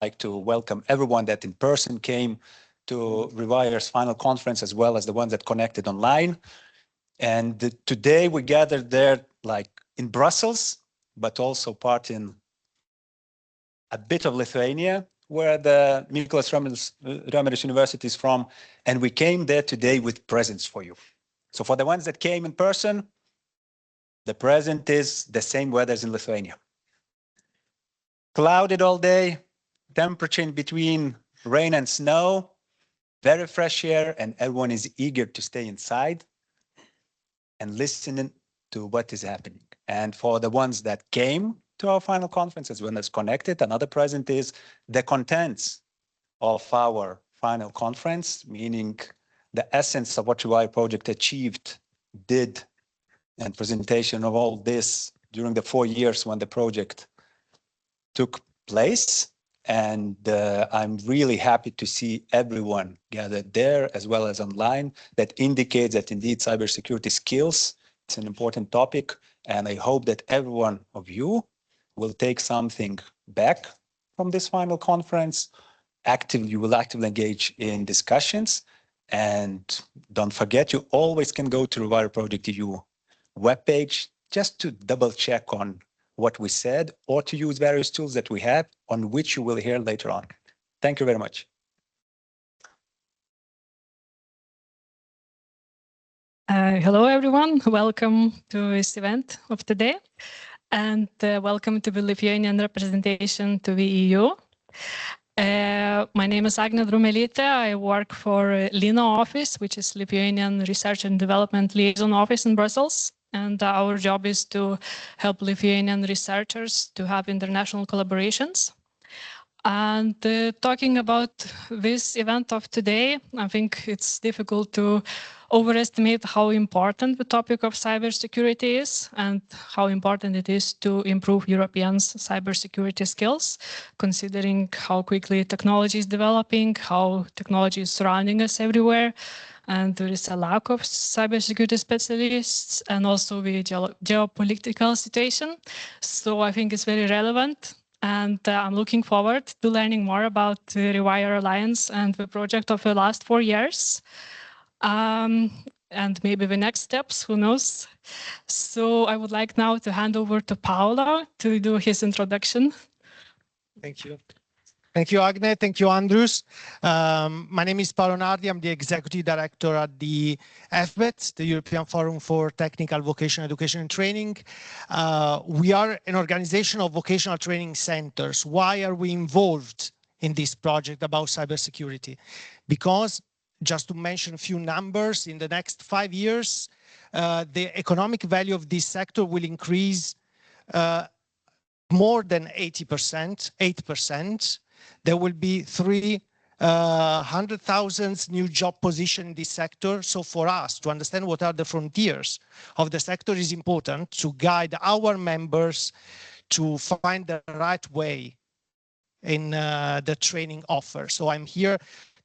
like to welcome everyone that in person came to REWIRE's final conference, as well as the ones that connected online. And today we gathered there like in Brussels, but also part in a bit of Lithuania, where the Mykolas Romeris University is from. And we came there today with presents for you. So for the ones that came in person, the present is the same weather as in Lithuania. Clouded all day, temperature in between rain and snow, very fresh air, and everyone is eager to stay inside and listening to what is happening. And for the ones that came to our final conference, as well as connected, another present is the contents of our final conference, meaning the essence of what REWIRE Project achieved, did, and presentation of all this during the 4 years when the project took place. And I'm really happy to see everyone gathered there as well as online. That indicates that indeed cybersecurity skills, it's an important topic. And I hope that every one of you will take something back from this final conference. You will actively engage in discussions. And don't forget, you always can go to REWIRE Project EU webpage just to double check on what we said, or to use various tools that we have, on which you will hear later on. Thank you very much. Hello, everyone. Welcome to this event of today, and welcome to the Lithuanian representation to the EU. My name is Agne Drumelytė. I work for LINO office, which is Lithuanian Research and Development Liaison Office in Brussels. And our job is to help Lithuanian researchers to have international collaborations. And talking about this event of today, I think it's difficult to overestimate how important the topic of cybersecurity is and how important it is to improve Europeans' cybersecurity skills, considering how quickly technology is developing, how technology is surrounding us everywhere, and there is a lack of cybersecurity specialists, and also the geopolitical situation. So I think it's very relevant, and I'm looking forward to learning more about the REWIRE Alliance and the project of the last 4 years. And maybe the next steps, who knows? So I would like now to hand over to Paolo to do his introduction. Thank you. Thank you, Agne. Thank you, Andrus. My name is Paolo Nardi. I'm the Executive Director at the EfVET, the European Forum for Technical Vocational Education and Training. We are an organization of vocational training centers. Why are we involved in this project about cybersecurity? Because, just to mention a few numbers, in the next 5 years, the economic value of this sector will increase more than 80%, 8%. There will be 300,000 new job positions in this sector. So for us to understand what are the frontiers of the sector is important to guide our members to find the right way in the training offer. So I'm here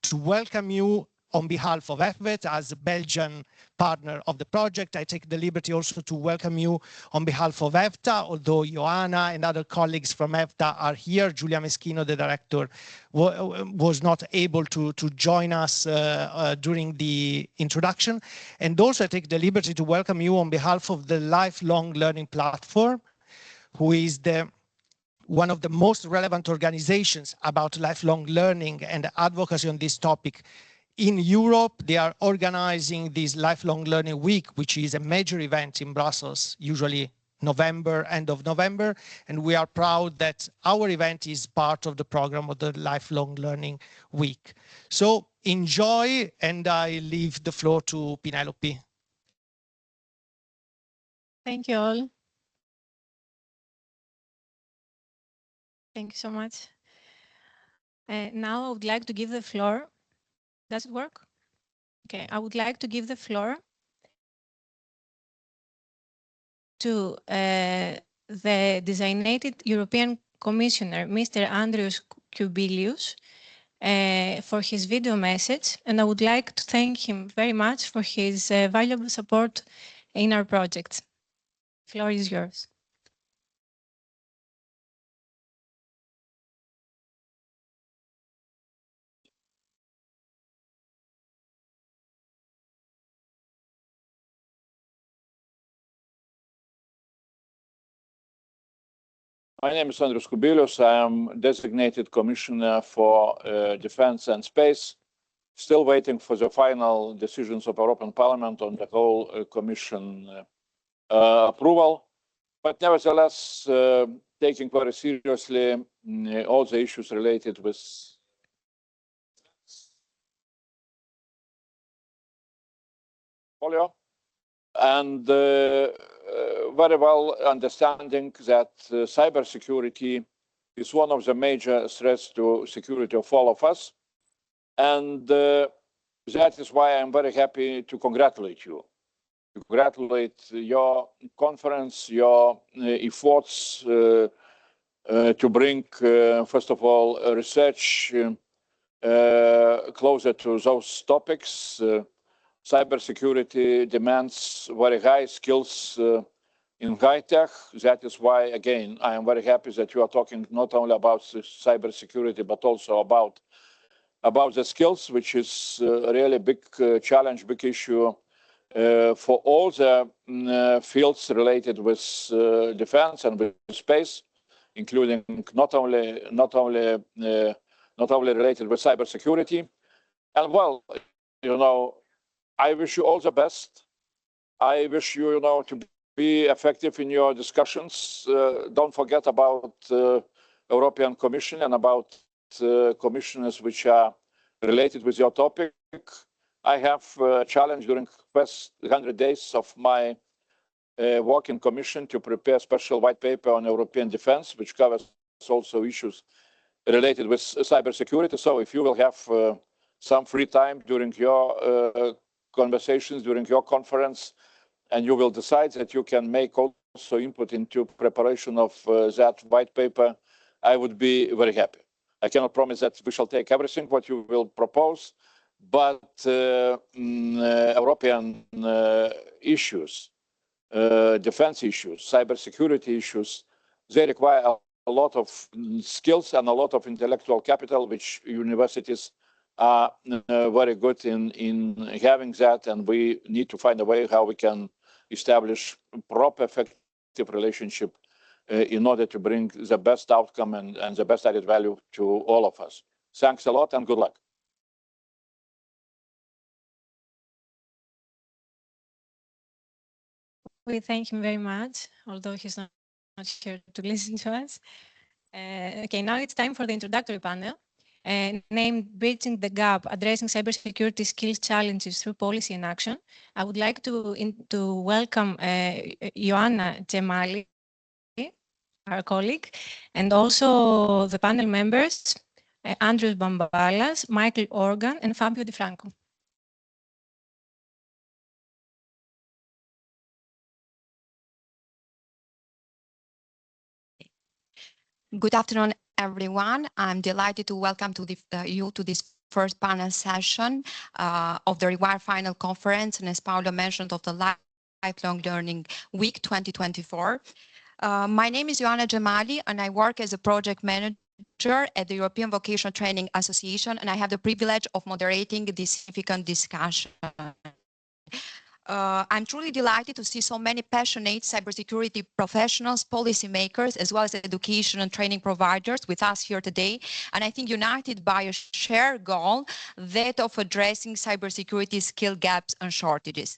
to welcome you on behalf of EfVET as a Belgian partner of the project. I take the liberty also to welcome you on behalf of EFTA, although Joanna and other colleagues from EFTA are here. Giulia Meschino, the director, was not able to join us during the introduction. And also I take the liberty to welcome you on behalf of the Lifelong Learning Platform, who is one of the most relevant organizations about lifelong learning and advocacy on this topic in Europe. They are organizing this Lifelong Learning Week, which is a major event in Brussels, usually November, end of November. And we are proud that our event is part of the program of the Lifelong Learning Week. So enjoy, and I leave the floor to Penelope. Thank you all. Thank you so much. Now I would like to give the floor. Does it work? Okay, I would like to give the floor to the designated European Commissioner, Mr. Andrius Kubilius, for his video message. And I would like to thank him very much for his valuable support in our project. The floor is yours. My name is Andrius Kubilius. I am designated Commissioner for Defense and Space. Still waiting for the final decisions of European Parliament on the whole Commission approval. But nevertheless, taking very seriously all the issues related with polio, and very well understanding that cybersecurity is one of the major threats to security of all of us. And that is why I'm very happy to congratulate you. To congratulate your conference, your efforts to bring, first of all, research closer to those topics. Cybersecurity demands very high skills in high tech. That is why, again, I am very happy that you are talking not only about cybersecurity, but also about the skills, which is really a big challenge, big issue for all the fields related with defense and with space, including not only related with cybersecurity. And well, you know, I wish you all the best. I wish you, to be effective in your discussions. Don't forget about European Commission and about commissioners which are related with your topic. I have a challenge during first 100 days of my work in Commission to prepare a special white paper on European defense, which covers also issues related with cybersecurity. So if you will have some free time during your conversations, during your conference, and you will decide that you can make also input into preparation of that white paper, I would be very happy. I cannot promise that we shall take everything what you will propose, but European issues, defense issues, cybersecurity issues, they require a lot of skills and a lot of intellectual capital, which universities are very good in having that, and we need to find a way how we can establish proper, effective relationship in order to bring the best outcome and the best added value to all of us. Thanks a lot and good luck. We thank him very much, although he's not here to listen to us. Okay, now it's time for the introductory panel, named Bridging the Gap, Addressing Cybersecurity Skills Challenges Through Policy and Action. I would like to welcome Ioanna Gemali, our colleague, and also the panel members, Andrews Bambalas, Michael Organ, and Fabio Di Franco. Good afternoon, everyone. I'm delighted to welcome you to this first panel session of the REWIRE Final Conference, and as Paolo mentioned, of the Lifelong Learning Week 2024. My name is Ioanna Gemali, and I work as a project manager at the European Vocational Training Association, and I have the privilege of moderating this significant discussion. I'm truly delighted to see so many passionate cybersecurity professionals, policymakers, as well as education and training providers with us here today. And I think united by a shared goal, that of addressing cybersecurity skill gaps and shortages.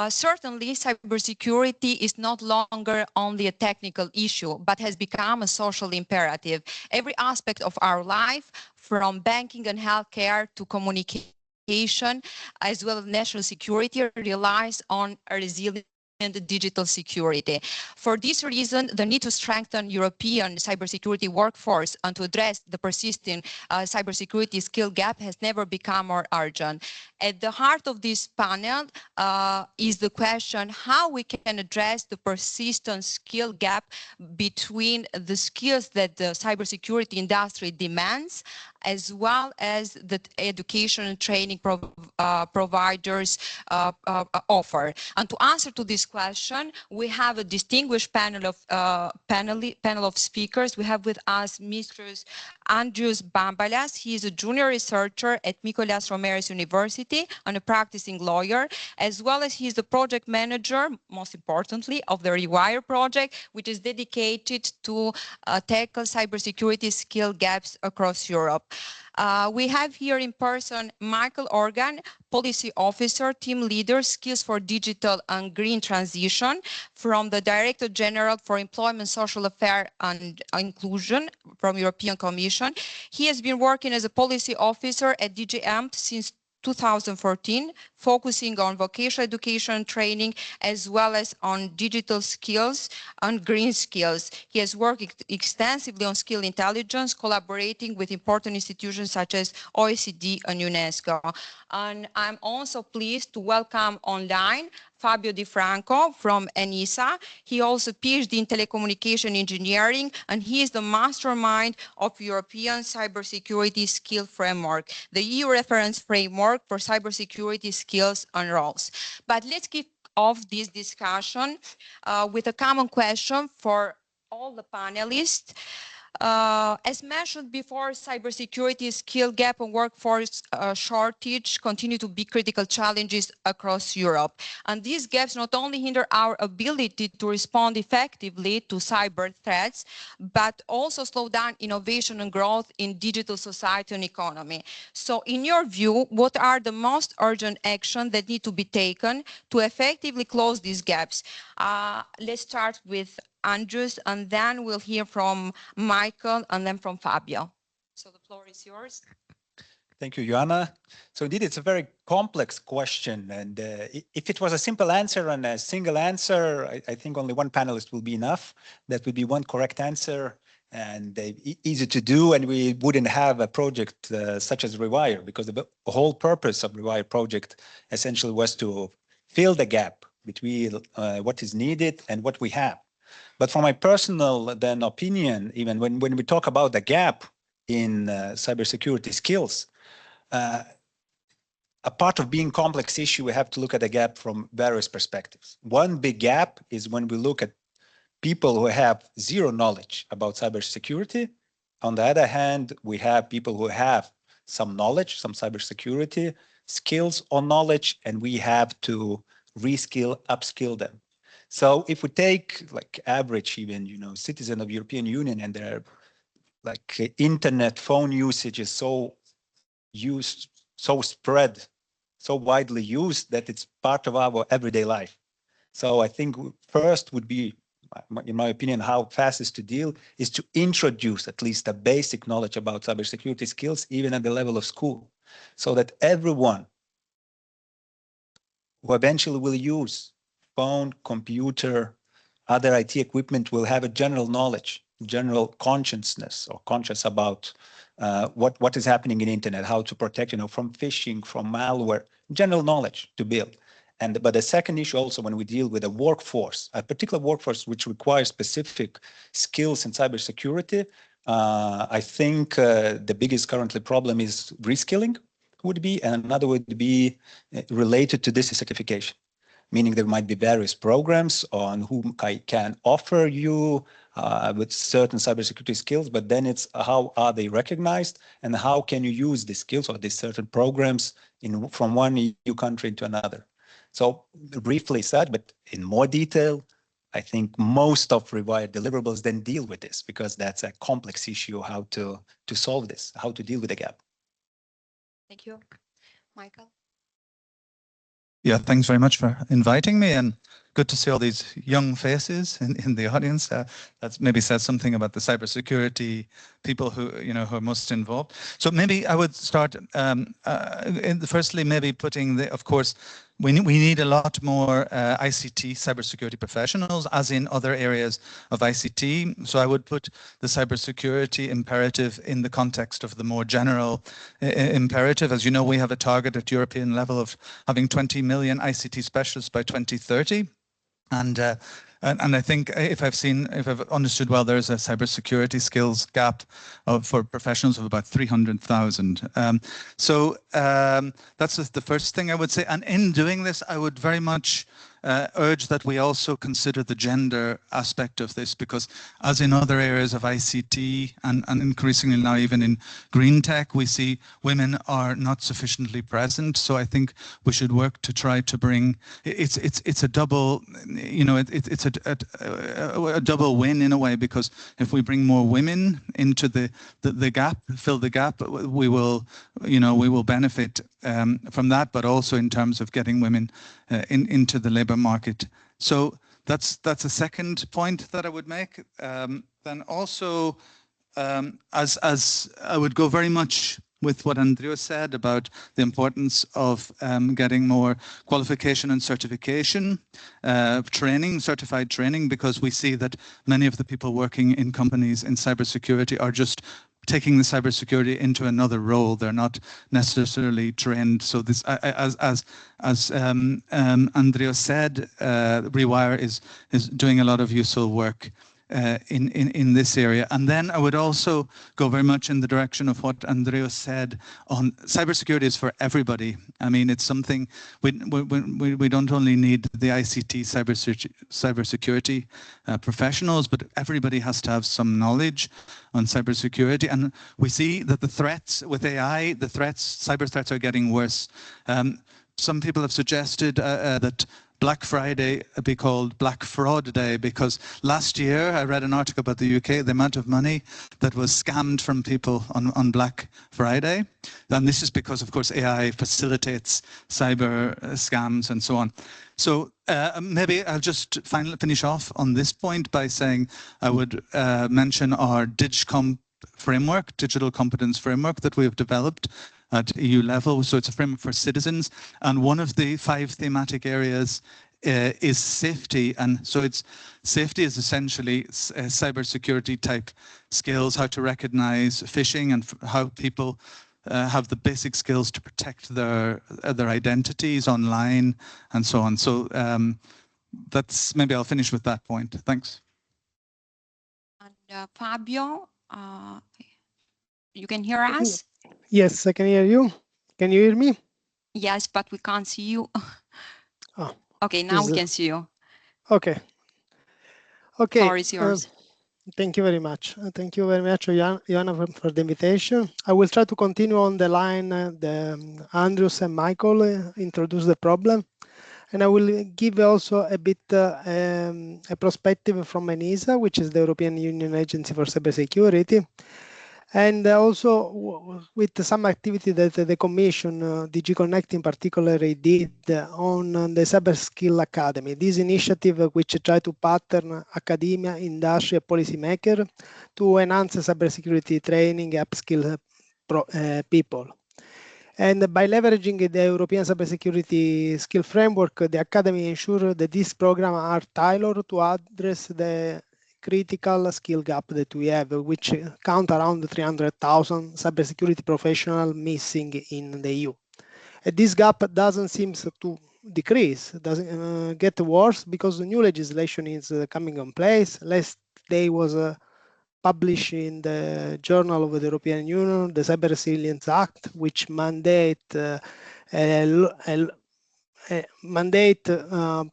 Certainly, cybersecurity is no longer only a technical issue, but has become a social imperative. Every aspect of our life, from banking and healthcare to communication, as well as national security, relies on a resilient digital security. For this reason, the need to strengthen European cybersecurity workforce and to address the persisting cybersecurity skill gap has never become more urgent. At the heart of this panel is the question how we can address the persistent skill gap between the skills that the cybersecurity industry demands as well as the education and training providers offer. And to answer to this question, we have a distinguished panel of speakers. We have with us Mr. Andrews Bambalas. He is a junior researcher at Nicolas Romeres University and a practicing lawyer, as well as he is the project manager, most importantly, of the REWIRE project, which is dedicated to tackle cybersecurity skill gaps across Europe. We have here in person Michael Organ, Policy Officer, Team Leader, Skills for Digital and Green Transition from the Director General for Employment, Social Affairs and Inclusion from European Commission. He has been working as a policy officer at DG AMP since 2014, focusing on vocational education and training, as well as on digital skills and green skills. He has worked extensively on skill intelligence, collaborating with important institutions such as OECD and UNESCO. And I'm also pleased to welcome online Fabio Di Franco from ENISA. He also PhD in telecommunication engineering, and he is the mastermind of European Cybersecurity Skill Framework, the EU reference framework for cybersecurity skills and roles. But let's kick off this discussion with a common question for all the panelists. As mentioned before, cybersecurity skill gap and workforce shortage continue to be critical challenges across Europe. And these gaps not only hinder our ability to respond effectively to cyber threats, but also slow down innovation and growth in digital society and economy. So in your view, what are the most urgent actions that need to be taken to effectively close these gaps? Let's start with Andrews, and then we'll hear from Michael, and then from Fabio. So the floor is yours. Thank you, Joanna. So indeed, it's a very complex question. And if it was a simple answer and a single answer, I think only one panelist will be enough. That would be one correct answer and easy to do. And we wouldn't have a project such as REWIRE, because the whole purpose of REWIRE project essentially was to fill the gap between what is needed and what we have. But from my personal then opinion, even when we talk about the gap in cybersecurity skills, a part of being complex issue, we have to look at the gap from various perspectives. One big gap is when we look at people who have zero knowledge about cybersecurity. On the other hand, we have people who have some knowledge, some cybersecurity skills or knowledge, and we have to reskill, upskill them. So if we take like average even, citizen of European Union, and their like internet phone usage is so spread, so widely used that it's part of our everyday life. So I think first would be, in my opinion, how fastest to deal is to introduce at least a basic knowledge about cybersecurity skills, even at the level of school, so that everyone who eventually will use phone, computer, other IT equipment will have a general knowledge, general consciousness or conscious about what is happening in internet, how to protect, from phishing, from malware, general knowledge to build. But the second issue also, when we deal with a workforce, a particular workforce which requires specific skills in cybersecurity, I think the biggest currently problem is reskilling would be, and another would be related to this certification. Meaning there might be various programs on whom I can offer you with certain cybersecurity skills, but then it's how are they recognized and how can you use these skills or these certain programs from one EU country into another. So briefly said, but in more detail, I think most of REWIRE deliverables then deal with this, because that's a complex issue, how to solve this, how to deal with the gap. Thank you. Michael? Yeah, thanks very much for inviting me, and good to see all these young faces in the audience. That maybe says something about the cybersecurity people who are most involved. So maybe I would start firstly maybe putting of course we need a lot more ICT cybersecurity professionals, as in other areas of ICT. So I would put the cybersecurity imperative in the context of the more general imperative. As you know, we have a target at European level of having 20 million ICT specialists by 2030. And And I think if I've understood well, there's a cybersecurity skills gap for professionals of about 300,000. So that's the first thing I would say. And in doing this, I would very much urge that we also consider the gender aspect of this, because as in other areas of ICT and increasingly now even in green tech, we see women are not sufficiently present. So I think we should work to try to bring, it's a double, you know, it's a double win in a way, because if we bring more women into the gap, fill the gap, we will, you know, we will benefit from that, but also in terms of getting women into the labor market. So that's a second point that I would make. Then also, as I would go very much with what Andrea said about the importance of getting more qualification and certification, training, certified training, because we see that many of the people working in companies in cybersecurity are just taking the cybersecurity into another role. They're not necessarily trained. So this, as Andrea said, REWIRE is doing a lot of useful work in this area. And then I would also go very much in the direction of what Andrea said on cybersecurity is for everybody. I mean, it's something we don't only need the ICT cybersecurity professionals, but everybody has to have some knowledge on cybersecurity. And we see that the threats with AI, cyber threats are getting worse. Some people have suggested that Black Friday be called Black Fraud Day, because last year I read an article about the UK, the amount of money that was scammed from people on Black Friday. And this is because, of course, AI facilitates cyber scams and so on. So maybe I'll just finally finish off on this point by saying I would mention our DigComp framework, digital competence framework that we have developed at EU level. So it's a framework for citizens. And one of the 5 thematic areas is safety. And so safety is essentially cybersecurity type skills, how to recognize phishing and how people have the basic skills to protect their identities online and so on. So that's, maybe I'll finish with that point. Thanks. And Fabio, you can hear us? Yes, I can hear you. Can you hear me? Yes, but we can't see you. Oh, okay, now we can see you. Okay. Okay. The floor is yours. Thank you very much. Thank you very much, Joanna, for the invitation. I will try to continue on the line Andrews and Michael introduce the problem. And I will give also a bit a perspective from ENISA, which is the European Union Agency for Cybersecurity. And also with some activity that the Commission, DG Connect in particular, did on the Cyber Skill Academy. This initiative which try to pattern academia, industry, and policymaker to enhance cybersecurity training, upskill people. And by leveraging the European Cybersecurity Skill Framework, the Academy ensures that these programs are tailored to address the critical skill gap that we have, which count around 300,000 cybersecurity professionals missing in the EU. And this gap doesn't seem to decrease, doesn't get worse, because the new legislation is coming in place. Last day was published in the Journal of the European Union, the Cyber Resilience Act, which mandate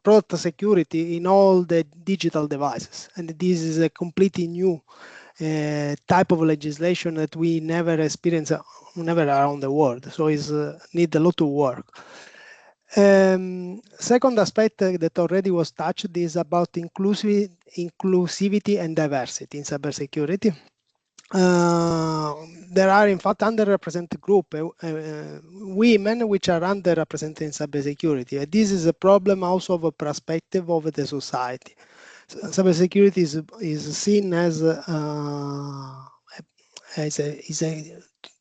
product security in all the digital devices. And this is a completely new type of legislation that we never experienced never around the world. So it's need a lot of work. Second aspect that already was touched is about inclusivity and diversity in cybersecurity. There are in fact underrepresented group, women which are underrepresented in cybersecurity. This is a problem also of a perspective of the society. Cybersecurity is seen as a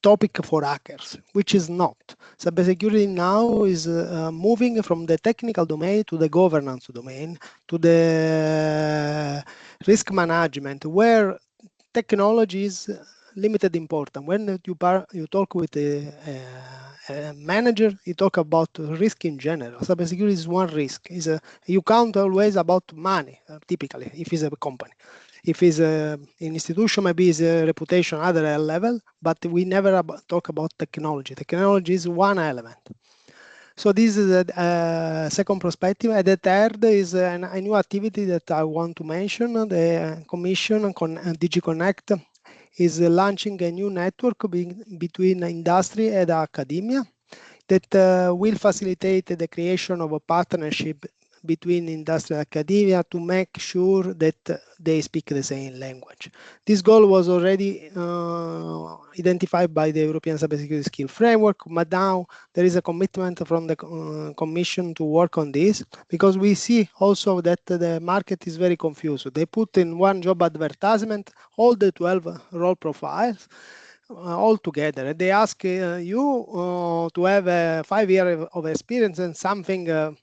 topic for hackers, which is not. Cybersecurity now is moving from the technical domain to the governance domain, to the risk management, where technology is limited importance. When you talk with a manager, you talk about risk in general. Cybersecurity is one risk. You count always about money, typically, if it's a company. If it's an institution, maybe it's a reputation, other level, but we never talk about technology. Technology is one element. So this is a second perspective. And the third is a new activity that I want to mention. The Commission DigiConnect is launching a new network between industry and academia that will facilitate the creation of a partnership between industry and academia to make sure that they speak the same language. This goal was already identified by the European Cybersecurity Skill Framework, but now there is a commitment from the Commission to work on this, because we see also that the market is very confused. They put in one job advertisement all the 12 role profiles, all together. They ask you to have 5 years of experience and something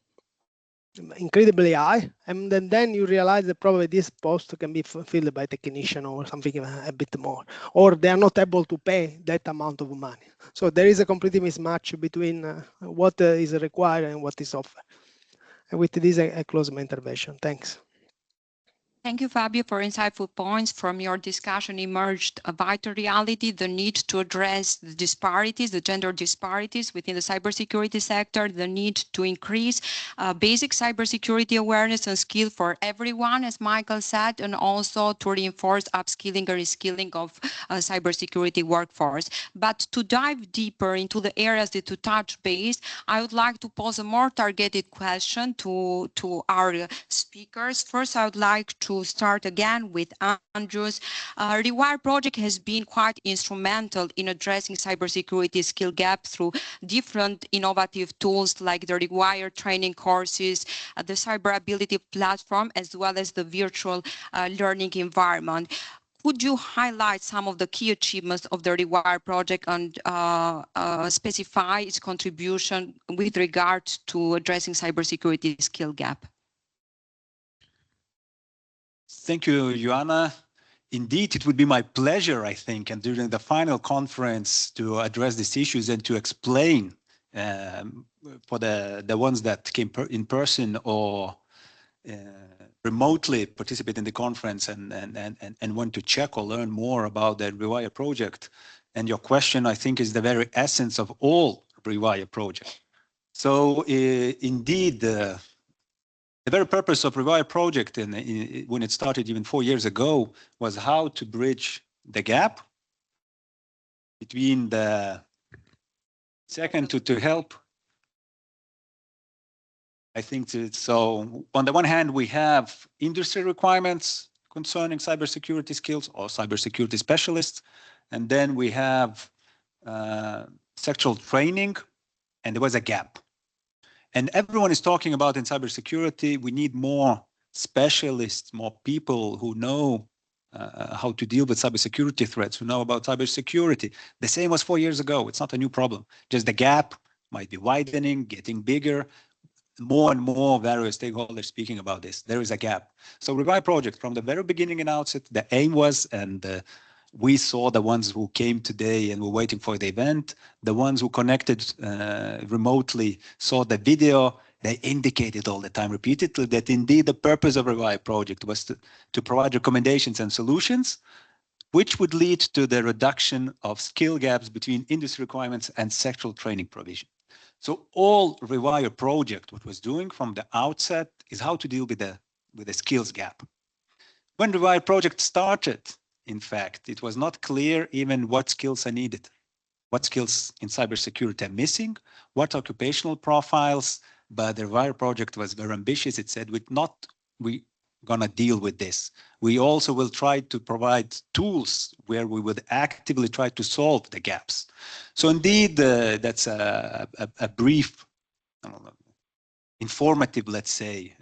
incredibly high, and then you realize that probably this post can be filled by technician or something a bit more, or they are not able to pay that amount of money. So there is a complete mismatch between what is required and what is offered. And with this, I close my intervention. Thanks. Thank you, Fabio, for insightful points. From your discussion emerged a vital reality, the need to address the disparities, the gender disparities within the cybersecurity sector, the need to increase basic cybersecurity awareness and skill for everyone, as Michael said, and also to reinforce upskilling and reskilling of cybersecurity workforce. But to dive deeper into the areas that to touch base, I would like to pose a more targeted question to our speakers. First, I would like to start again with Andrews. REWIRE Project has been quite instrumental in addressing cybersecurity skill gap through different innovative tools like the REWIRE training courses, the cyber ability platform, as well as the virtual learning environment. Could you highlight some of the key achievements of the REWIRE project and specify its contribution with regard to addressing cybersecurity skill gap? Thank you, Joanna. Indeed, it would be my pleasure, I think, and during the final conference to address these issues and to explain for the ones that came in person or remotely participate in the conference and want to check or learn more about the REWIRE project. And your question, I think, is the very essence of all REWIRE project. So indeed, the very purpose of REWIRE project when it started even 4 years ago was how to bridge the gap between the second to help. I think so. On the one hand, we have industry requirements concerning cybersecurity skills or cybersecurity specialists, and then we have sexual training, and there was a gap. And everyone is talking about in cybersecurity, we need more specialists, more people who know how to deal with cybersecurity threats, who know about cybersecurity. The same was 4 years ago. It's not a new problem. Just the gap might be widening, getting bigger. More and more various stakeholders speaking about this. There is a gap. So REWIRE project, from the very beginning and outset, the aim was, and we saw the ones who came today and were waiting for the event, the ones who connected remotely saw the video, they indicated all the time repeatedly that indeed the purpose of REWIRE project was to provide recommendations and solutions which would lead to the reduction of skill gaps between industry requirements and sectoral training provision. So all REWIRE project, what was doing from the outset is how to deal with the skills gap. When REWIRE project started, in fact, it was not clear even what skills are needed, what skills in cybersecurity are missing, what occupational profiles, but the REWIRE project was very ambitious. It said we're gonna deal with this. We also will try to provide tools where we would actively try to solve the gaps. So indeed, that's a brief, informative, let's say,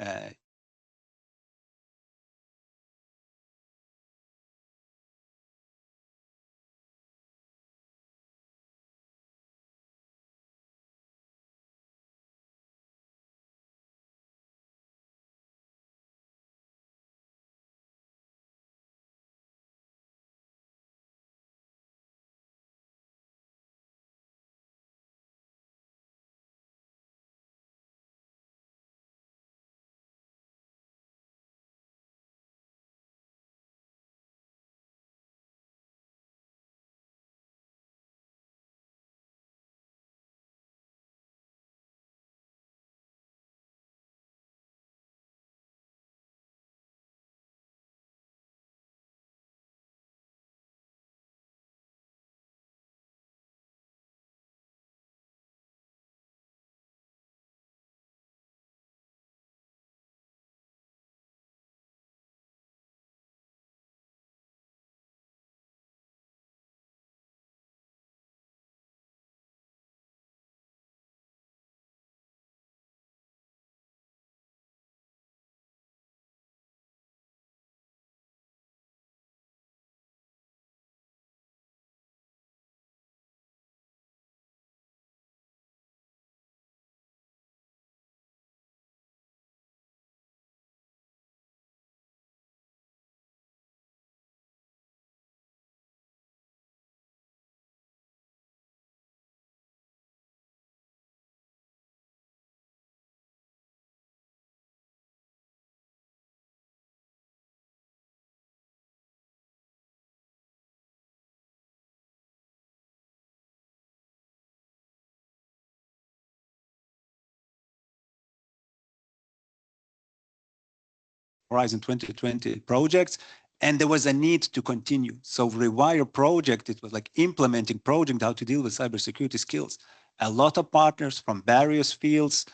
Horizon 2020 projects, and there was a need to continue. So REWIRE Project, it was like implementing project how to deal with cybersecurity skills. A lot of partners from various fields,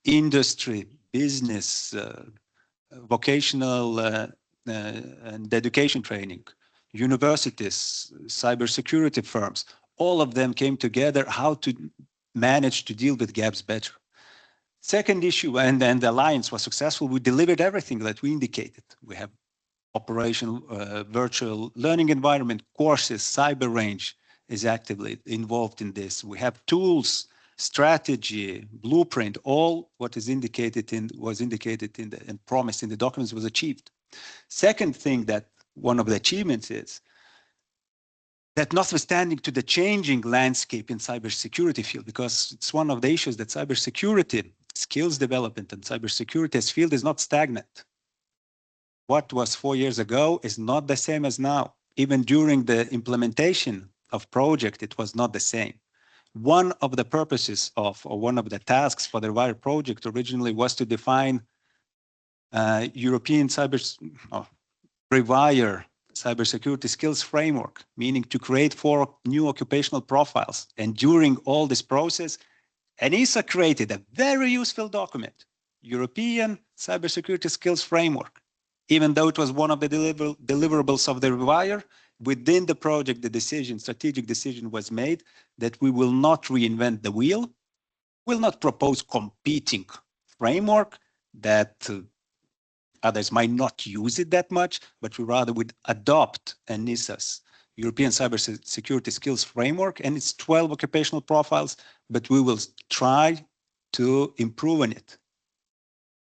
industry, business, vocational and education training, universities, cybersecurity firms, all of them came together how to manage to deal with gaps better. Second issue, and then the alliance was successful, we delivered everything that we indicated. We have operational virtual learning environment, courses, cyber range is actively involved in this. We have tools, strategy, blueprint, all what is indicated in and promised in the documents was achieved. Second thing that one of the achievements is that notwithstanding to the changing landscape in cybersecurity field, because it's one of the issues that cybersecurity skills development and cybersecurity as field is not stagnant. What was 4 years ago is not the same as now. Even during the implementation of project, it was not the same. One of the purposes of, or one of the tasks for the REWIRE project originally was to define European REWIRE cybersecurity skills framework, meaning to create 4 new occupational profiles. And during all this process, ENISA created a very useful document, European cybersecurity skills framework. Even though it was one of the deliverables of the REWIRE, within the project, the strategic decision was made that we will not reinvent the wheel, will not propose competing framework that others might not use it that much, but we rather would adopt ENISA's European cybersecurity skills framework and its 12 occupational profiles, but we will try to improve on it,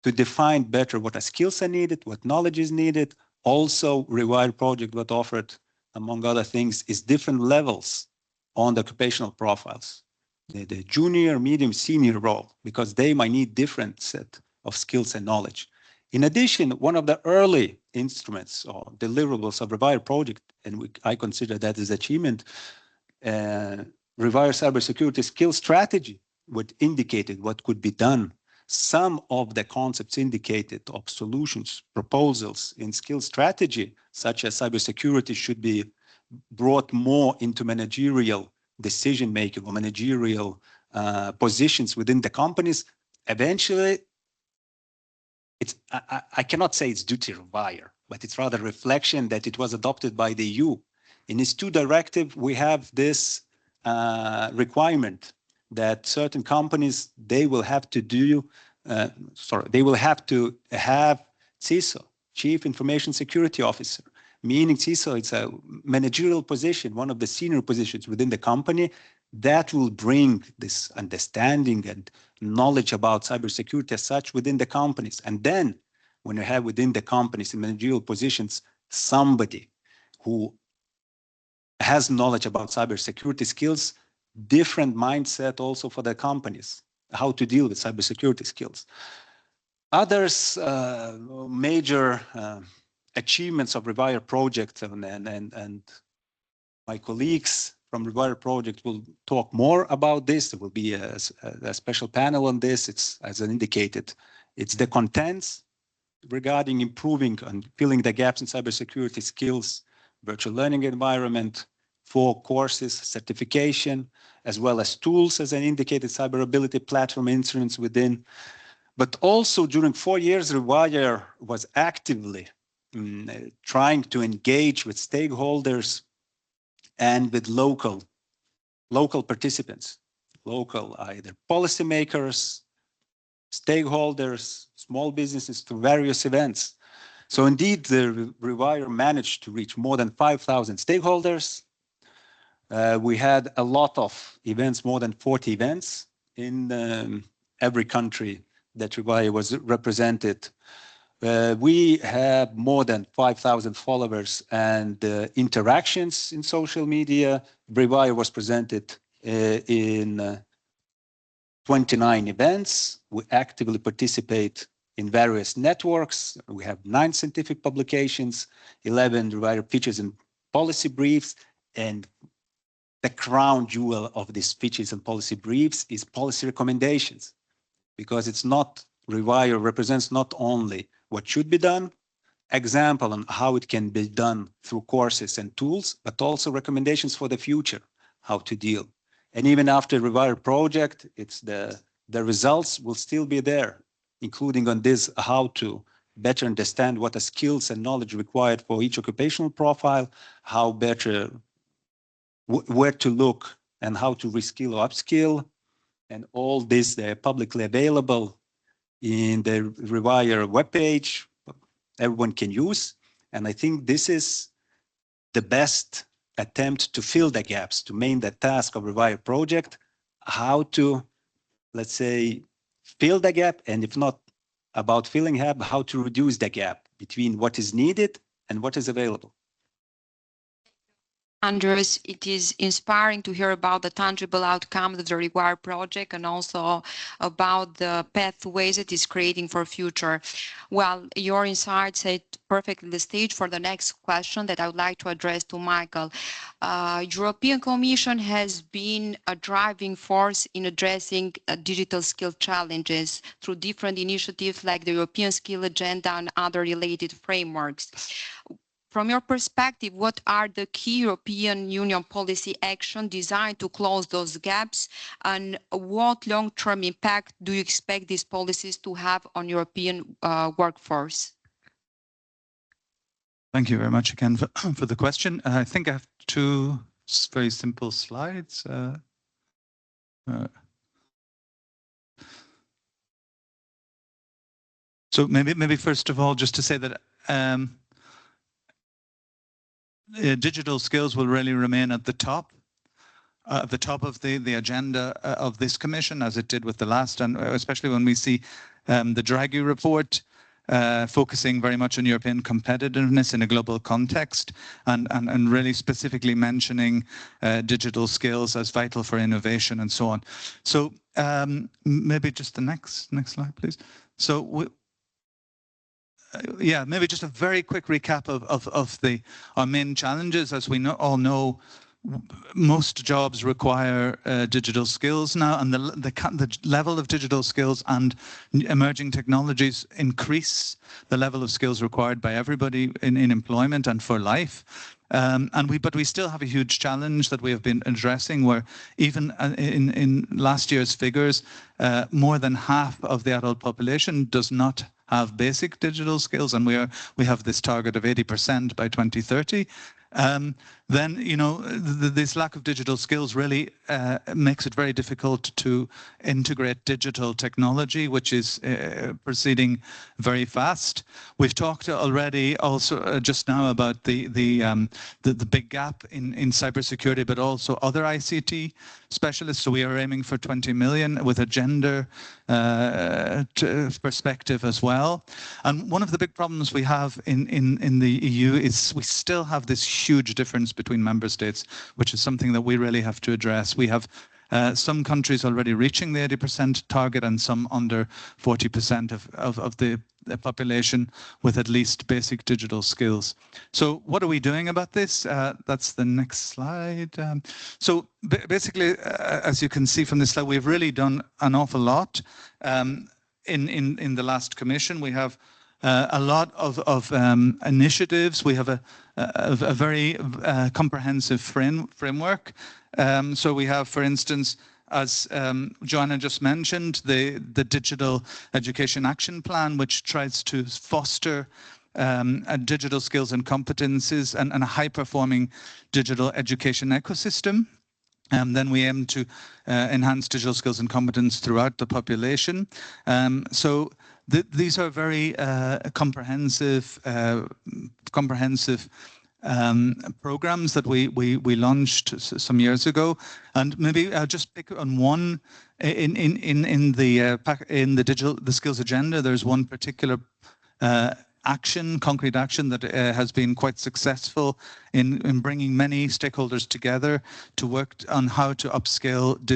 to define better what skills are needed, what knowledge is needed. Also, REWIRE project, what offered, among other things, is different levels on the occupational profiles. The junior, medium, senior role, because they might need different set of skills and knowledge. In addition, one of the early instruments or deliverables of REWIRE project, and I consider that as achievement, REWIRE cybersecurity skills strategy, what indicated what could be done. Some of the concepts indicated of solutions, proposals in skills strategy, such as cybersecurity should be brought more into managerial decision-making or managerial positions within the companies. Eventually, I cannot say it's due to REWIRE, but it's rather a reflection that it was adopted by the EU. In its 2 directive, we have this requirement that certain companies, they will have to have CISO, Chief Information Security Officer, meaning CISO, it's a managerial position, one of the senior positions within the company that will bring this understanding and knowledge about cybersecurity as such within the companies. And then when you have within the companies in managerial positions, somebody who has knowledge about cybersecurity skills, different mindset also for the companies, how to deal with cybersecurity skills. Others, major achievements of REWIRE project, and my colleagues from REWIRE project will talk more about this. There will be a special panel on this. It's, as indicated, it's the contents regarding improving and filling the gaps in cybersecurity skills, virtual learning environment, 4 courses, certification, as well as tools, as an indicated cyber ability platform instruments within. But also during 4 years, REWIRE was actively trying to engage with stakeholders and with local participants, local either policymakers, stakeholders, small businesses, through various events. So indeed, the REWIRE managed to reach more than 5,000 stakeholders. We had a lot of events, more than 40 events in every country that REWIRE was represented. We have more than 5,000 followers and interactions in social media. REWIRE was presented in 29 events. We actively participate in various networks. We have 9 scientific publications, 11 REWIRE features and policy briefs, and the crown jewel of these features and policy briefs is policy recommendations, because it's not, REWIRE represents not only what should be done, example on how it can be done through courses and tools, but also recommendations for the future, how to deal. And even after REWIRE project, it's the results will still be there, including on this, how to better understand what are skills and knowledge required for each occupational profile, how better, where to look and how to reskill or upskill. And all this, they're publicly available in the REWIRE webpage, everyone can use. And I think this is the best attempt to fill the gaps, to main the task of REWIRE project, how to, let's say, fill the gap, and if not about filling gap, how to reduce the gap between what is needed and what is available. Andres, it is inspiring to hear about the tangible outcomes of the REWIRE project and also about the pathways it is creating for future. Well, your insights set perfectly the stage for the next question that I would like to address to Michael. European Commission has been a driving force in addressing digital skill challenges through different initiatives like the European Skill Agenda and other related frameworks. From your perspective, what are the key European Union policy actions designed to close those gaps, and what long-term impact do you expect these policies to have on European workforce? Thank you very much again for the question. I think I have two very simple slides. So maybe first of all, just to say that digital skills will really remain at the top of the agenda of this commission, as it did with the last, and especially when we see the Draghi report focusing very much on European competitiveness in a global context, and really specifically mentioning digital skills as vital for innovation and so on. So maybe just the next slide, please. So yeah, maybe just a very quick recap of our main challenges. As we all know, most jobs require digital skills now, and the level of digital skills and emerging technologies increase the level of skills required by everybody in employment and for life. But we still have a huge challenge that we have been addressing, where even in last year's figures, more than half of the adult population does not have basic digital skills, and we have this target of 80% by 2030. Then, you know, this lack of digital skills really makes it very difficult to integrate digital technology, which is proceeding very fast. We've talked already also just now about the big gap in cybersecurity, but also other ICT specialists. So we are aiming for 20 million with a gender perspective as well. And one of the big problems we have in the EU is we still have this huge difference between member states, which is something that we really have to address. We have some countries already reaching the 80% target, and some under 40% of the population with at least basic digital skills. So what are we doing about this? That's the next slide. So basically, as you can see from this slide, we've really done an awful lot in the last commission. We have a lot of initiatives. We have a very comprehensive framework. So we have, for instance, as Joanna just mentioned, the Digital Education Action Plan, which tries to foster digital skills and competences and a high-performing digital education ecosystem. Then we aim to enhance digital skills and competence throughout the population. So these are very comprehensive programs that we launched some years ago. And maybe I'll just pick on one in the skills agenda. There's one particular concrete action that has been quite successful in bringing many stakeholders together to work on how to digitally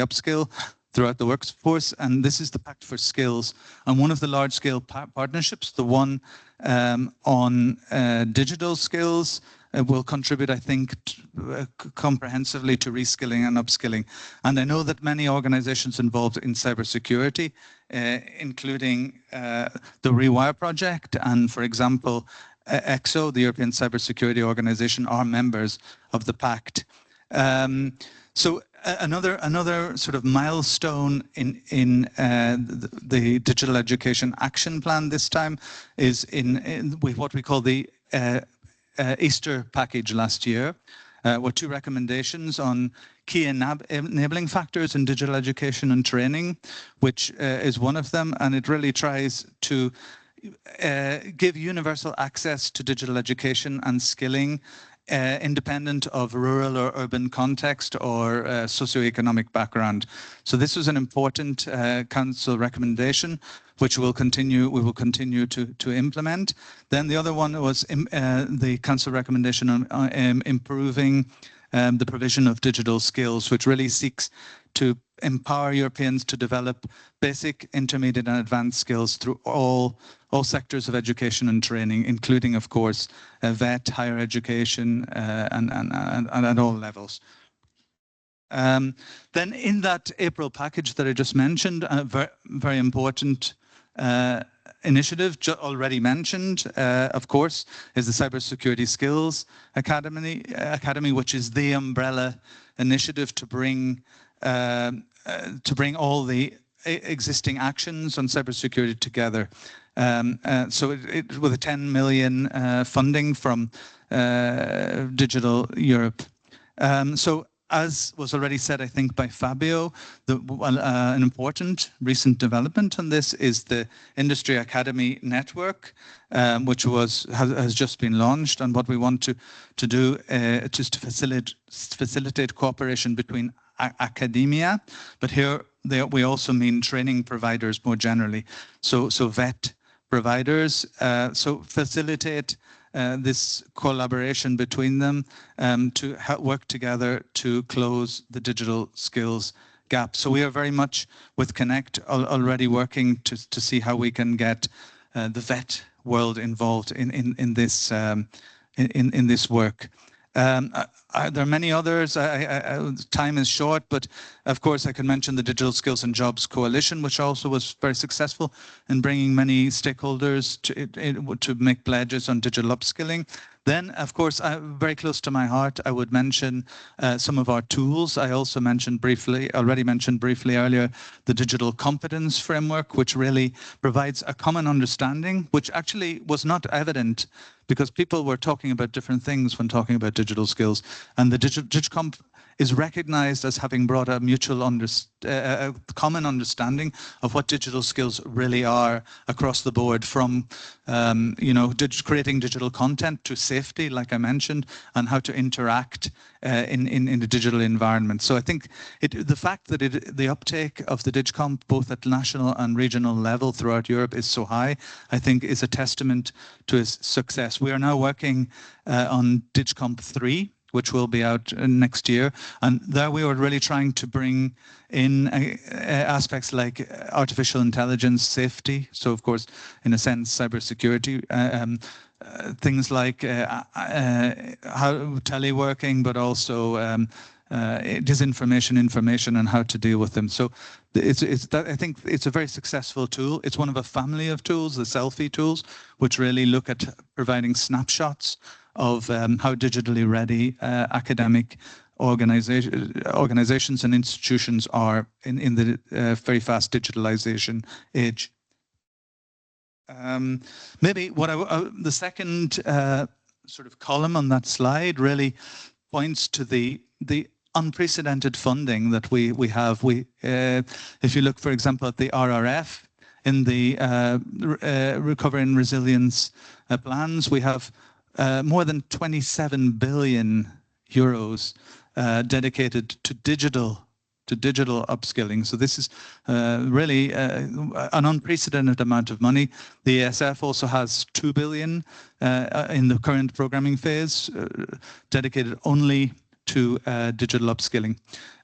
upskill throughout the workforce, and this is the Pact for Skills. And one of the large-scale partnerships, the one on digital skills, will contribute, I think, comprehensively to reskilling and upskilling. And I know that many organizations involved in cybersecurity, including the REWIRE Project and, for example, EXO, the European Cybersecurity Organization, are members of the Pact. So another sort of milestone in the Digital Education Action Plan this time is in what we call the Easter package last year, were 2 recommendations on key enabling factors in digital education and training, which is one of them, and it really tries to give universal access to digital education and skilling, independent of rural or urban context or socioeconomic background. So this was an important council recommendation, which we will continue to implement. Then the other one was the council recommendation on improving the provision of digital skills, which really seeks to empower Europeans to develop basic, intermediate and advanced skills through all sectors of education and training, including, of course, EfVET, higher education, and at all levels. Then in that April package that I just mentioned, a very important initiative already mentioned, of course, is the Cybersecurity Skills Academy, which is the umbrella initiative to bring all the existing actions on cybersecurity together. So with a 10 million funding from Digital Europe. So as was already said, I think, by Fabio, an important recent development on this is the Industry Academy Network, which has just been launched. And what we want to do is to facilitate cooperation between academia, but here we also mean training providers more generally. So VET providers, so facilitate this collaboration between them to work together to close the digital skills gap. So we are very much with Connect already working to see how we can get the VET world involved in this work. There are many others. Time is short, but of course I can mention the Digital Skills and Jobs Coalition, which also was very successful in bringing many stakeholders to make pledges on digital upskilling. Then, of course, very close to my heart, I would mention some of our tools. I also already mentioned briefly earlier, the Digital Competence Framework, which really provides a common understanding, which actually was not evident because people were talking about different things when talking about digital skills. And the DigComp is recognized as having brought a mutual common understanding of what digital skills really are across the board, from creating digital content to safety, like I mentioned, and how to interact in the digital environment. So I think the fact that the uptake of the DigComp, both at national and regional level throughout Europe, is so high, I think is a testament to its success. We are now working on DigComp 3, which will be out next year. And there we were really trying to bring in aspects like artificial intelligence, safety. So of course, in a sense, cybersecurity, things like how teleworking, but also disinformation, information, and how to deal with them. So I think it's a very successful tool. It's one of a family of tools, the selfie tools, which really look at providing snapshots of how digitally ready academic organizations and institutions are in the very fast digitalization age. Maybe the second sort of column on that slide really points to the unprecedented funding that we have. If you look, for example, at the RRF, in the Recovery and Resilience plans, we have more than 27 billion euros dedicated to digital upskilling. So this is really an unprecedented amount of money. The ESF also has 2 billion in the current programming phase dedicated only to digital upskilling.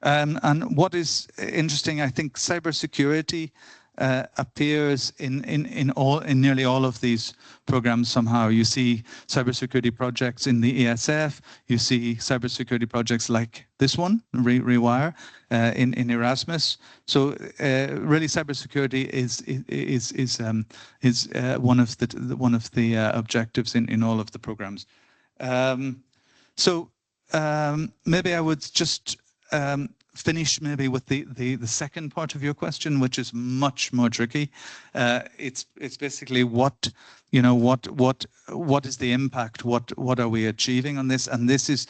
And what is interesting, I think cybersecurity appears in nearly all of these programs somehow. You see cybersecurity projects in the ESF. You see cybersecurity projects like this one, REWIRE, in Erasmus. So really, cybersecurity is one of the objectives in all of the programs. Maybe I would just finish maybe with the second part of your question, which is much more tricky. It's basically what is the impact? What are we achieving on this? And this is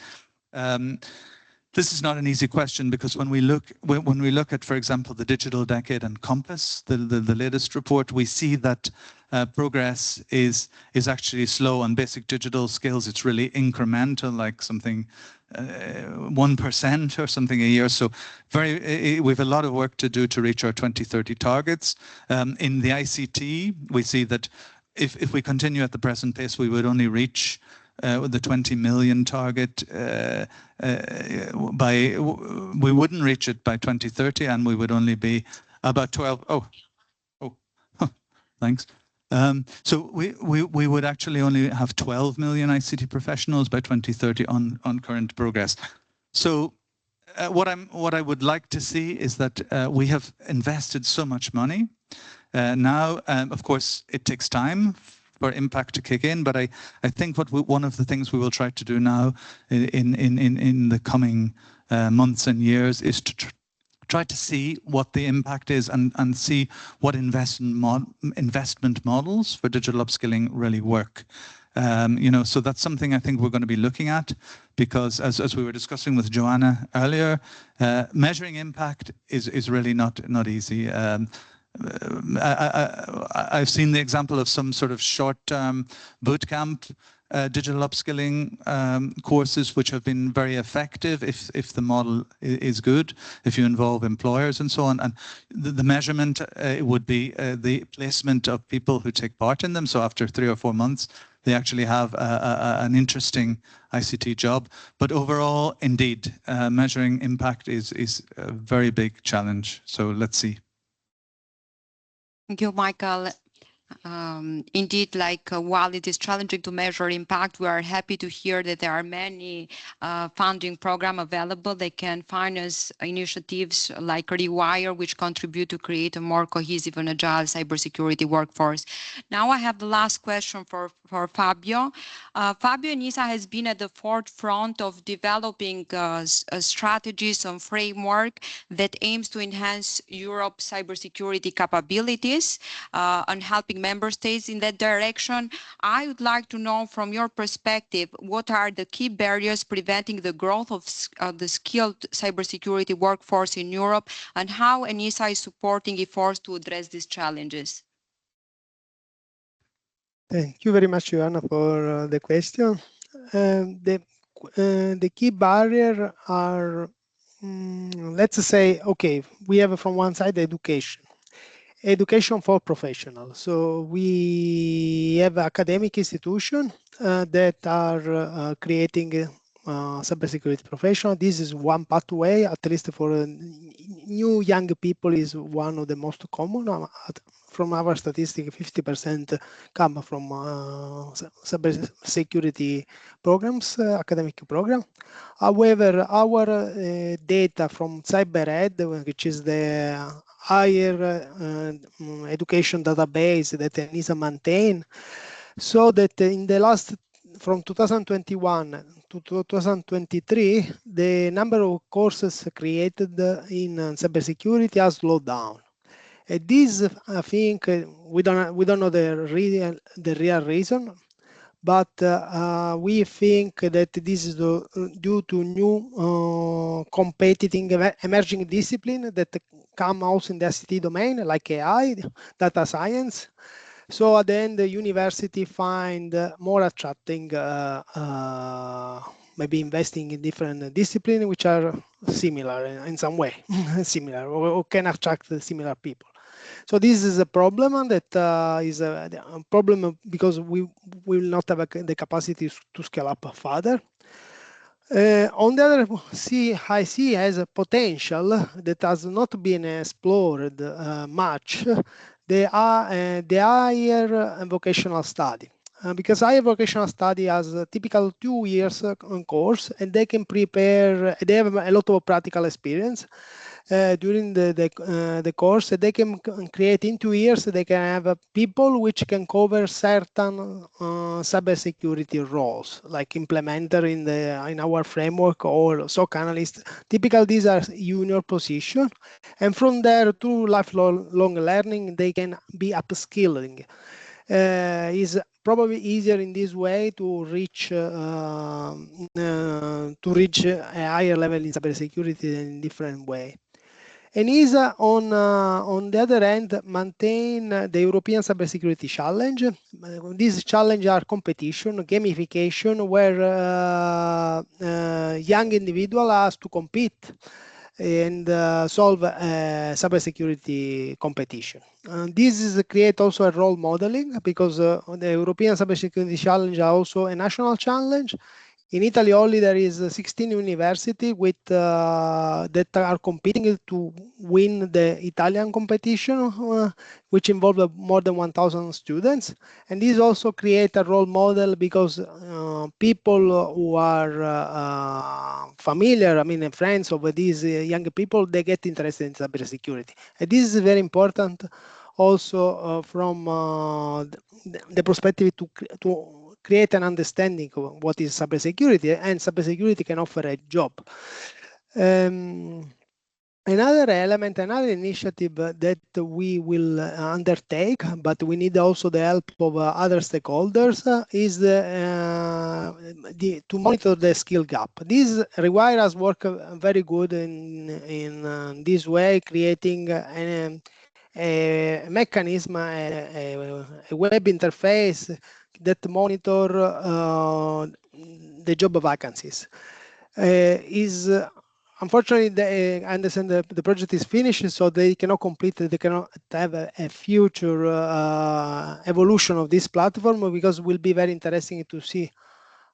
not an easy question, because when we look at, for example, the Digital Decade and Compass, the latest report, we see that progress is actually slow on basic digital skills. It's really incremental, like something 1% or something a year. So we have a lot of work to do to reach our 2030 targets. In the ICT, we see that if we continue at the present pace, we would only reach the 20 million target we wouldn't reach it by 2030, and we would only be about 12. Thanks. So we would actually only have 12 million ICT professionals by 2030 on current progress. So what I would like to see is that we have invested so much money. Now, of course, it takes time for impact to kick in, but I think one of the things we will try to do now in the coming months and years is to try to see what the impact is and see what investment models for digital upskilling really work. So that's something I think we're going to be looking at, because as we were discussing with Joanna earlier, measuring impact is really not easy. I've seen the example of some sort of short-term bootcamp digital upskilling courses, which have been very effective if the model is good, if you involve employers and so on. And the measurement would be the placement of people who take part in them. So after 3 or 4 months, they actually have an interesting ICT job. But overall, indeed, measuring impact is a very big challenge. So let's see. Thank you, Michael. Indeed, while it is challenging to measure impact, we are happy to hear that there are many funding programs available. They can finance initiatives like REWIRE, which contribute to create a more cohesive and agile cybersecurity workforce. Now I have the last question for Fabio. Fabio ENISA has been at the forefront of developing strategies and framework that aims to enhance Europe's cybersecurity capabilities and helping member states in that direction. I would like to know from your perspective, what are the key barriers preventing the growth of the skilled cybersecurity workforce in Europe, and how ENISA is supporting efforts to address these challenges? Thank you very much, Joanna, for the question. The key barrier are, let's say, okay, we have from one side education for professionals. So we have academic institutions that are creating cybersecurity professionals. This is one pathway, at least for new young people, is one of the most common. From our statistic, 50% come from cybersecurity programs, academic program. However, our data from CyberEd, which is the higher education database that ENISA maintains, so that in the last, from 2021 to 2023, the number of courses created in cybersecurity has slowed down. This, I think, we don't know the real reason, but we think that this is due to new competing emerging disciplines that come also in the ICT domain, like AI, data science. So at the end, the university find more attracting, maybe investing in different disciplines which are similar in some way, similar, or can attract similar people. So this is a problem that is a problem because we will not have the capacity to scale up further. On the other I see as a potential that has not been explored much, the higher vocational study. Because higher vocational study has a typical 2 years course, and they can prepare, they have a lot of practical experience during the course. They can create in 2 years, they can have people which can cover certain cybersecurity roles, like implementer in our framework or SOC analyst. Typically, these are junior position, and from there through lifelong learning, they can be upskilling. Is probably easier in this way to reach a higher level in cybersecurity in different way. ENISA, on the other hand, maintain the European Cybersecurity Challenge. These challenges are competition, gamification, where young individual has to compete and solve cybersecurity competition. This is create also a role modeling, because the European Cybersecurity Challenge are also a national challenge. In Italy only there is 16 universities with that are competing to win the Italian competition, which involve more than 1,000 students. And this also create a role model, because people who are familiar, I mean, friends of these young people, they get interested in cybersecurity. And this is very important also from the perspective to create an understanding of what is cybersecurity, and cybersecurity can offer a job. Another element, another initiative that we will undertake, but we need also the help of other stakeholders, is to monitor the skill gap. This REWIRE has worked very good in this way, creating a mechanism, a web interface that monitor the job vacancies. Unfortunately, I understand the project is finished, so they cannot complete it. They cannot have a future evolution of this platform, because it will be very interesting to see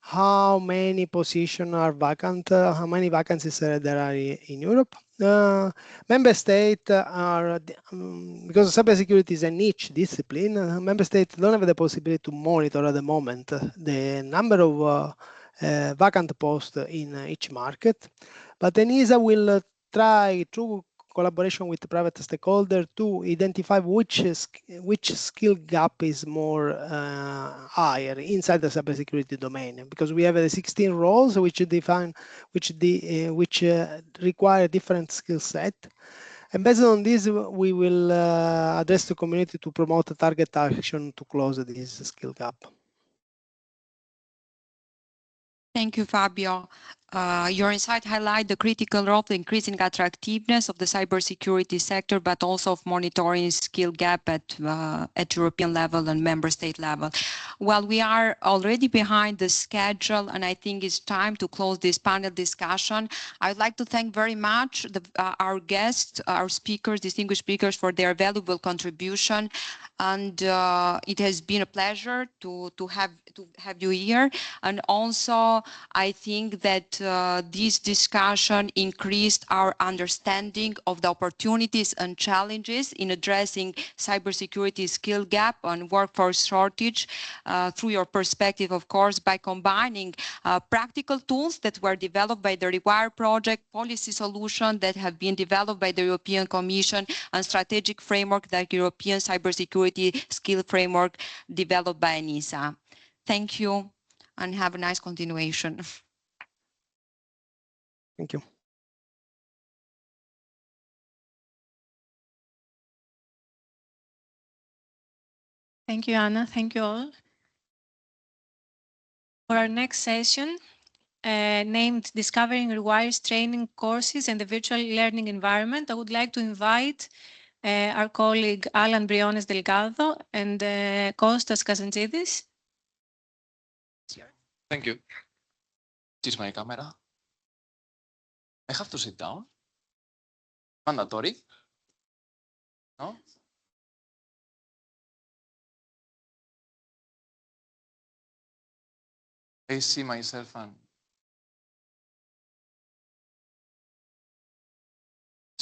how many positions are vacant, how many vacancies there are in Europe. Member states are, because cybersecurity is a niche discipline, member states don't have the possibility to monitor at the moment the number of vacant posts in each market. But ENISA will try, through collaboration with the private stakeholder, to identify which skill gap is more higher inside the cybersecurity domain, because we have 16 roles which define which require different skill set. And based on this, we will address the community to promote a target action to close this skill gap. Thank you, Fabio. Your insight highlight the critical role of the increasing attractiveness of the cybersecurity sector, but also of monitoring skill gap at European level and member state level. Well, we are already behind the schedule, and I think it's time to close this panel discussion. I'd like to thank very much our guests, our speakers, distinguished speakers, for their valuable contribution. And it has been a pleasure to have you here. And also, I think that this discussion increased our understanding of the opportunities and challenges in addressing cybersecurity skill gap and workforce shortage through your perspective, of course, by combining practical tools that were developed by the REWIRE Project, policy solutions that have been developed by the European Commission, and strategic framework like European Cybersecurity Skill Framework developed by ENISA. Thank you, and have a nice continuation. Thank you. Thank you, Anna. Thank you all. For our next session, named Discovering REWIRE's Training Courses and the Virtual Learning Environment, I would like to invite our colleague Alan Briones Delgado and Kostas Kazantzidis. Thank you. This is my camera. I have to sit down. Mandatory? No? I see myself and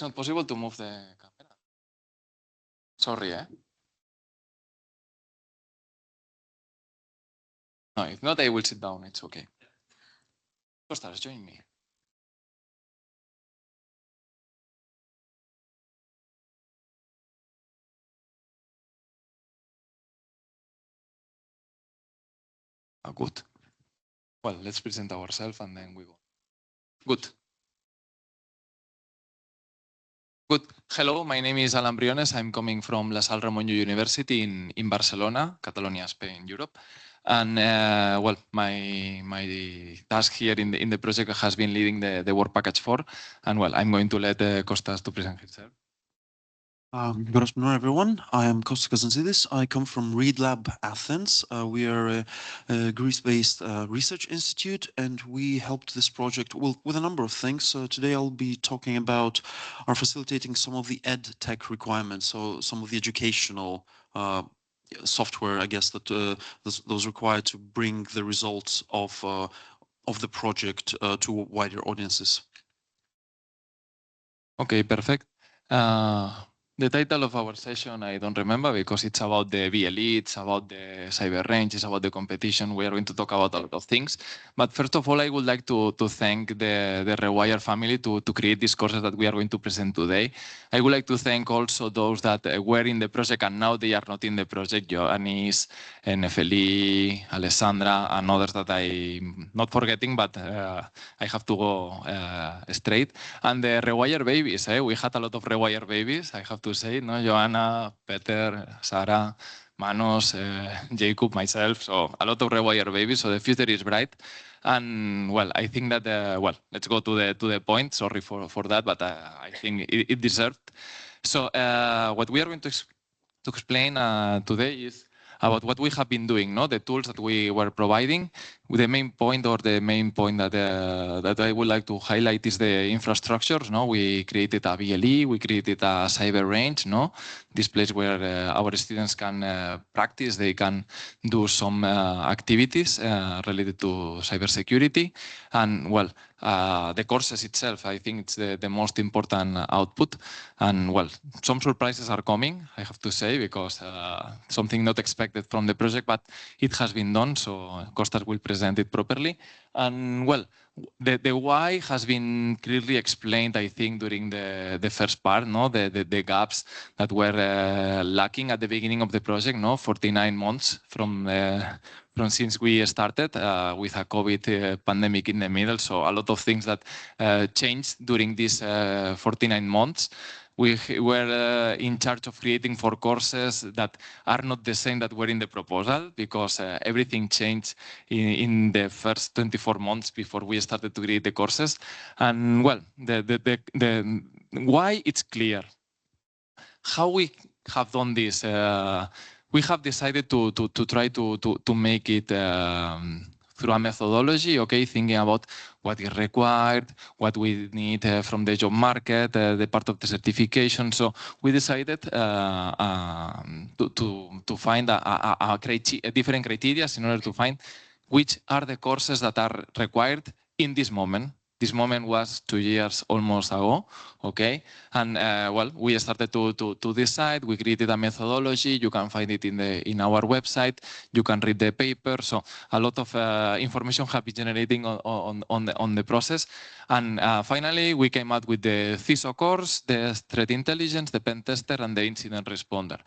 It's not possible to move the camera. Sorry, eh? No, if not, I will sit down. It's okay. Costas, join me. Oh, good. Well, let's present ourselves and then we go. Good. Good. Hello, my name is Alan Briones. I'm coming from La Salle Ramon Llull University in Barcelona, Catalonia, Spain, Europe. And well, my task here in the project has been leading the work package 4. And well, I'm going to let Costas to present himself. Good afternoon, everyone. I am Kostas Kazantzidis. I come from Reed Lab Athens. We are a Greece-based research institute, and we helped this project with a number of things. Today I'll be talking about facilitating some of the ed tech requirements, so some of the educational software, I guess, that those required to bring the results of the project to wider audiences. Okay, perfect. The title of our session, I don't remember because it's about the BLE, it's about the cyber range, it's about the competition. We are going to talk about a lot of things. But first of all, I would like to thank the REWIRE family to create these courses that we are going to present today. I would like to thank also those that were in the project and now they are not in the project, Joannis, Nefeli, Alessandra, and others that I'm not forgetting, but I have to go straight. And the REWIRE babies, we had a lot of REWIRE babies, I have to say, no? Joanna, Peter, Sarah, Manos, Jacob, myself, so a lot of REWIRE babies, so the future is bright. And well, I think that, well, let's go to the point, sorry for that, but I think it deserved. So what we are going to explain today is about what we have been doing, no? The tools that we were providing. The main point that I would like to highlight is the infrastructures. No? We created a BLE, we created a cyber range, no? This place where our students can practice, they can do some activities related to cybersecurity. And well, the courses itself, I think it's the most important output. And well, some surprises are coming, I have to say, because something not expected from the project, but it has been done. So Costas will present it properly. And well, the why has been clearly explained, I think, during the first part, no? The gaps that were lacking at the beginning of the project, no? 49 months from since we started with a COVID pandemic in the middle. So a lot of things that changed during these 49 months. We were in charge of creating 4 courses that are not the same that were in the proposal, because everything changed in the first 24 months before we started to create the courses. And well, the why it's clear. How we have done this, we have decided to try to make it through a methodology, okay, thinking about what is required, what we need from the job market, the part of the certification. So we decided to find a different criteria in order to find which are the courses that are required in this moment. This moment was 2 years almost ago, okay? And well, we started to decide. We created a methodology. You can find it in our website. You can read the paper. So a lot of information have been generating on the process. And finally, we came out with the CISO course, the threat intelligence, the pen tester, and the incident responder.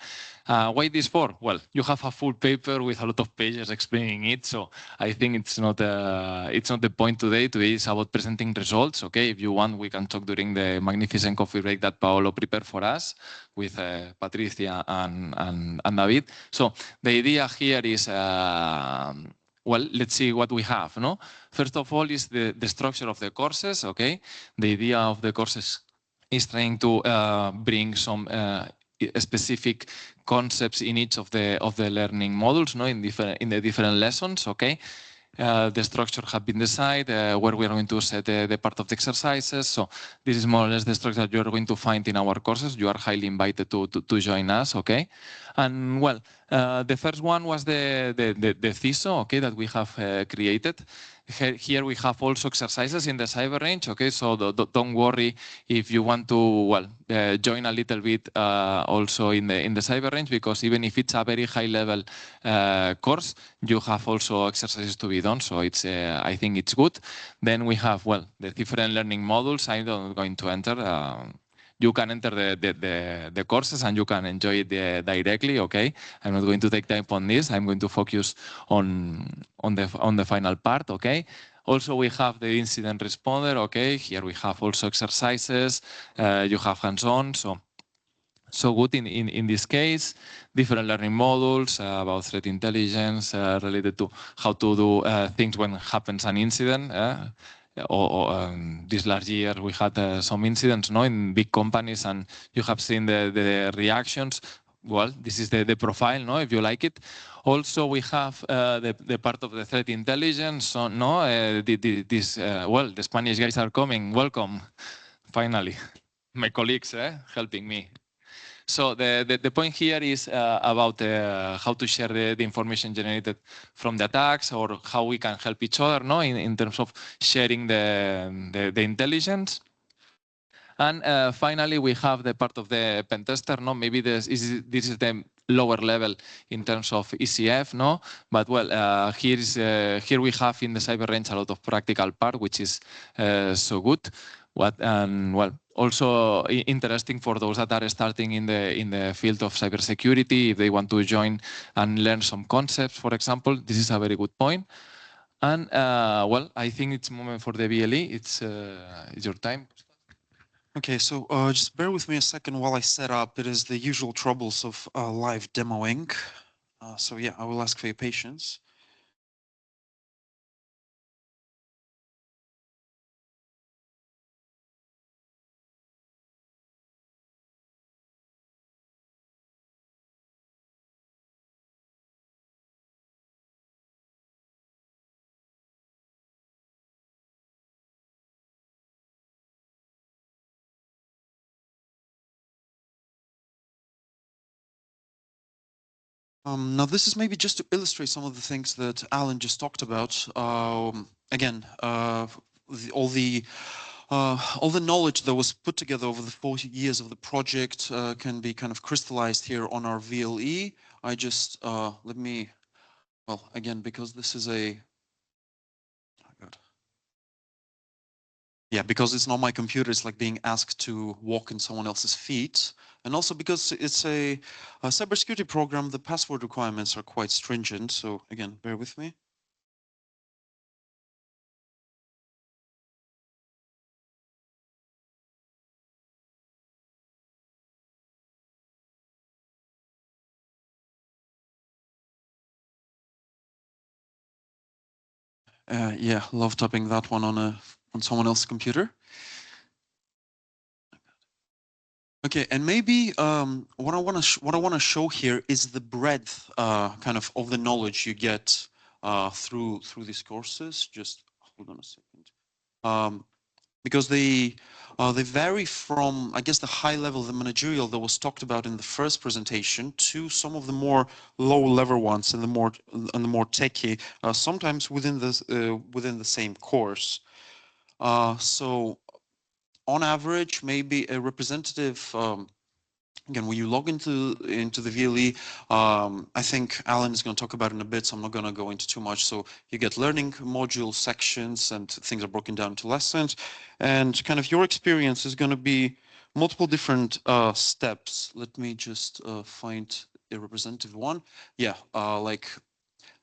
Why this for? Well, you have a full paper with a lot of pages explaining it. So I think it's not the point today. Today is about presenting results. Okay, if you want, we can talk during the magnificent coffee break that Paolo prepared for us with Patricia and David. So the idea here is, well, let's see what we have. No, first of all is the structure of the courses. Okay, the idea of the courses is trying to bring some specific concepts in each of the learning modules, no, in the different lessons. Okay. The structure has been decided, where we are going to set the part of the exercises. So this is more or less the structure that you are going to find in our courses. You are highly invited to join us, okay? And well, The first one was the CISO, okay, that we have created. Here we have also exercises in the cyber range, okay, so don't worry if you want to, well, join a little bit also in the cyber range, because even if it's a very high level course, you have also exercises to be done, so it's I think it's good. Then we have, well, the different learning modules. I'm not going to enter. You can enter the courses and you can enjoy it directly, okay? I'm not going to take time on this. I'm going to focus on the final part, okay? Also, we have the incident responder, okay? Here we have also exercises. You have hands-on, so good in this case. Different learning modules about threat intelligence related to how to do things when happens an incident. This last year we had some incidents, no, in big companies, and you have seen the reactions. Well, this is the profile, no, if you like it. Also, we have the part of the threat intelligence. So, no, well, the Spanish guys are coming. Welcome, finally, my colleagues helping me. So the point here is about how to share the information generated from the attacks, or how we can help each other, no, in terms of sharing the intelligence. And finally, we have the part of the pen tester. No, maybe this is the lower level in terms of ECF, no. But well, here we have in the cyber range a lot of practical part, which is so good. Well, also interesting for those that are starting in the field of cybersecurity, if they want to join and learn some concepts, for example. This is a very good point. And well, I think it's moment for the VLE. It's your time. Okay, so just bear with me a second while I set up. It is the usual troubles of live demoing. So yeah, I will ask for your patience. Now, this is maybe just to illustrate some of the things that Alan just talked about. Again, all the knowledge that was put together over the 40 years of the project can be kind of crystallized here on our VLE. I just, let me, well, again, because this is a, yeah, because it's not my computer, it's like being asked to walk in someone else's feet. And also because it's a cybersecurity program, the password requirements are quite stringent. So again, bear with me. Yeah, love typing that one on someone else's computer. Okay, and maybe what I want to show here is the breadth kind of the knowledge you get through these courses. Just hold on a second, because they vary from, I guess, the high level, the managerial that was talked about in the first presentation, to some of the more low level ones and the more techie, sometimes within the same course. So on average, maybe a representative, again, when you log into the VLE, I think Alan is going to talk about it in a bit, so I'm not going to go into too much. So you get learning module sections, and things are broken down into lessons, and kind of your experience is going to be multiple different steps. Let me just find a representative one. Yeah, like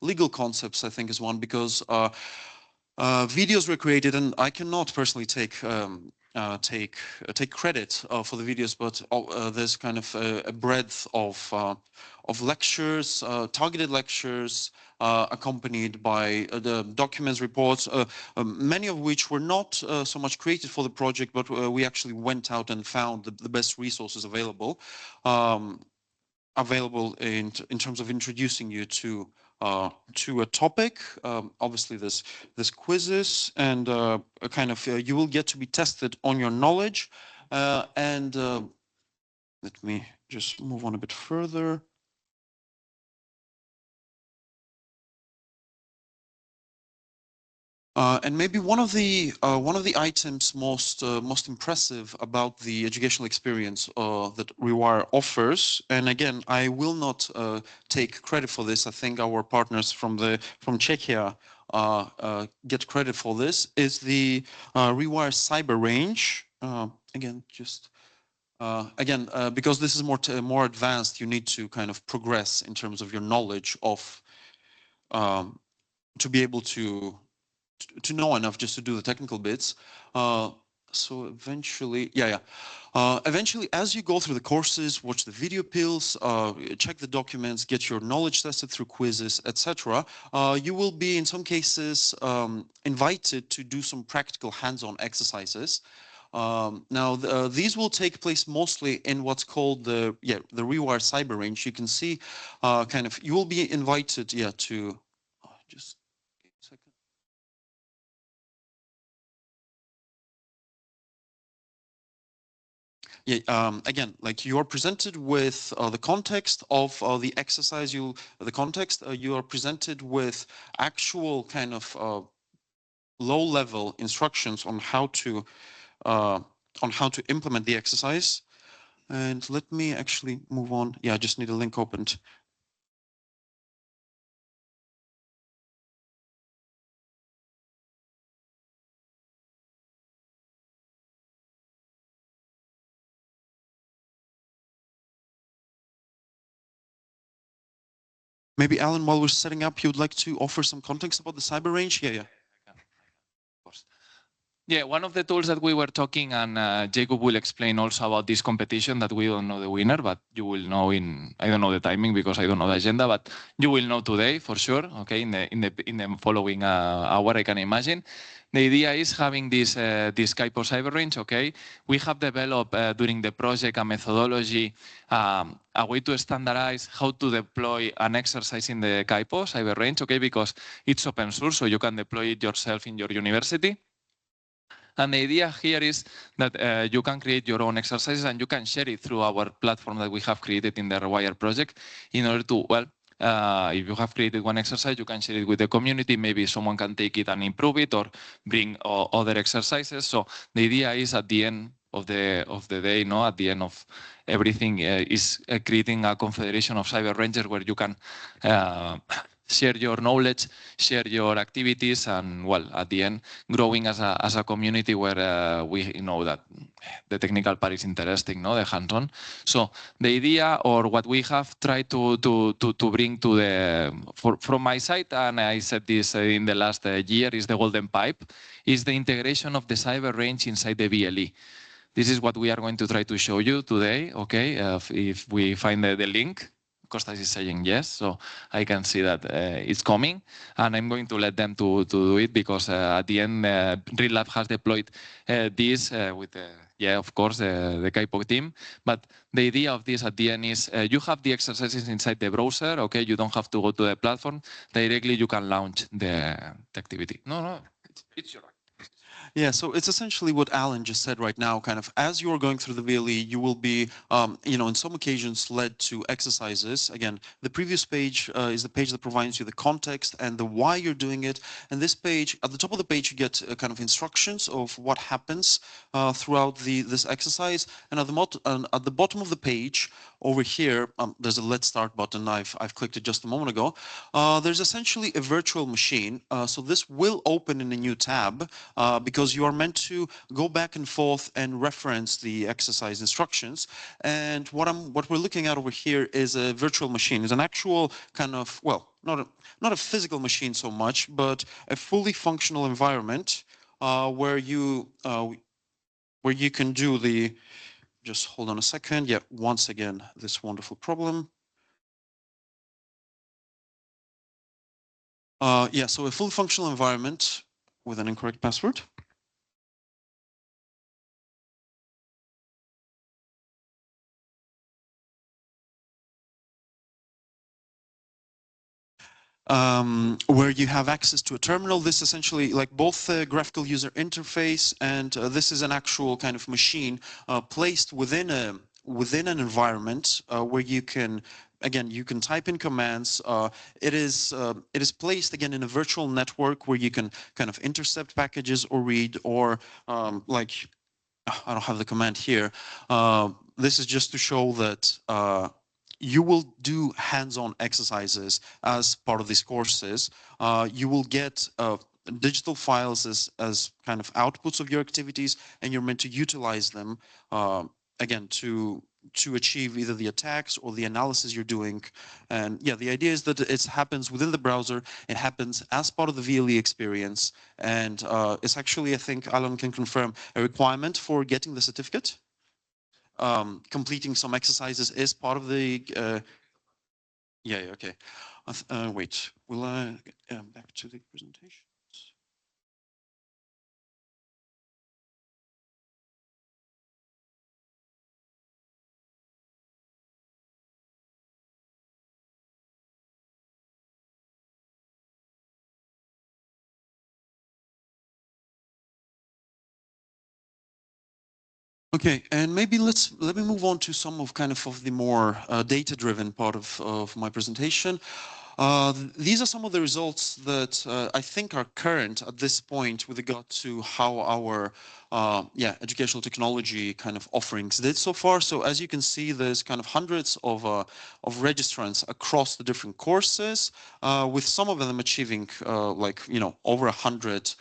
legal concepts, I think, is one, because videos were created, and I cannot personally take credit for the videos, but there's kind of a breadth of lectures, targeted lectures, accompanied by the documents, reports, many of which were not so much created for the project, but we actually went out and found the best resources available in terms of introducing you to a topic. Obviously, there's quizzes, and a kind of you will get to be tested on your knowledge. And let me just move on a bit further. And maybe one of the items most impressive about the educational experience that REWIRE offers, and again, I will not take credit for this. I think our partners from Czechia get credit for this. Is the REWIRE Cyber Range? Again, just. Because this is more advanced, you need to kind of progress in terms of your knowledge of to be able to know enough just to do the technical bits. So eventually, eventually, as you go through the courses, watch the video pills, check the documents, get your knowledge tested through quizzes, etc., you will be, in some cases, invited to do some practical hands-on exercises. Now, these will take place mostly in what's called the REWIRE Cyber Range. You can see, you will be invited, to just. Again, like you are presented with the context of the exercise. You are presented with actual kind of low-level instructions on how to implement the exercise. And let me actually move on. Yeah, I just need a link opened. Maybe Alan, while we're setting up, you'd like to offer some context about the cyber range? Yeah. Of course. Yeah, one of the tools that we were talking, and Jacob will explain also about this competition that we don't know the winner, but you will know I don't know the timing because I don't know the agenda, but you will know today for sure, okay, in the following hour, I can imagine. The idea is having this KaiPo cyber range, okay? We have developed during the project a methodology, a way to standardize how to deploy an exercise in the KaiPo cyber range, okay? Because it's open source, so you can deploy it yourself in your university. And the idea here is that you can create your own exercises and you can share it through our platform that we have created in the REWIRE project in order to, if you have created one exercise, you can share it with the community. Maybe someone can take it and improve it or bring other exercises. So the idea is at the end of the day, at the end of everything, is creating a confederation of cyber rangers where you can share your knowledge, share your activities, and at the end, growing as a community where we know that the technical part is interesting, the hands-on. So the idea, or what we have tried to bring from my side, and I said this in the last year, is the golden pipe, is the integration of the cyber range inside the VLE. This is what we are going to try to show you today, okay? If we find the link. Kostas is saying yes, so I can see that it's coming, and I'm going to let them to do it because at the end, RELab has deployed this with, of course, the KaiPo team. But the idea of this at the end is you have the exercises inside the browser, okay? You don't have to go to the platform. Directly, you can launch the activity. No, it's your right. Yeah, so it's essentially what Alan just said right now. Kind of as you are going through the VLE, you will be, in some occasions led to exercises. Again, the previous page is the page that provides you the context and the why you're doing it. And this page, at the top of the page, you get kind of instructions of what happens throughout this exercise. And at the bottom of the page, over here, there's a Let's Start button. I've clicked it just a moment ago. There's essentially a virtual machine. So this will open in a new tab because you are meant to go back and forth and reference the exercise instructions. And what we're looking at over here is a virtual machine. It's an actual kind of, not a physical machine so much, but a fully functional environment where you can do the. Just hold on a second. Yeah, once again, this wonderful problem. So a fully functional environment with an incorrect password. Where you have access to a terminal. This essentially, like both the graphical user interface and this is an actual kind of machine placed within an environment where you can again, you can type in commands. It is placed again in a virtual network where you can kind of intercept packages or read, or like, I don't have the command here. This is just to show that you will do hands-on exercises as part of these courses. You will get digital files as kind of outputs of your activities, and you're meant to utilize them again to achieve either the attacks or the analysis you're doing. And yeah, the idea is that it happens within the browser. It happens as part of the VLE experience, and it's actually, I think Alan can confirm, a requirement for getting the certificate. Completing some exercises is part of the yeah, okay. Wait, will I back to the presentation? Okay, and maybe let me move on to some of the more data-driven part of my presentation. These are some of the results that I think are current at this point with regard to how our educational technology kind of offerings did so far. So as you can see, there's kind of hundreds of registrants across the different courses, with some of them achieving over 100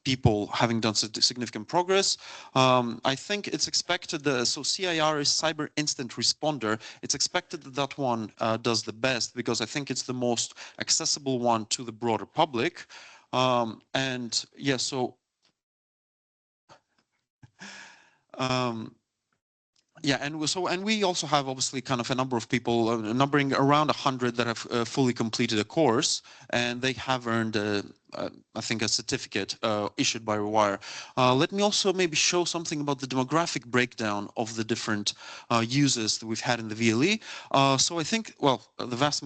people having done significant progress. I think it's expected that, so CIR is Cyber Instant Responder. It's expected that that one does the best, because I think it's the most accessible one to the broader public. And yeah, so yeah, and we also have obviously kind of a number of people, numbering around 100, that have fully completed a course, and they have earned, I think, a certificate issued by REWIRE. Let me also maybe show something about the demographic breakdown of the different users that we've had in the VLE. So I think, well, the vast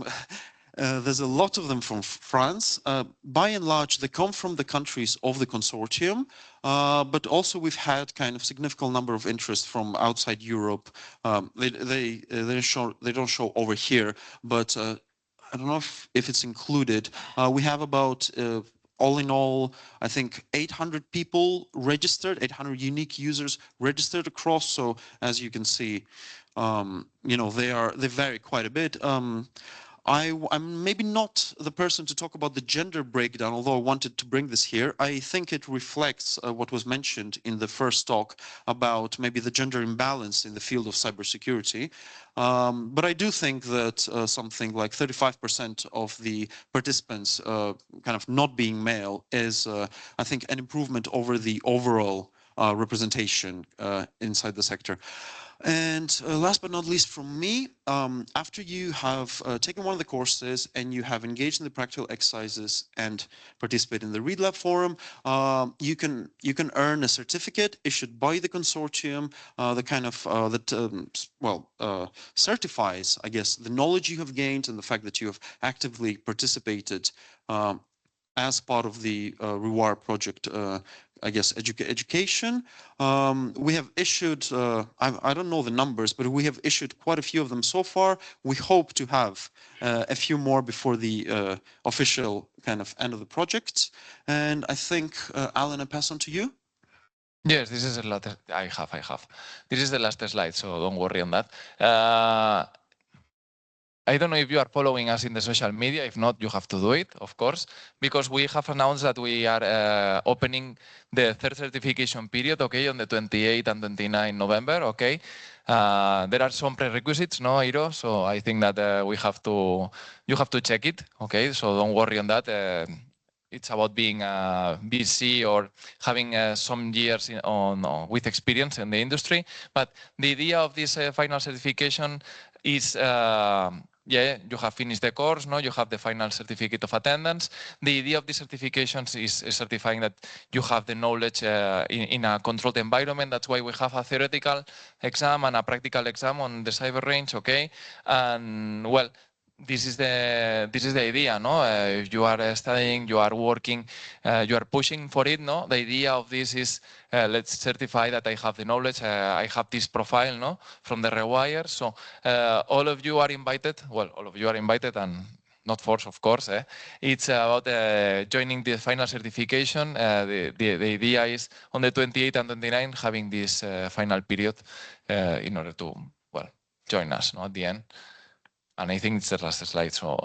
there's a lot of them from France. By and large, they come from the countries of the consortium, but also we've had kind of significant number of interest from outside Europe. They don't show over here, but I don't know if it's included. We have about all in all, I think 800 people registered, 800 unique users registered across. So as you can see, you know, they vary quite a bit. I'm maybe not the person to talk about the gender breakdown, although I wanted to bring this here. I think it reflects what was mentioned in the first talk about maybe the gender imbalance in the field of cybersecurity. But I do think that something like 35% of the participants kind of not being male is, I think, an improvement over the overall representation inside the sector. And last but not least from me, after you have taken one of the courses and you have engaged in the practical exercises and participate in the ReadLab forum, you can earn a certificate issued by the consortium that kind of certifies, I guess, the knowledge you have gained and the fact that you have actively participated as part of the REWIRE project, I guess, education. We have issued, I don't know the numbers, but we have issued quite a few of them so far. We hope to have a few more before the official kind of end of the project. And I think, Alan, I pass on to you. Yes, this is the last. I have. This is the last slide, so don't worry on that. I don't know if you are following us in the social media. If not, you have to do it, of course, because we have announced that we are opening the third certification period, okay, on the 28th and 29th November, okay. There are some prerequisites, no, Iro? So I think that you have to check it, okay. So don't worry on that. It's about being BC or having some years with experience in the industry. But the idea of this final certification is, you have finished the course, no? You have the final certificate of attendance. The idea of these certifications is certifying that you have the knowledge in a controlled environment. That's why we have a theoretical exam and a practical exam on the cyber range, okay? And well, this is the idea, no? If you are studying, you are working, you are pushing for it, no? The idea of this is let's certify that I have the knowledge, I have this profile, no? From the REWIRE. So all of you are invited. Well, all of you are invited, and not forced, of course. It's about joining the final certification. The idea is on the 28 and 29 having this final period in order to, well, join us, no? At the end. And I think it's the last slide. So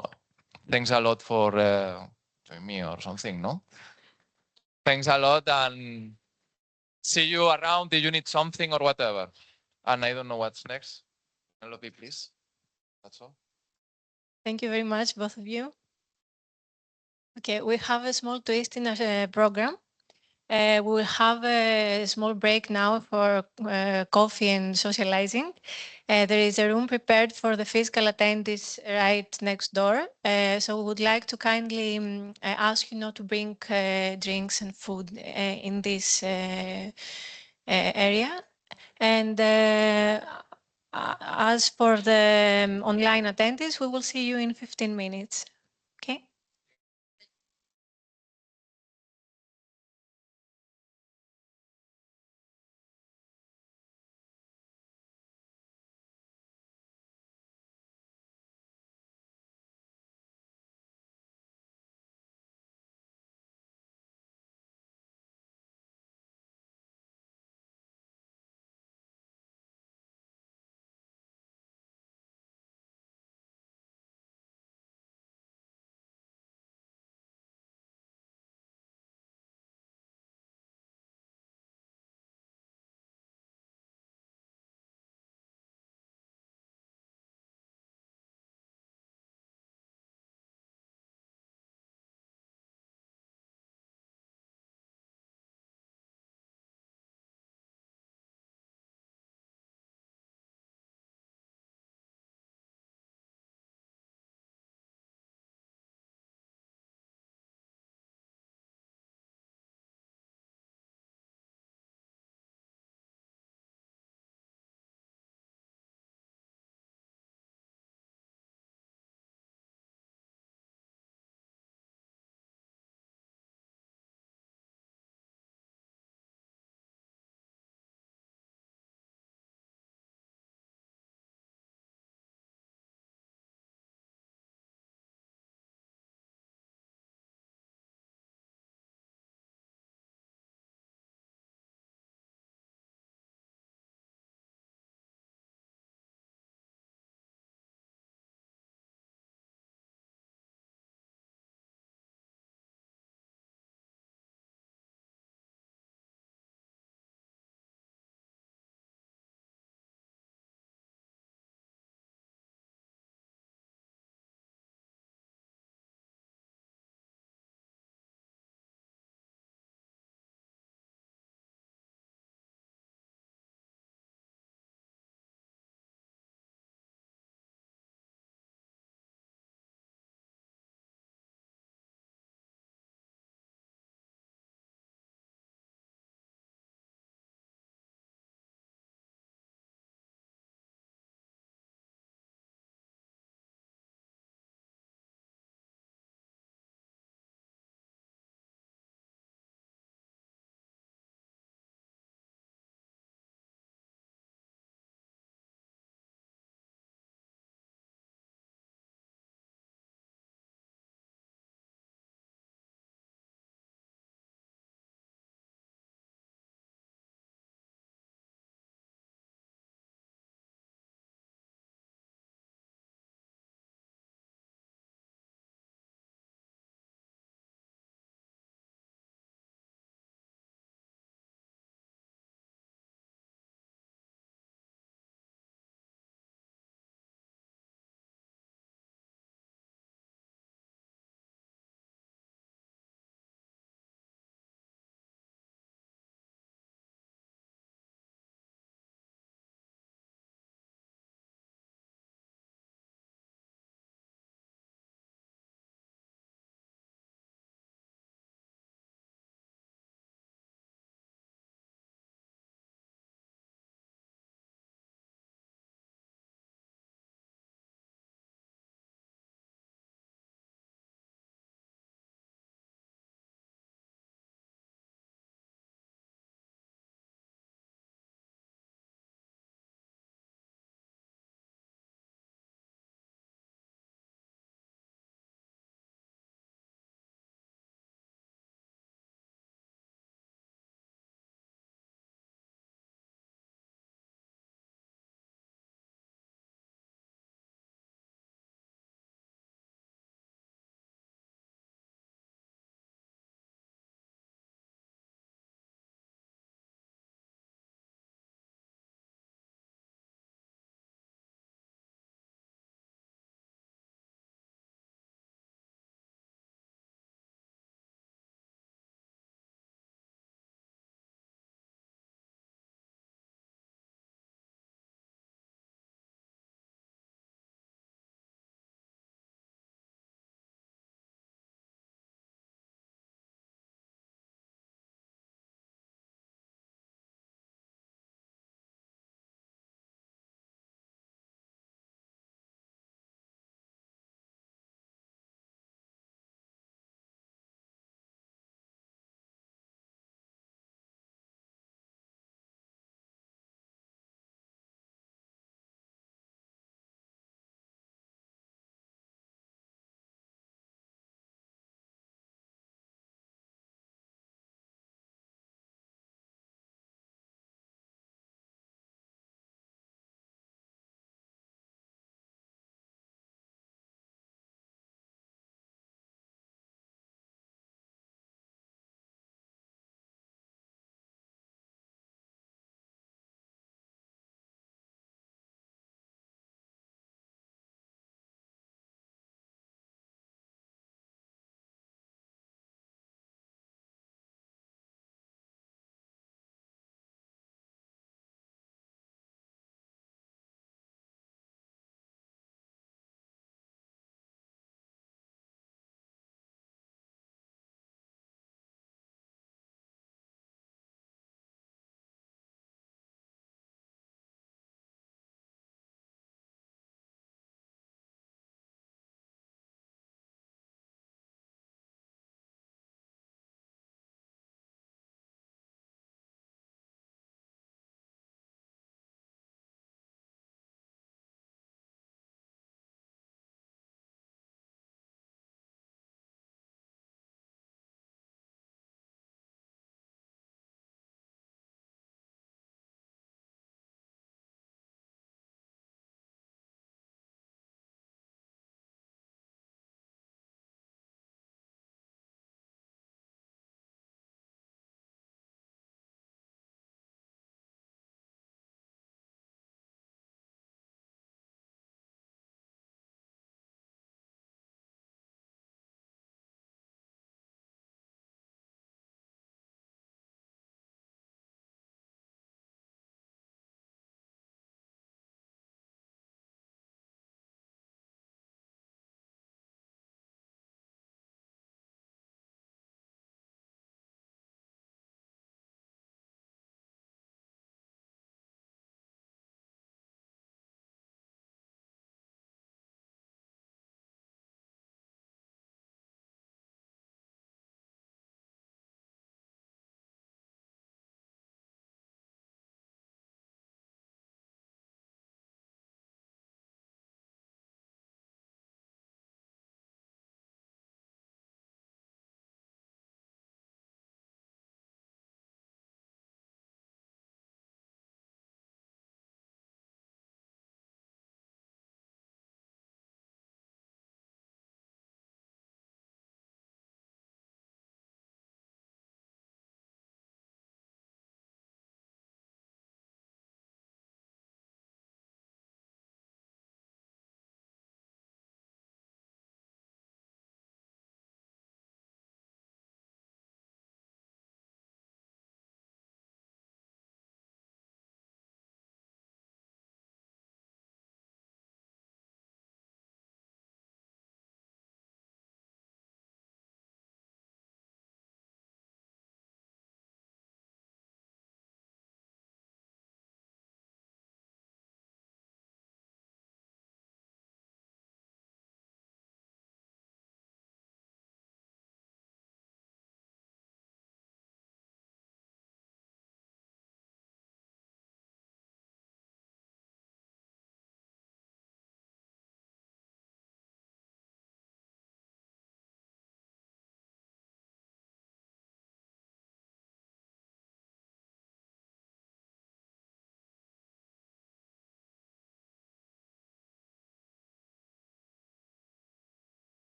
thanks a lot for joining me or something, no? Thanks a lot, and see you around if you need something or whatever. And I don't know what's next. Penelope, please. That's all. Thank you very much, both of you. Okay, we have a small twist in our program. We will have a small break now for coffee and socializing. There is a room prepared for the physical attendees right next door. So we would like to kindly ask you not to bring drinks and food in this area. And as for the online attendees, we will see you in 15 minutes. Okay.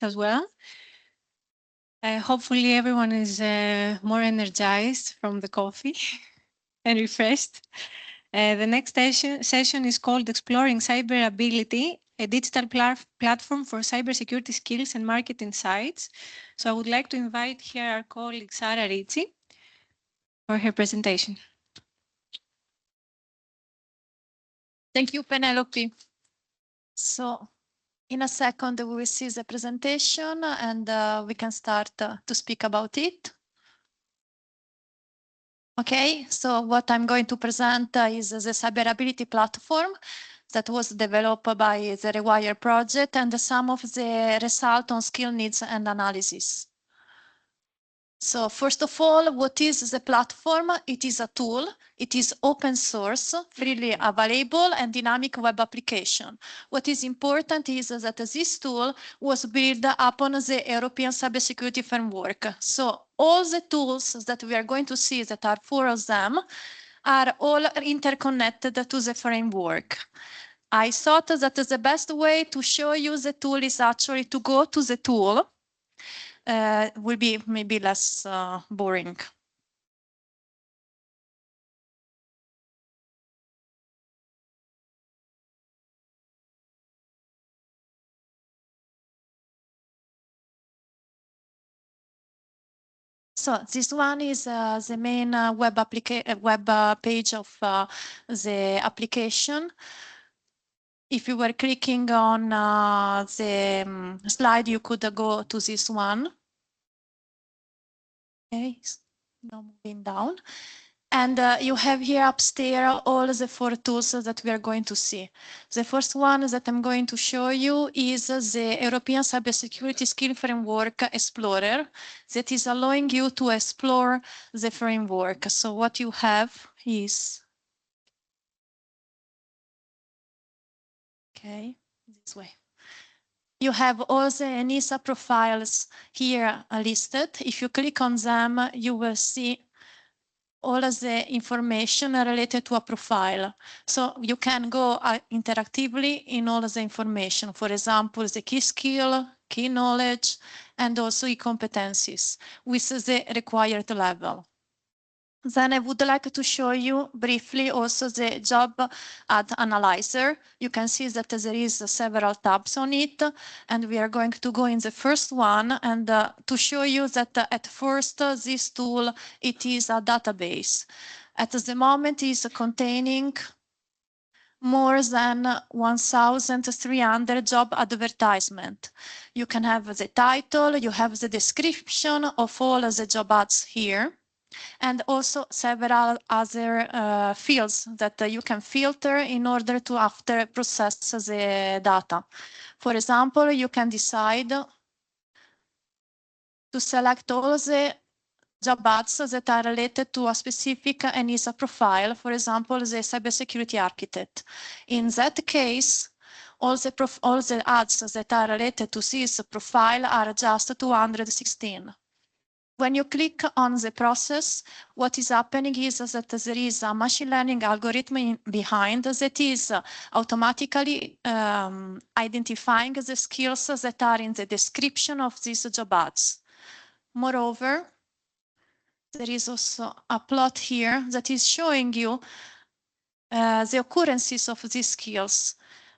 as well. Hopefully everyone is more energized from the coffee and refreshed. The next session is called Exploring Cyber Ability, a digital platform for cybersecurity skills and market insights. So I would like to invite here our colleague Sara Ricci for her presentation. Thank you, Penelope. So in a second, we will see the presentation and we can start to speak about it. Okay, so what I'm going to present is the Cyber Ability platform that was developed by the REWIRE project and some of the result on skill needs and analysis. So first of all, what is the platform? It is a tool. It is open source, freely available and dynamic web application. What is important is that this tool was built upon the European Cybersecurity Framework. So all the tools that we are going to see, that are 4 of them, are all interconnected to the framework. I thought that the best way to show you the tool is actually to go to the tool. Will be maybe less boring. So this one is the main web page of the application. If you were clicking on the slide, you could go to this one. Okay, now moving down. And you have here upstairs all the 4 tools that we are going to see. The first one that I'm going to show you is the European Cybersecurity Skill Framework Explorer that is allowing you to explore the framework. So what you have is, okay, this way. You have all the ENISA profiles here listed. If you click on them, you will see all of the information related to a profile. So you can go interactively in all of the information. For example, the key skill, key knowledge, and also e-competencies with the required level. Then I would like to show you briefly also the job ad analyzer. You can see that there is several tabs on it, and we are going to go in the first one and to show you that at first this tool, it is a database. At the moment is containing more than 1,300 job advertisement. You can have the title, you have the description of all the job ads here, and also several other fields that you can filter in order to after process the data. For example, you can decide to select all the job ads that are related to a specific ENISA profile, for example, the cybersecurity architect. In that case, all the ads that are related to this profile are just 216. When you click on the process, what is happening is that there is a machine learning algorithm behind that is automatically identifying the skills that are in the description of these job ads. Moreover, there is also a plot here that is showing you the occurrences of these skills.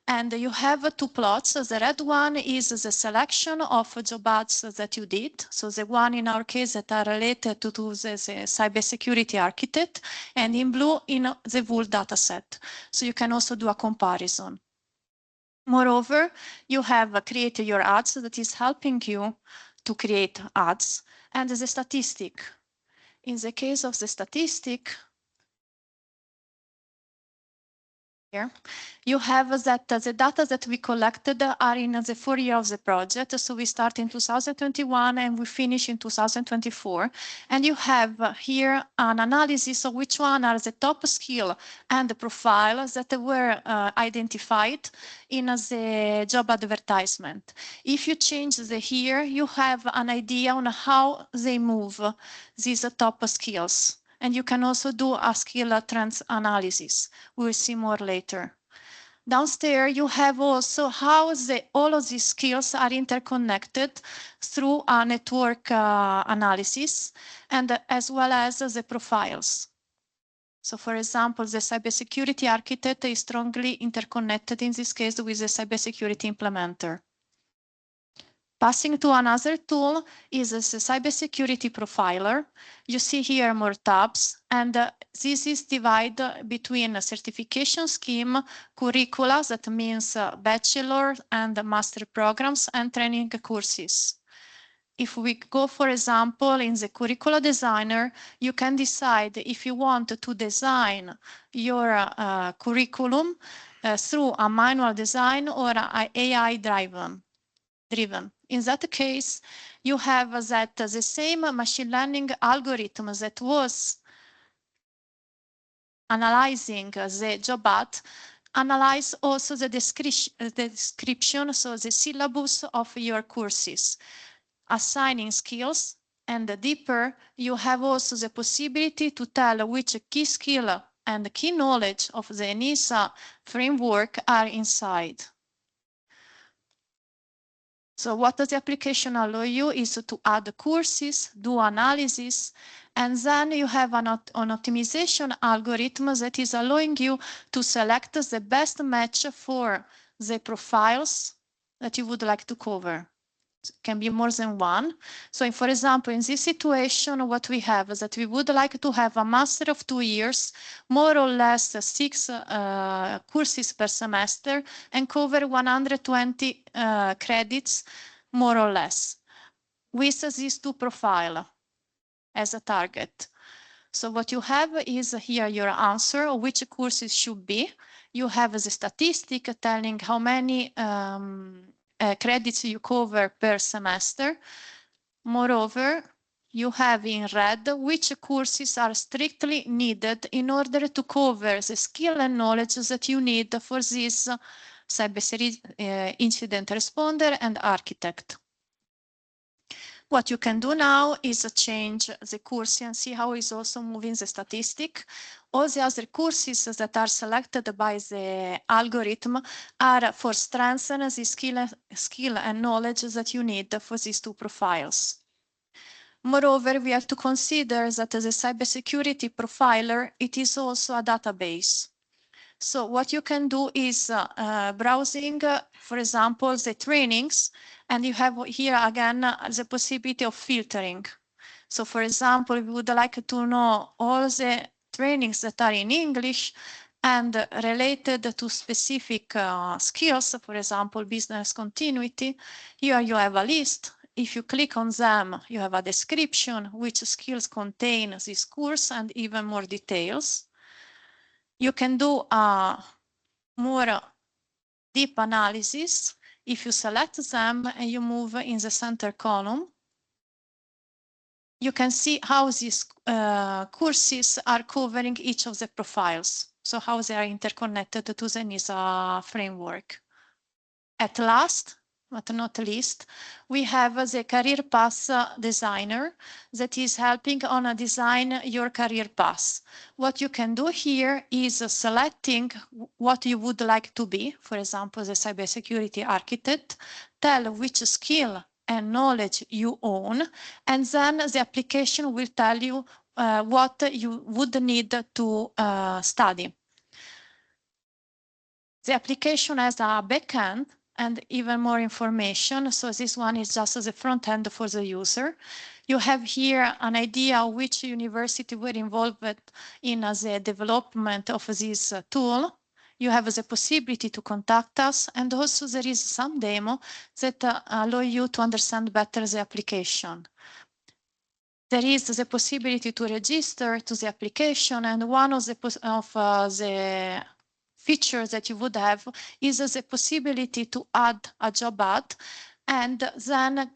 And you have 2 plots. The red one is the selection of job ads that you did. So the one in our case that are related to the cybersecurity architect, and in blue in the whole data set. So you can also do a comparison. Moreover, you have created your ads that is helping you to create ads, and the statistic. In the case of the statistic, here, you have that the data that we collected are in the 4 years of the project. So we start in 2021 and we finish in 2024. And you have here an analysis of which one are the top skill and the profiles that were identified in the job advertisement. If you change the here, you have an idea on how they move these top skills. And you can also do a skill trends analysis. We'll see more later. Downstairs, you have also how all of these skills are interconnected through a network analysis, and as well as the profiles. So for example, the cybersecurity architect is strongly interconnected in this case with the cybersecurity implementer. Passing to another tool is the cybersecurity profiler. You see here more tabs, and this is divided between a certification scheme, curricula, that means bachelor and master programs, and training courses. If we go, for example, in the curricular designer, you can decide if you want to design your curriculum through a manual design or an AI driven. In that case, you have that the same machine learning algorithm that was analyzing the job ad, analyze also the description, so the syllabus of your courses, assigning skills, and deeper, you have also the possibility to tell which key skill and key knowledge of the NISA framework are inside. So what does the application allow you is to add courses, do analysis, and then you have an optimization algorithm that is allowing you to select the best match for the profiles that you would like to cover. It can be more than one. So for example, in this situation, what we have is that we would like to have a master of 2 years, more or less 6 courses per semester, and cover 120 credits, more or less, with these 2 profiles as a target. So what you have is here your answer of which courses should be. You have the statistic telling how many credits you cover per semester. Moreover, you have in red which courses are strictly needed in order to cover the skill and knowledge that you need for this cybersecurity incident responder and architect. What you can do now is change the course and see how it's also moving the statistic. All the other courses that are selected by the algorithm are for strengthen the skill and knowledge that you need for these 2 profiles. Moreover, we have to consider that as a cybersecurity profiler, it is also a database. So what you can do is browsing, for example, the trainings, and you have here again the possibility of filtering. So for example, if you would like to know all the trainings that are in English and related to specific skills, for example, business continuity, here you have a list. If you click on them, you have a description, which skills contain this course and even more details. You can do a more deep analysis if you select them and you move in the center column. You can see how these courses are covering each of the profiles, so how they are interconnected to the NISA framework. At last, but not least, we have the career path designer that is helping on design your career path. What you can do here is selecting what you would like to be, for example, the cybersecurity architect, tell which skill and knowledge you own, and then the application will tell you what you would need to study. The application has a backend and even more information. So this one is just the front end for the user. You have here an idea of which university were involved in the development of this tool. You have the possibility to contact us, and also there is some demo that allow you to understand better the application. There is the possibility to register to the application, and one of the features that you would have is the possibility to add a job ad, and then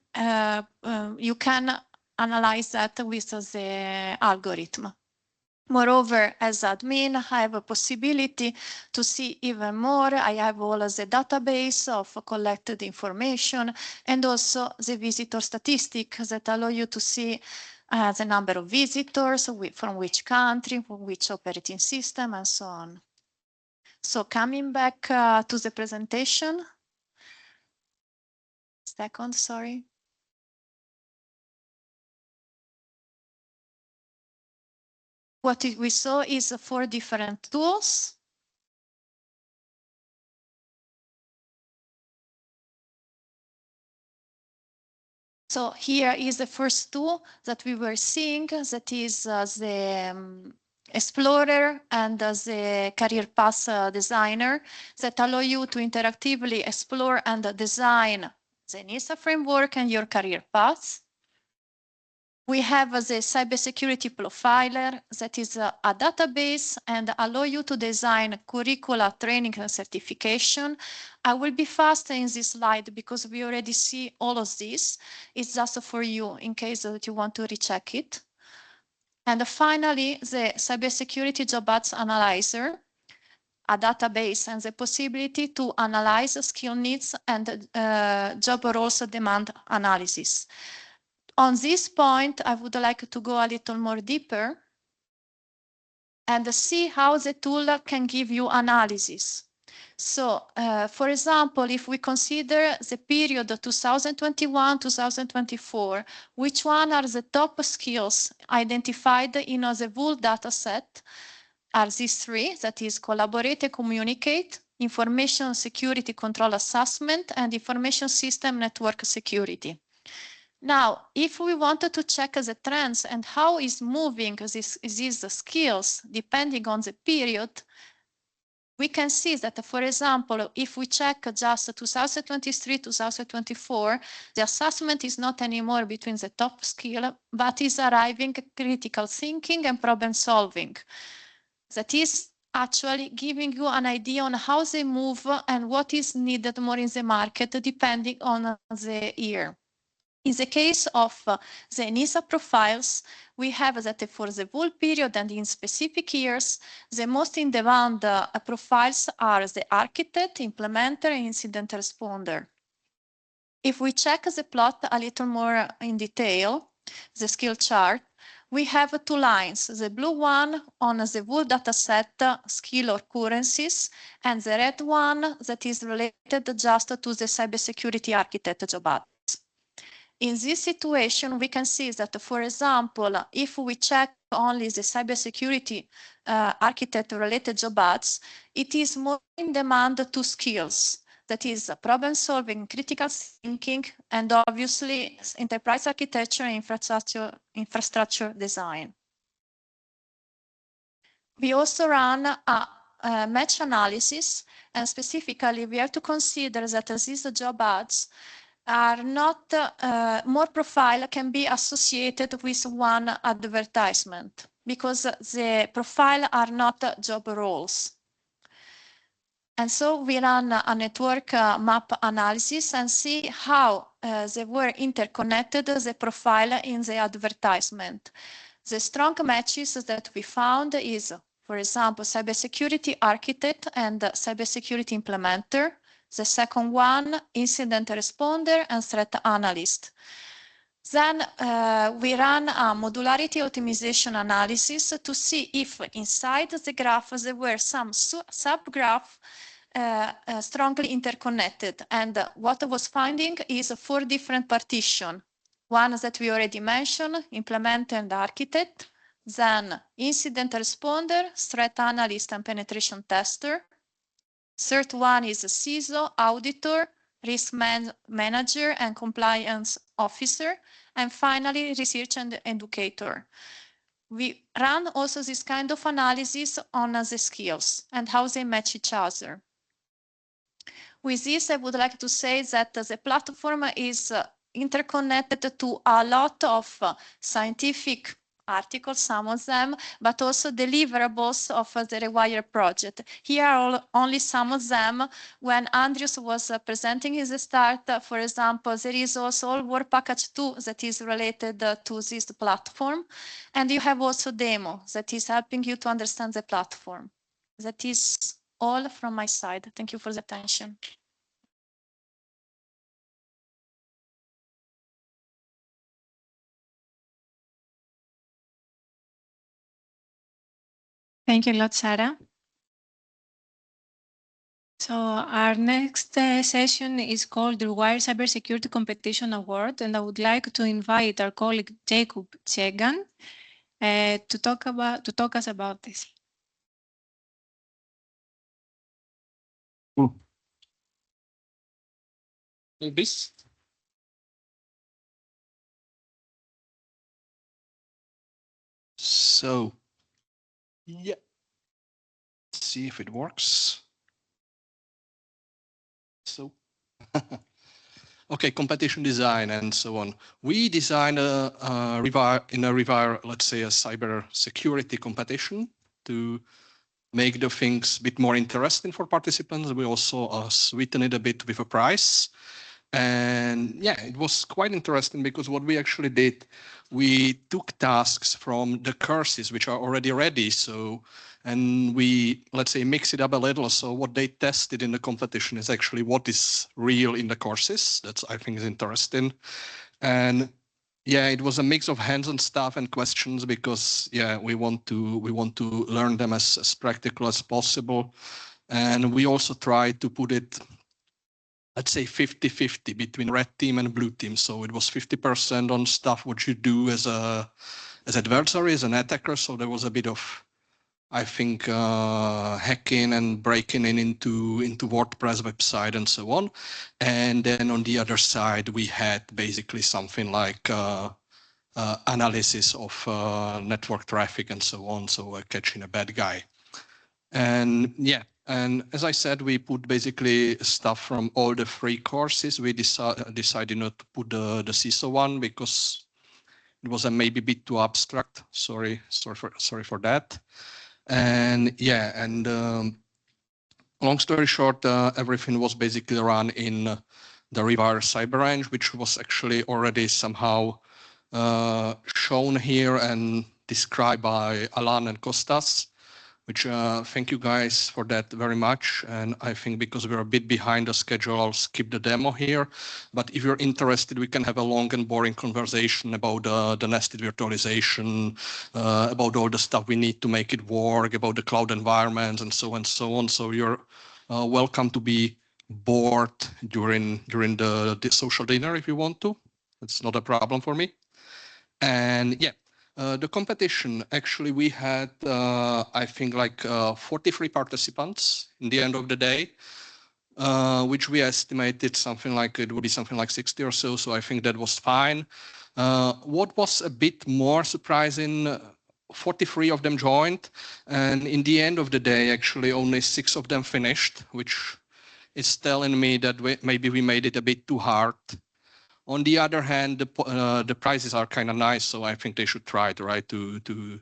you can analyze that with the algorithm. Moreover, as admin, I have a possibility to see even more. I have all of the database of collected information and also the visitor statistics that allow you to see the number of visitors, from which country, from which operating system, and so on. So coming back to the presentation. Second, sorry. What we saw is 4 different tools. So here is the first tool that we were seeing, that is the Explorer and the Career Path Designer, that allow you to interactively explore and design the NISA framework and your career paths. We have the Cybersecurity Profiler, that is a database and allow you to design curricula, training, and certification. I will be fast in this slide because we already see all of this. It's just for you in case that you want to recheck it. And finally, the Cybersecurity Job Ads Analyzer, a database and the possibility to analyze skill needs and job roles demand analysis. On this point, I would like to go a little more deeper and see how the tool can give you analysis. So, for example, if we consider the period 2021-2024, which one are the top skills identified in the whole data set? Are these 3, that is collaborate and communicate, information security control assessment, and information system network security. Now, if we wanted to check the trends and how is moving these skills depending on the period, we can see that, for example, if we check just 2023-2024, the assessment is not anymore between the top skill, but is arriving critical thinking and problem solving. That is actually giving you an idea on how they move and what is needed more in the market depending on the year. In the case of the NISA profiles, we have that for the whole period and in specific years, the most in demand profiles are the architect, implementer, and incident responder. If we check the plot a little more in detail, the skill chart, we have 2 lines, the blue one on the whole data set skill occurrences, and the red one that is related just to the cybersecurity architect job ads. In this situation, we can see that, for example, if we check only the cybersecurity architect-related job ads, it is more in demand 2 skills. That is problem solving, critical thinking, and obviously enterprise architecture and infrastructure design. We also run a match analysis, and specifically we have to consider that these job ads are not, more profile can be associated with one advertisement because the profile are not job roles. And so we run a network map analysis and see how they were interconnected, the profile in the advertisement. The strong matches that we found is, for example, cybersecurity architect and cybersecurity implementer. The second one, incident responder and threat analyst. Then we run a modularity optimization analysis to see if inside the graph there were some subgraph strongly interconnected. And what I was finding is 4 different partitions. One that we already mentioned, implementer and architect. Then incident responder, threat analyst and penetration tester. Third one is a CISO, auditor, risk manager, and compliance officer. And finally, research and educator. We run also this kind of analysis on the skills and how they match each other. With this, I would like to say that the platform is interconnected to a lot of scientific articles, some of them, but also deliverables of the REWIRE project. Here are only some of them. When Andrews was presenting his start, for example, there is also all work package 2 that is related to this platform. And you have also demo that is helping you to understand the platform. That is all from my side. Thank you for the attention. Thank you a lot, Sarah. So our next session is called the REWIRE Cybersecurity Competition Award, and I would like to invite our colleague Jacob Chegan to talk us about this. This. So, yeah, let's see if it works. So, okay, competition design and so on. We designed a REWIRE, let's say a cyber security competition to make the things a bit more interesting for participants. We also sweeten it a bit with a prize. And yeah, it was quite interesting because what we actually did, we took tasks from the courses which are already ready. So, and we, let's say, mix it up a little. So what they tested in the competition is actually what is real in the courses. That's, I think, is interesting. And yeah, it was a mix of hands-on stuff and questions because yeah, we want to learn them as practical as possible. And we also try to put it, let's say 50-50 between red team and blue team. So it was 50% on stuff what you do as adversary, as an attacker. So there was a bit of, I think, hacking and breaking into WordPress website and so on. And then on the other side, we had basically something like analysis of network traffic and so on. So catching a bad guy. And yeah, and as I said, we put basically stuff from all the free courses. We decided not to put the CISO one because it was maybe a bit too abstract. Sorry for that. And yeah, and long story short, everything was basically run in the REWIRE cyber range, which was actually already somehow shown here and described by Alan and Kostas, which thank you guys for that very much. And I think because we're a bit behind the schedule, I'll skip the demo here. But if you're interested, we can have a long and boring conversation about the nested virtualization, about all the stuff we need to make it work, about the cloud environments and so on and so on. So you're welcome to be bored during the social dinner if you want to. It's not a problem for me. And yeah. The competition, actually, we had, I think, like 43 participants in the end of the day, which we estimated something like, it would be something like 60 or so. So I think that was fine. What was a bit more surprising, 43 of them joined. And in the end of the day, actually, only 6 of them finished, which is telling me that maybe we made it a bit too hard. On the other hand, the prizes are kind of nice, so I think they should try to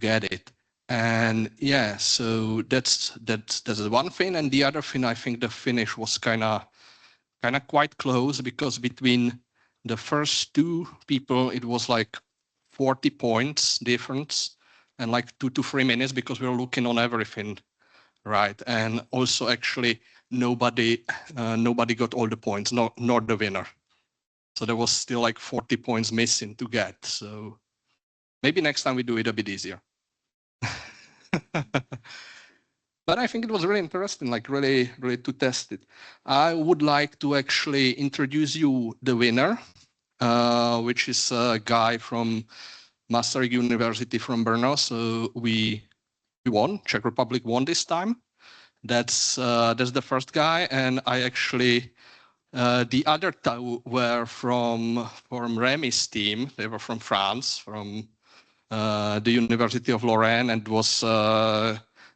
get it. And yeah, so that's one thing. And the other thing, I think the finish was kind of quite close because between the first 2 people, it was like 40 points difference and like 2 to 3 minutes because we were looking on everything, right? And also actually nobody got all the points, nor the winner. So there was still like 40 points missing to get. So maybe next time we do it a bit easier. But I think it was really interesting, like really to test it. I would like to actually introduce you the winner, which is a guy from Maastricht University from Brno. So we won, Czech Republic won this time. That's the first guy, and I actually. The other 2 were from Remy's team. They were from France, from the University of Lorraine, and it was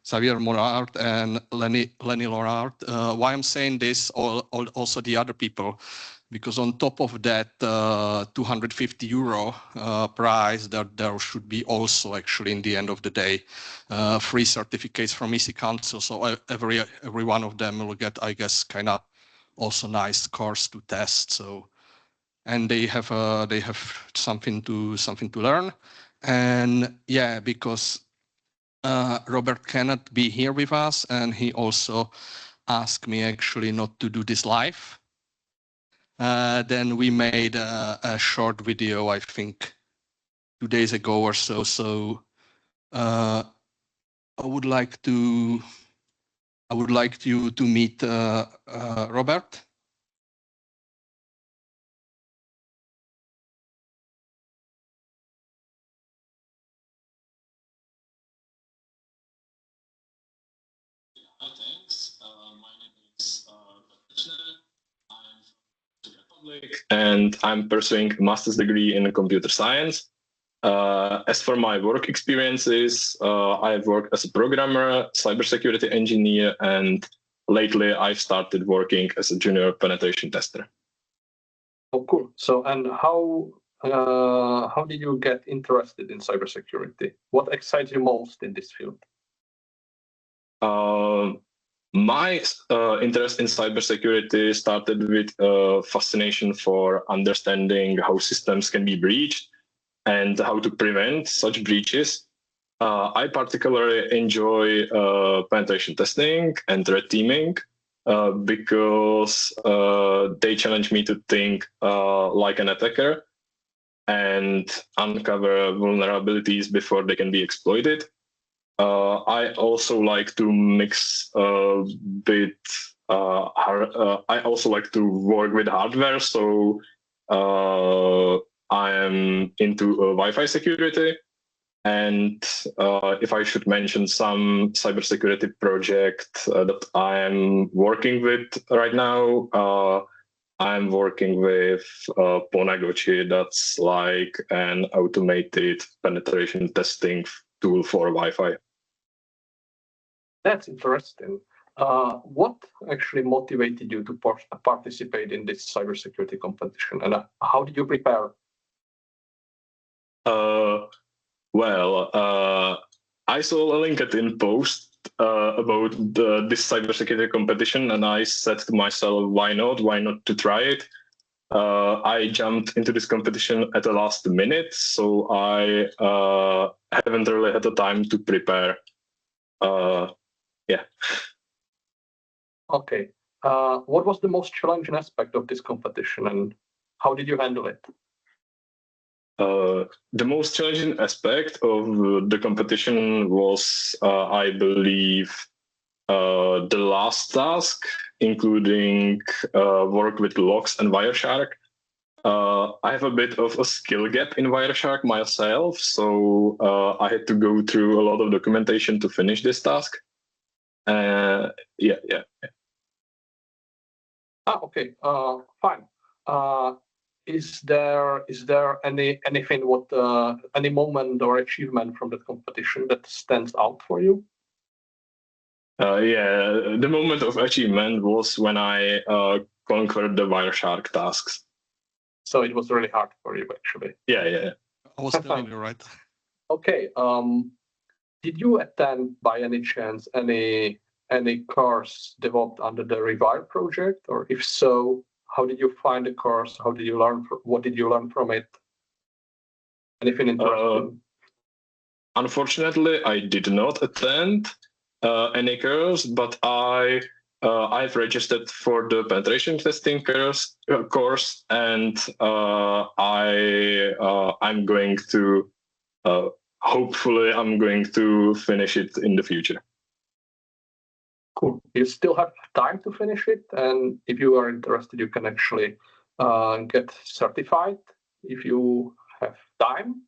Xavier Morard and Lenny Lorard. Why I'm saying this, also the other people, because on top of that 250 euro prize, there should be also actually in the end of the day free certificates from EC Council. So every one of them will get, I guess, kind of also nice course to test. So, and they have something to learn. And yeah, because Robert cannot be here with us, and he also asked me actually not to do this live. Then we made a short video, I think 2 days ago or so. So I would like to I would like you to meet Robert. Thanks. My name is Michele. I'm from the Republic, and I'm pursuing a master's degree in computer science. As for my work experiences, I've worked as a programmer, cybersecurity engineer, and lately I've started working as a junior penetration tester. Oh, cool. So, and how did you get interested in cybersecurity? What excites you most in this field? My interest in cybersecurity started with fascination for understanding how systems can be breached and how to prevent such breaches. I particularly enjoy penetration testing and red teaming because they challenge me to think like an attacker and uncover vulnerabilities before they can be exploited. I also like to mix bit. I also like to work with hardware, so I am into Wi-Fi security. And if I should mention some cybersecurity project that I am working with right now, I'm working with Ponagochi. That's like an automated penetration testing tool for Wi-Fi. That's interesting. What actually motivated you to participate in this cybersecurity competition, and how did you prepare? I saw a LinkedIn post about this cybersecurity competition, and I said to myself, why not? Why not to try it? I jumped into this competition at the last minute, so I haven't really had the time to prepare. Yeah. Okay. What was the most challenging aspect of this competition, and how did you handle it? The most challenging aspect of the competition was, I believe, the last task, including work with logs and Wireshark. I have a bit of a skill gap in Wireshark myself, so I had to go through a lot of documentation to finish this task. Yeah. Okay. Fine. Is there anything any moment or achievement from the competition that stands out for you? Yeah, the moment of achievement was when I conquered the Wireshark tasks. So it was really hard for you, actually. Yeah. I was telling you, right? Okay. Did you attend by any chance any course developed under the REWIRE project, or if so, how did you find the course? How did you learn? What did you learn from it? Anything interesting? Unfortunately, I did not attend any course, but I've registered for the penetration testing course, and I'm going to hopefully I'm going to finish it in the future. Cool. You still have time to finish it, and if you are interested, you can actually get certified if you have time.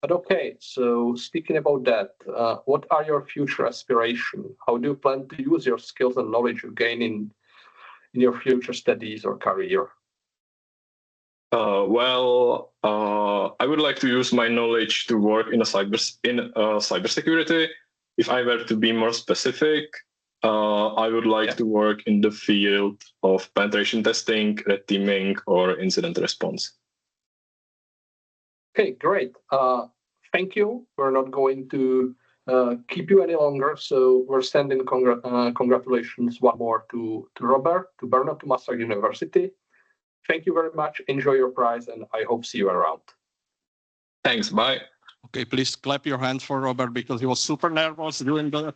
But okay, so speaking about that, what are your future aspirations? How do you plan to use your skills and knowledge you gain in your future studies or career? I would like to use my knowledge to work in cybersecurity. If I were to be more specific, I would like to work in the field of penetration testing, red teaming, or incident response. Okay, great. Thank you. We're not going to keep you any longer, so we're sending congratulations one more to Robert, to Brno, to Master University. Thank you very much. Enjoy your prize, and I hope see you around. Thanks. Bye. Okay, please clap your hands for Robert because he was super nervous doing that.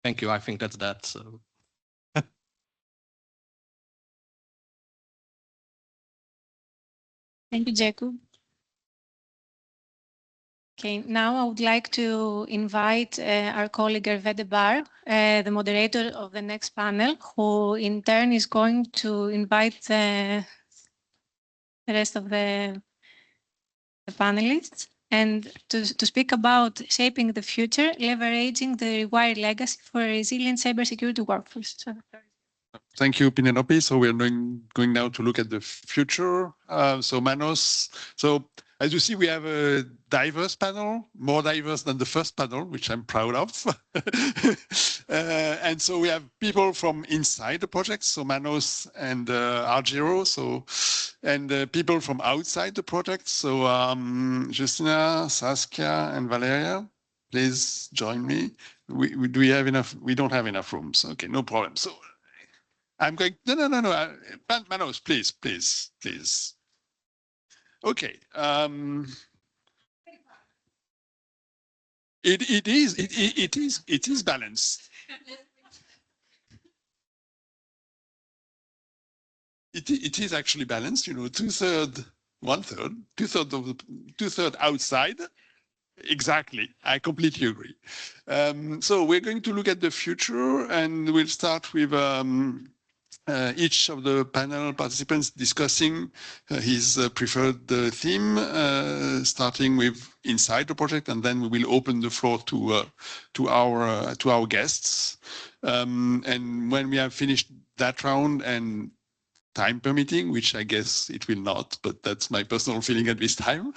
Thank you. I think that's that. So. Thank you, Jacob. Okay, now I would like to invite our colleague Hervé Debar, the moderator of the next panel, who in turn is going to invite the rest of the panelists and to speak about shaping the future, leveraging the REWIRE legacy for a resilient cybersecurity workforce. So, thank you, Penelope. So we're going now to look at the future. So Manos, so as you see, we have a diverse panel, more diverse than the first panel, which I'm proud of. And so we have people from inside the project, so Manos and Argiro, so, and people from outside the project, so Justina, Saskia, and Valeria. Please join me. Do we have enough? We don't have enough rooms. Okay, no problem. So I'm going, no. Manos, please. Okay. It is balanced. It is actually balanced. You know, 2/3, 1/3, 2/3 of the 2/3 outside. Exactly, I completely agree. So we're going to look at the future, and we'll start with each of the panel participants discussing his preferred theme, starting with inside the project, and then we will open the floor to our guests. And when we have finished that round and time permitting, which I guess it will not, but that's my personal feeling at this time,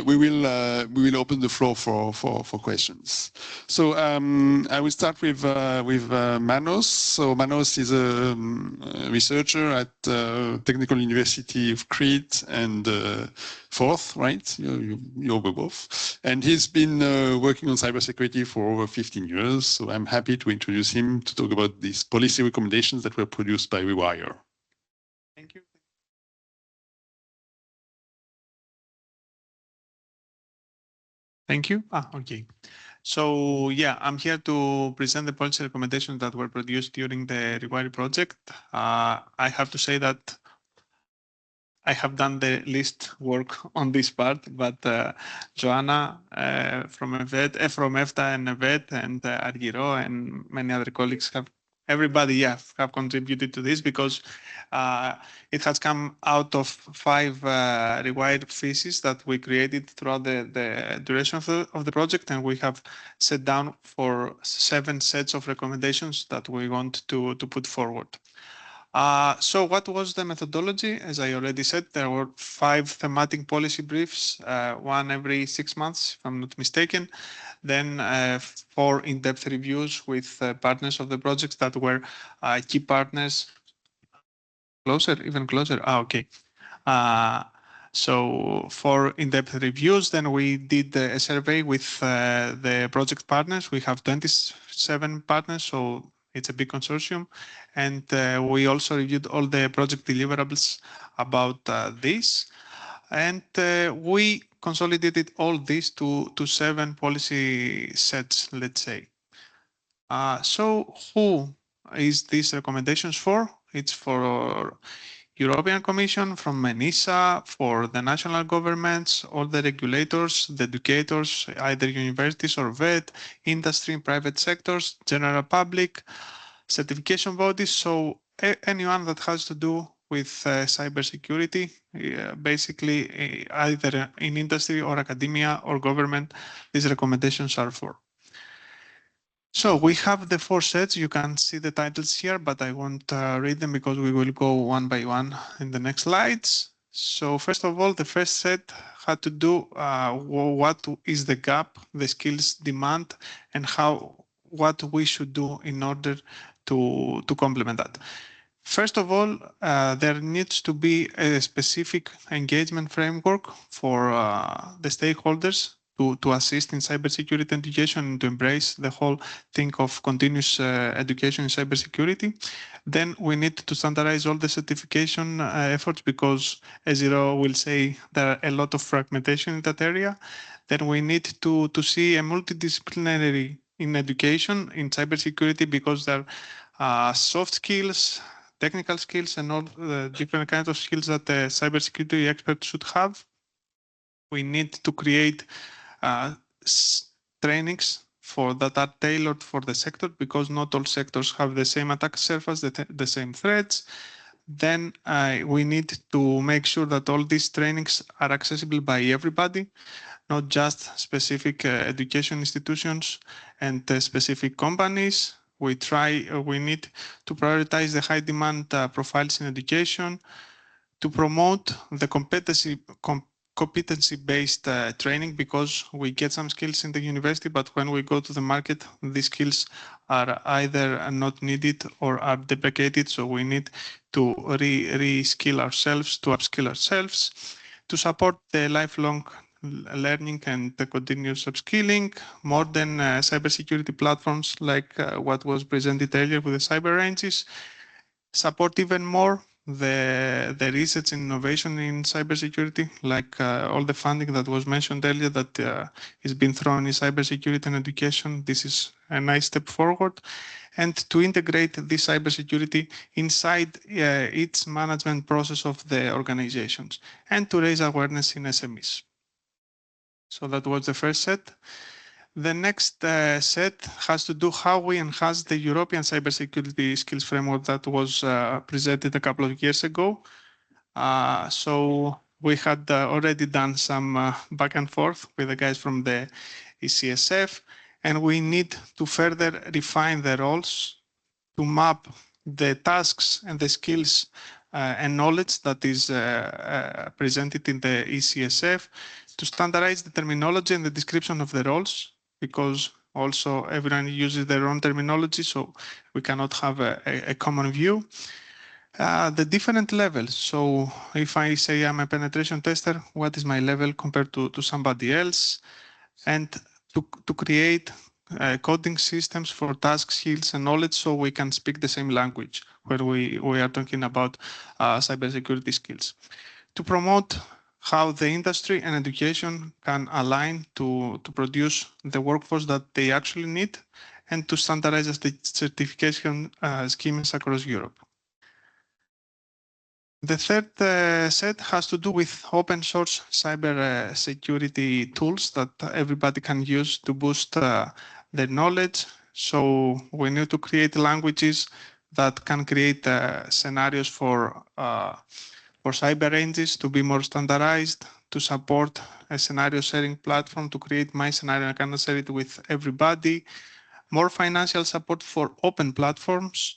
we will open the floor for questions. So I will start with Manos. So Manos is a researcher at Technical University of Crete and Forth, right? You're both. And he's been working on cybersecurity for over 15 years. So I'm happy to introduce him to talk about these policy recommendations that were produced by REWIRE. Thank you. Thank you. Okay. So yeah, I'm here to present the policy recommendations that were produced during the REWIRE project. I have to say that I have done the least work on this part, but Joanna from EfVET, from EFTA and EfVET, and Argiro and many other colleagues everybody have contributed to this, because it has come out of 5 REWIRE pieces that we created throughout the duration of the project, and we have set down for 7 sets of recommendations that we want to put forward. So what was the methodology? As I already said, there were 5 thematic policy briefs, 1 every 6 months, if I'm not mistaken. Then 4 in-depth reviews with partners of the projects that were key partners. Even closer. Okay. So 4 in-depth reviews. Then we did a survey with the project partners. We have 27 partners, so it's a big consortium. And we also reviewed all the project deliverables about this. And we consolidated all this to 7 policy sets, let's say. So who is these recommendations for? It's for European Commission, from ENISA, for the national governments, all the regulators, the educators, either universities or VET, industry, private sectors, general public, certification bodies. So anyone that has to do with cybersecurity, basically either in industry or academia or government, these recommendations are for. So we have the 4 sets. You can see the titles here, but I won't read them because we will go one by one in the next slides. So first of all, the first set had to do what is the gap, the skills demand, and what we should do in order to complement that. First of all, there needs to be a specific engagement framework for the stakeholders to assist in cybersecurity education and to embrace the whole thing of continuous education in cybersecurity. Then we need to standardize all the certification efforts, because, as Zero will say, there are a lot of fragmentation in that area. Then we need to see a multidisciplinary in education in cybersecurity, because there are soft skills, technical skills, and all the different kinds of skills that a cybersecurity expert should have. We need to create trainings that are tailored for the sector, because not all sectors have the same attack surface, the same threats. Then we need to make sure that all these trainings are accessible by everybody, not just specific education institutions and specific companies. We need to prioritize the high demand profiles in education, to promote the competency-based training, because we get some skills in the university, but when we go to the market, these skills are either not needed or are deprecated. So we need to re-skill ourselves, to upskill ourselves, to support the lifelong learning and the continuous upskilling. Modern cybersecurity platforms like what was presented earlier with the cyber ranges support even more the research and innovation in cybersecurity, like all the funding that was mentioned earlier that is being thrown in cybersecurity and education. This is a nice step forward. And to integrate this cybersecurity inside its management process of the organizations, and to raise awareness in SMEs. So that was the first set. The next set has to do how we enhance the European cybersecurity skills framework that was presented a couple of years ago. So we had already done some back and forth with the guys from the ECSF, and we need to further refine the roles to map the tasks and the skills and knowledge that is presented in the ECSF, to standardize the terminology and the description of the roles, because also everyone uses their own terminology, so we cannot have a common view. The different levels. So if I say I'm a penetration tester, what is my level compared to somebody else? And to create coding systems for task, skills, and knowledge, so we can speak the same language when we are talking about cybersecurity skills. To promote how the industry and education can align to produce the workforce that they actually need, and to standardize the certification schemes across Europe. The third set has to do with open source cyber security tools that everybody can use to boost their knowledge. So we need to create languages that can create scenarios for cyber ranges to be more standardized, to support a scenario sharing platform, to create my scenario and I can share it with everybody. More financial support for open platforms,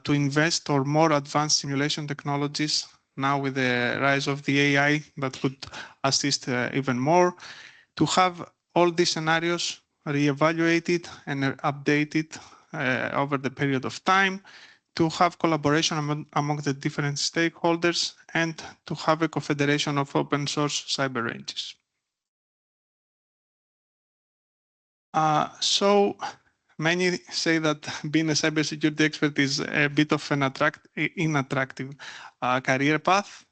to invest or more advanced simulation technologies now with the rise of the AI that could assist even more, to have all these scenarios reevaluated and updated over the period of time, to have collaboration among the different stakeholders, and to have a confederation of open source cyber ranges. So many say that being a cybersecurity expert is a bit of an unattractive career path.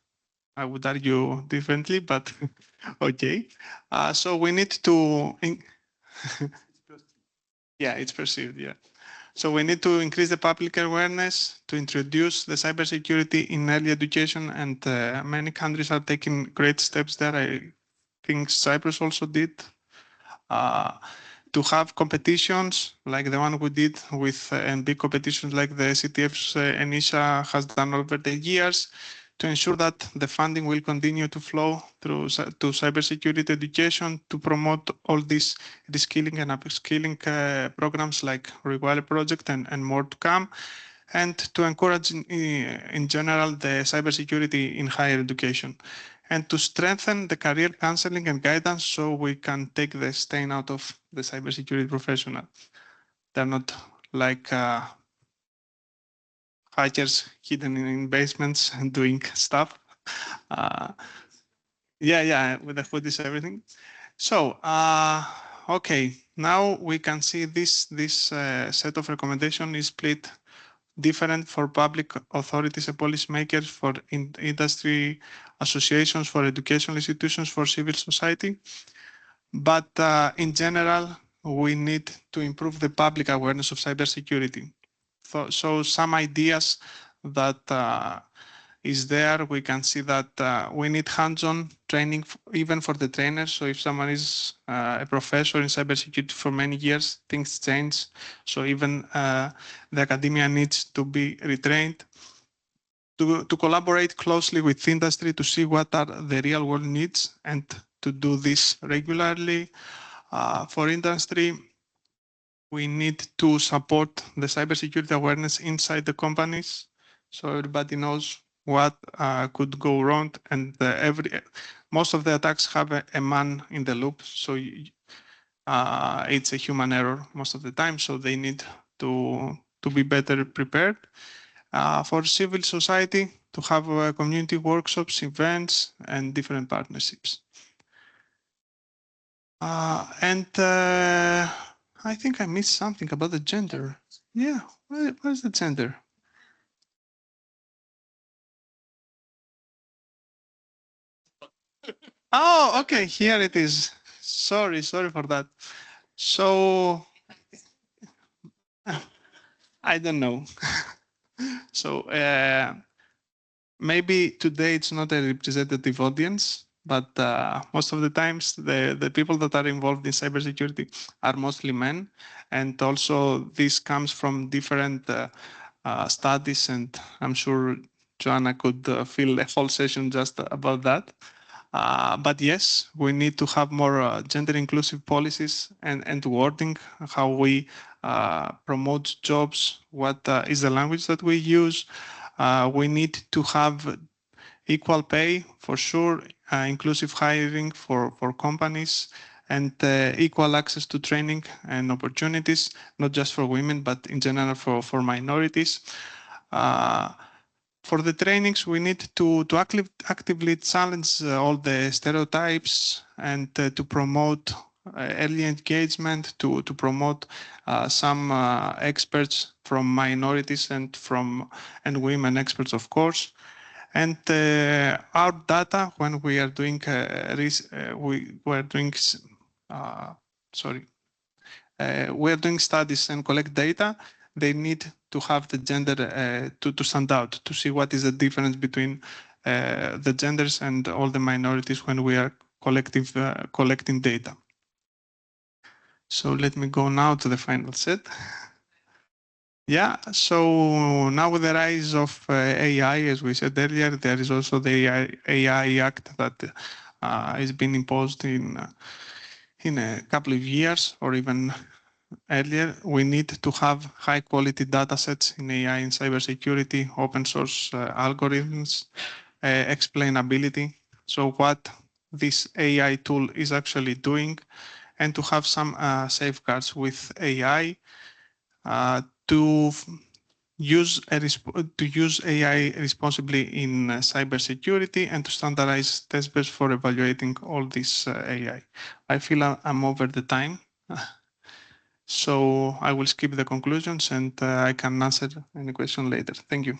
I would argue differently, but okay. So we need to, yeah, it's perceived, yeah. So we need to increase the public awareness, to introduce the cybersecurity in early education, and many countries are taking great steps there. I think Cyprus also did. To have competitions like the one we did with, and big competitions like the CTF's ENISA has done over the years, to ensure that the funding will continue to flow through to cybersecurity education, to promote all these reskilling and upskilling programs like REWIRE Project and more to come, and to encourage in general the cybersecurity in higher education, and to strengthen the career counseling and guidance so we can take the stain out of the cybersecurity professional. They're not like hackers hidden in basements and doing stuff. Yeah, with the hoodies, everything. So, okay, now we can see this set of recommendations is split different for public authorities and policymakers, for industry associations, for educational institutions, for civil society. But in general, we need to improve the public awareness of cybersecurity. So some ideas that is there. We can see that we need hands-on training even for the trainers. So if someone is a professor in cybersecurity for many years, things change. So even the academia needs to be retrained. To collaborate closely with industry to see what are the real world needs and to do this regularly. For industry, we need to support the cybersecurity awareness inside the companies so everybody knows what could go wrong, and most of the attacks have a man in the loop, so it's a human error most of the time, so they need to be better prepared. For civil society, to have community workshops, events, and different partnerships. I think I missed something about the gender. Yeah, where's the gender? Oh, okay, here it is. Sorry for that. So, I don't know. So, maybe today it's not a representative audience, but most of the times the people that are involved in cybersecurity are mostly men. And also this comes from different studies, and I'm sure Joanna could fill a whole session just about that. But yes, we need to have more gender inclusive policies and wording, how we promote jobs, what is the language that we use. We need to have equal pay for sure, inclusive hiring for companies, and equal access to training and opportunities, not just for women, but in general for minorities. For the trainings, we need to actively challenge all the stereotypes and to promote early engagement, to promote some experts from minorities and women experts, of course. And our data, when we are doing we're doing studies and collect data, they need to have the gender to stand out, to see what is the difference between the genders and all the minorities when we are collecting data. So let me go now to the final set. Yeah, so now with the rise of AI, as we said earlier, there is also the AI Act that has been imposed in a couple of years or even earlier. We need to have high quality data sets in AI and cybersecurity, open source algorithms, explainability. So what this AI tool is actually doing, and to have some safeguards with AI to use AI responsibly in cybersecurity, and to standardize test beds for evaluating all this AI. I feel I'm over the time. So I will skip the conclusions, and I can answer any question later. Thank you.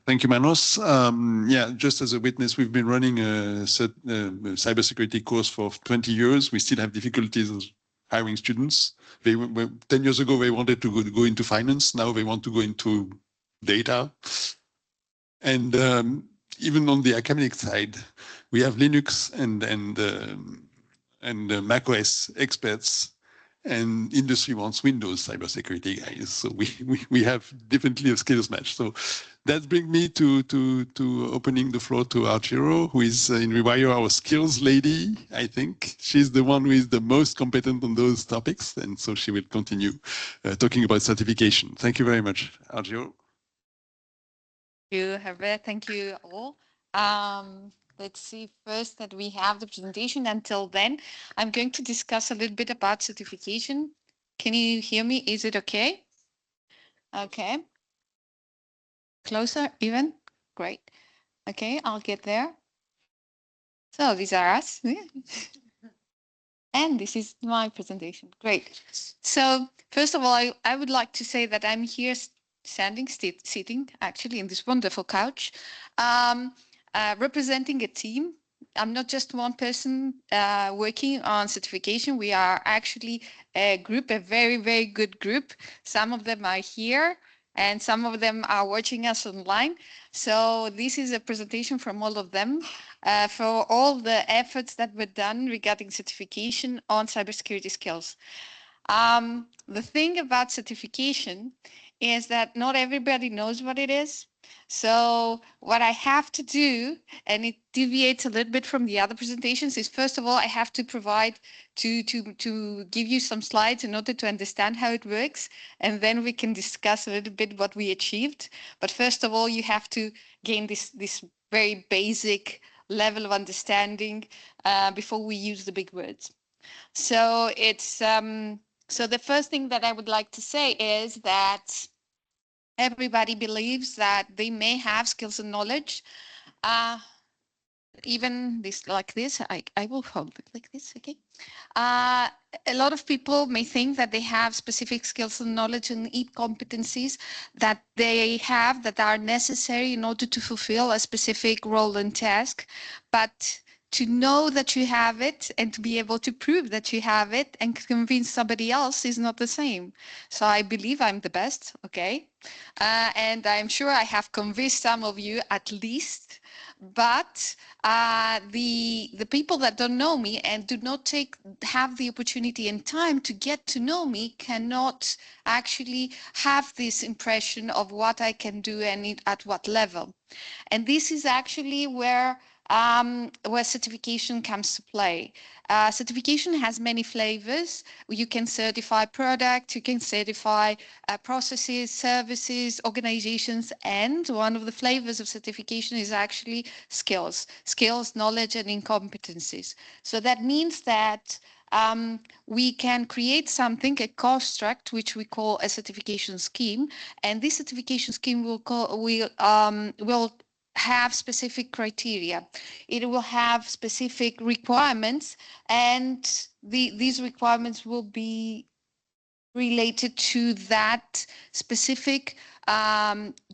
Thank you, Manos. Yeah, just as a witness, we've been running a cybersecurity course for 20 years. We still have difficulties hiring students. 10 years ago, they wanted to go into finance. Now they want to go into data. And even on the academic side, we have Linux and Mac OS experts, and industry wants Windows cybersecurity guys. So we have definitely a skills match. So that brings me to opening the floor to Arturo, who is in REWIRE our skills lady, I think. She's the one who is the most competent on those topics. And so she will continue talking about certification. Thank you very much, Arturo. Thank you, Herbert. Thank you all. Let's see first that we have the presentation. Until then, I'm going to discuss a little bit about certification. Can you hear me? Is it okay? Okay. Closer even? Great. Okay, I'll get there. So these are us. And this is my presentation. Great. So first of all, I would like to say that I'm here sitting actually in this wonderful couch, representing a team. I'm not just one person working on certification. We are actually a group, a very, very good group. Some of them are here and some of them are watching us online. So this is a presentation from all of them for all the efforts that were done regarding certification on cybersecurity skills. The thing about certification is that not everybody knows what it is. So what I have to do, and it deviates a little bit from the other presentations, is first of all, I have to provide to give you some slides in order to understand how it works, and then we can discuss a little bit what we achieved. But first of all, you have to gain this very basic level of understanding before we use the big words. So it's so the first thing that I would like to say is that everybody believes that they may have skills and knowledge. Even this like this, I will hold it like this, okay? A lot of people may think that they have specific skills and knowledge and competencies that they have that are necessary in order to fulfill a specific role and task, but to know that you have it and to be able to prove that you have it and convince somebody else is not the same. So I believe I'm the best, okay? And I'm sure I have convinced some of you at least, but the people that don't know me and do not have the opportunity and time to get to know me cannot actually have this impression of what I can do and at what level. And this is actually where certification comes to play. Certification has many flavors. You can certify products, you can certify processes, services, organizations, and one of the flavors of certification is actually skills, knowledge, and incompetencies. So that means that we can create something, a construct, which we call a certification scheme, and this certification scheme will have specific criteria. It will have specific requirements, and these requirements will be related to that specific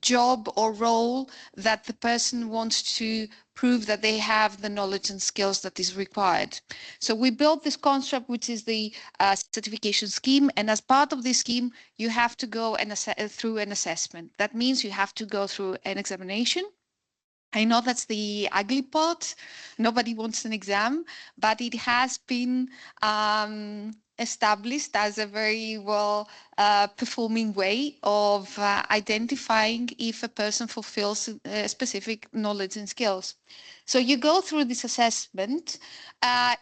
job or role that the person wants to prove that they have the knowledge and skills that is required. So we built this construct, which is the certification scheme. And as part of this scheme, you have to go through an assessment. That means you have to go through an examination. I know that's the ugly part. Nobody wants an exam, but it has been established as a very well performing way of identifying if a person fulfills specific knowledge and skills. So you go through this assessment.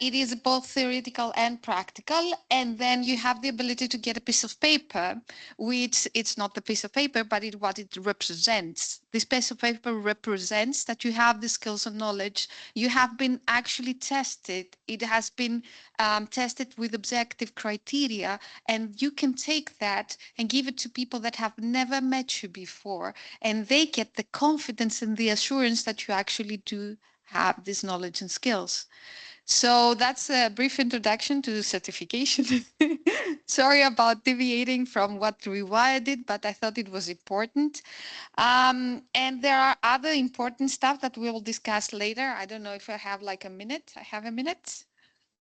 It is both theoretical and practical, and then you have the ability to get a piece of paper, which it's not the piece of paper, but what it represents. This piece of paper represents that you have the skills and knowledge. You have been actually tested. It has been tested with objective criteria, and you can take that and give it to people that have never met you before, and they get the confidence and the assurance that you actually do have this knowledge and skills. So that's a brief introduction to certification. Sorry about deviating from what REWIRE did, but I thought it was important. And there are other important stuff that we will discuss later. I don't know if I have like a minute. I have a minute?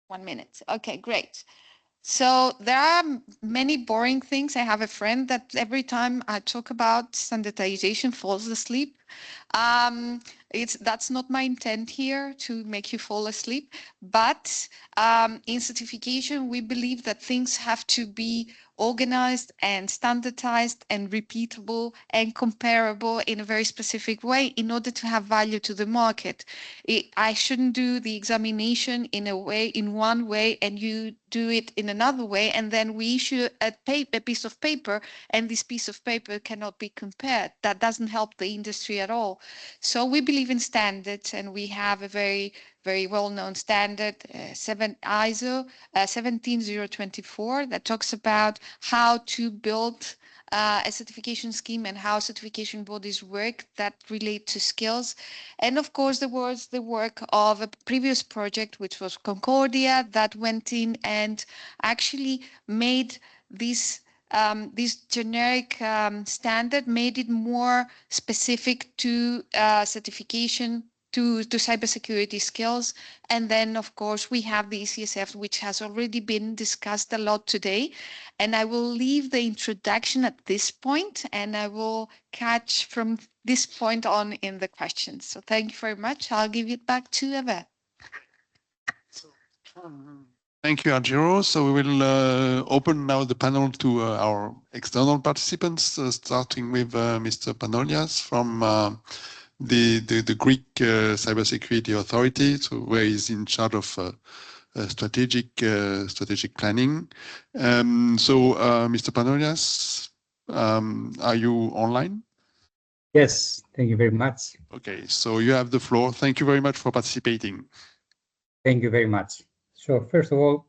1 minute. Okay, great. So there are many boring things. I have a friend that every time I talk about standardization falls asleep. That's not my intent here to make you fall asleep, but in certification, we believe that things have to be organized and standardized and repeatable and comparable in a very specific way in order to have value to the market. I shouldn't do the examination in one way and you do it in another way, and then we issue a piece of paper, and this piece of paper cannot be compared. That doesn't help the industry at all. So we believe in standards, and we have a very, very well-known standard, ISO 17024, that talks about how to build a certification scheme and how certification bodies work that relate to skills. And of course, there was the work of a previous project, which was Concordia, that went in and actually made this generic standard, made it more specific to certification to cybersecurity skills. And then, of course, we have the ECSF, which has already been discussed a lot today. And I will leave the introduction at this point, and I will catch from this point on in the questions. So thank you very much. I'll give it back to EfVET. Thank you, Argiro. So we will open now the panel to our external participants, starting with Mr. Panolias from the Greek Cybersecurity Authority, so where he's in charge of strategic planning. Mr. Panolias, are you online? Yes, thank you very much. Okay, so you have the floor. Thank you very much for participating. Thank you very much. So first of all,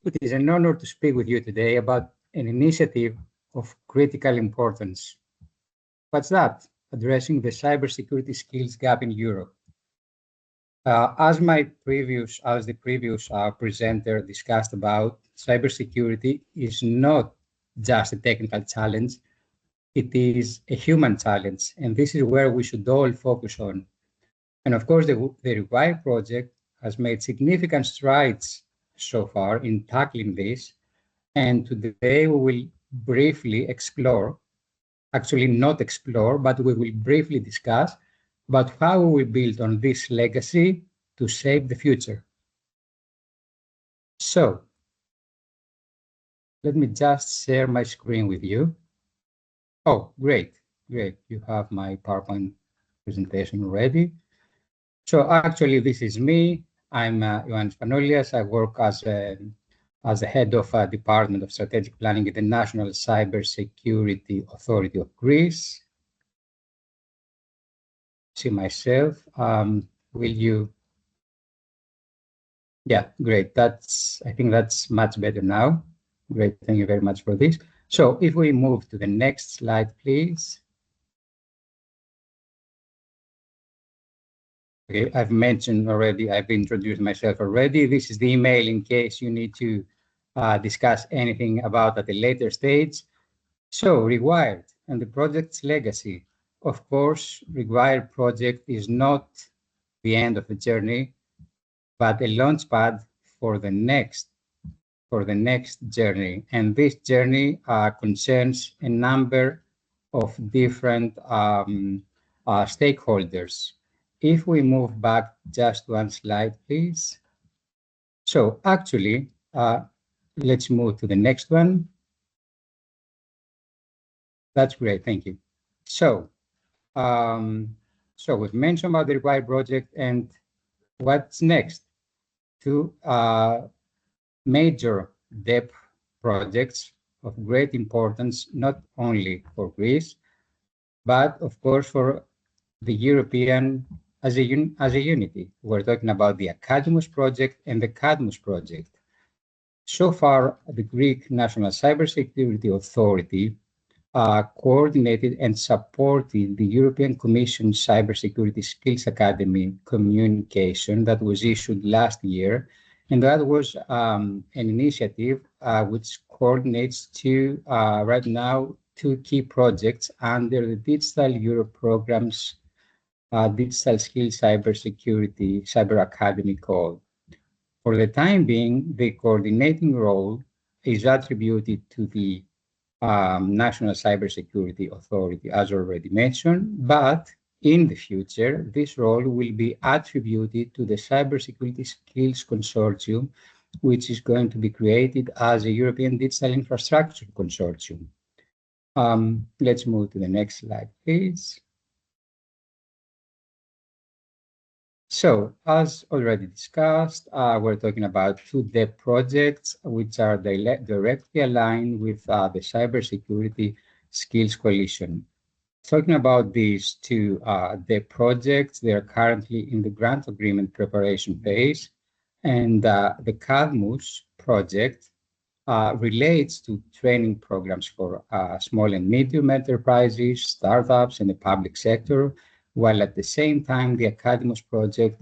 it is an honor to speak with you today about an initiative of critical importance. What's that? Addressing the cybersecurity skills gap in Europe. As the previous presenter discussed about, cybersecurity is not just a technical challenge, it is a human challenge, and this is where we should all focus on. And of course, the REWIRE project has made significant strides so far in tackling this, and today we will briefly explore, actually not explore, but we will briefly discuss about how we will build on this legacy to shape the future. So, let me just share my screen with you. Oh, great. You have my PowerPoint presentation already. So actually, this is me. I'm Ioannis Panolias. I work as the head of Department of Strategic Planning at the National Cybersecurity Authority of Greece. See myself. Will you? Yeah, great. I think that's much better now. Great. Thank you very much for this. So if we move to the next slide, please. Okay, I've mentioned already, I've introduced myself already. This is the email in case you need to discuss anything about at a later stage. So, REWIRE and the project's legacy. Of course, REWIRE project is not the end of the journey, but a launchpad for the next journey. And this journey concerns a number of different stakeholders. If we move back just one slide, please. So actually, let's move to the next one. That's great, thank you. So, we've mentioned about the REWIRE project and what's next. Two major depth projects of great importance, not only for Greece, but of course for the European as a unity. We're talking about the Academos project and the Cadmus project. So far, the Greek National Cybersecurity Authority coordinated and supported the European Commission Cybersecurity Skills Academy communication that was issued last year. And that was an initiative which coordinates right now two key projects under the Digital Europe program's Digital Skills Cybersecurity Cyber Academy call. For the time being, the coordinating role is attributed to the National Cybersecurity Authority, as already mentioned, but in the future, this role will be attributed to the Cybersecurity Skills Consortium, which is going to be created as a European Digital Infrastructure Consortium. Let's move to the next slide, please. So, as already discussed, we're talking about two depth projects, which are directly aligned with the Cybersecurity Skills Coalition. Talking about these two depth projects, they are currently in the grant agreement preparation phase, and the Cadmus project relates to training programs for small and medium enterprises, startups, and the public sector, while at the same time, the Academos project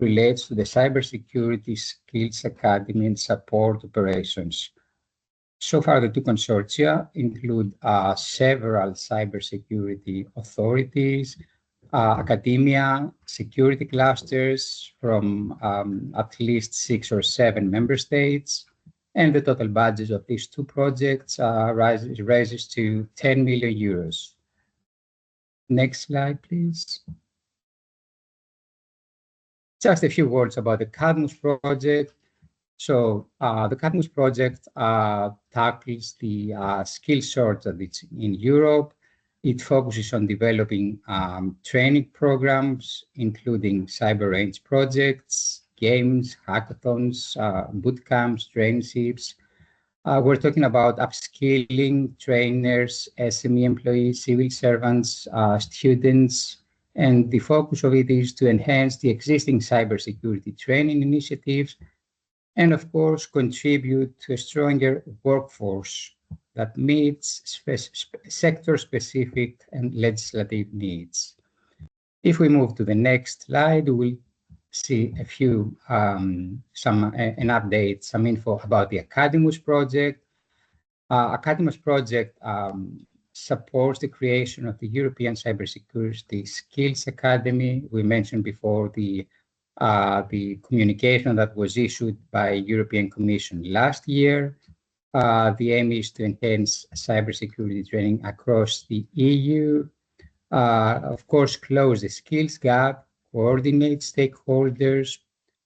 relates to the Cybersecurity Skills Academy and support operations. So far, the two consortia include several cybersecurity authorities, academia, security clusters from at least 6 or 7 member states. And the total budget of these two projects rises to 10 million euros. Next slide, please. Just a few words about the Cadmus project. So the Cadmus project tackles the skill shortage in Europe. It focuses on developing training programs, including cyber range projects, games, hackathons, boot camps, traineeships. We're talking about upskilling trainers, SME employees, civil servants, students, and the focus of it is to enhance the existing cybersecurity training initiatives and, of course, contribute to a stronger workforce that meets sector-specific and legislative needs. If we move to the next slide, we'll see a few, an update, some info about the Academus project. Academus project supports the creation of the European Cybersecurity Skills Academy. We mentioned before the communication that was issued by European Commission last year. The aim is to enhance cybersecurity training across the EU. Of course, close the skills gap, coordinate stakeholders,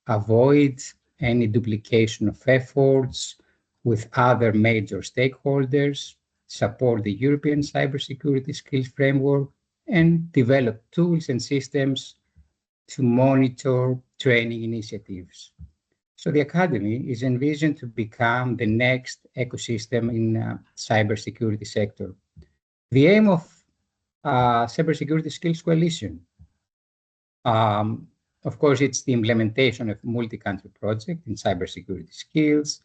avoid any duplication of efforts with other major stakeholders, support the European cybersecurity skills framework, and develop tools and systems to monitor training initiatives. So the Academy is envisioned to become the next ecosystem in cybersecurity sector. The aim of Cybersecurity Skills Coalition, of course, it's the implementation of multi-country project in cybersecurity skills.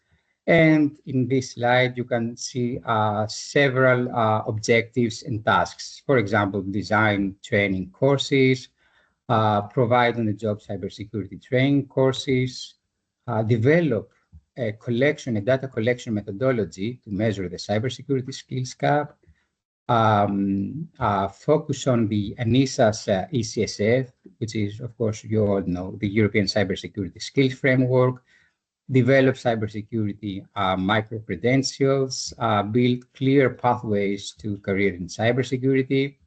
And in this slide, you can see several objectives and tasks. For example, design training courses, provide on-the-job cybersecurity training courses, develop a data collection methodology to measure the cybersecurity skills gap, focus on the ENISA's ECSF, which is, of course, you all know, the European Cybersecurity Skills Framework, develop cybersecurity micro-credentials, build clear pathways to career in cybersecurity,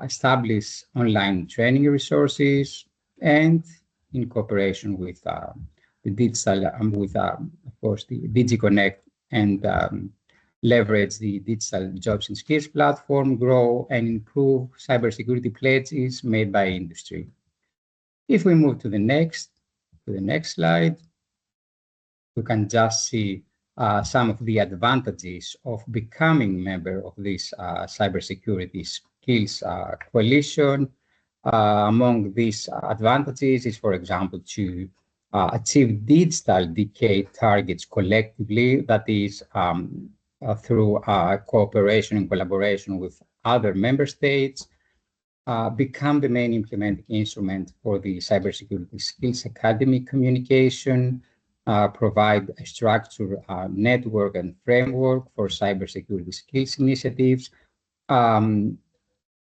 establish online training resources, and in cooperation with the digital, of course, the DigiConnect, and leverage the digital jobs and skills platform, grow and improve cybersecurity pledges made by industry. If we move to the next slide, we can just see some of the advantages of becoming a member of this cybersecurity skills coalition. Among these advantages is, for example, to achieve digital decade targets collectively, that is through cooperation and collaboration with other member states, become the main implementing instrument for the Cybersecurity Skills Academy communication, provide a structured network and framework for cybersecurity skills initiatives,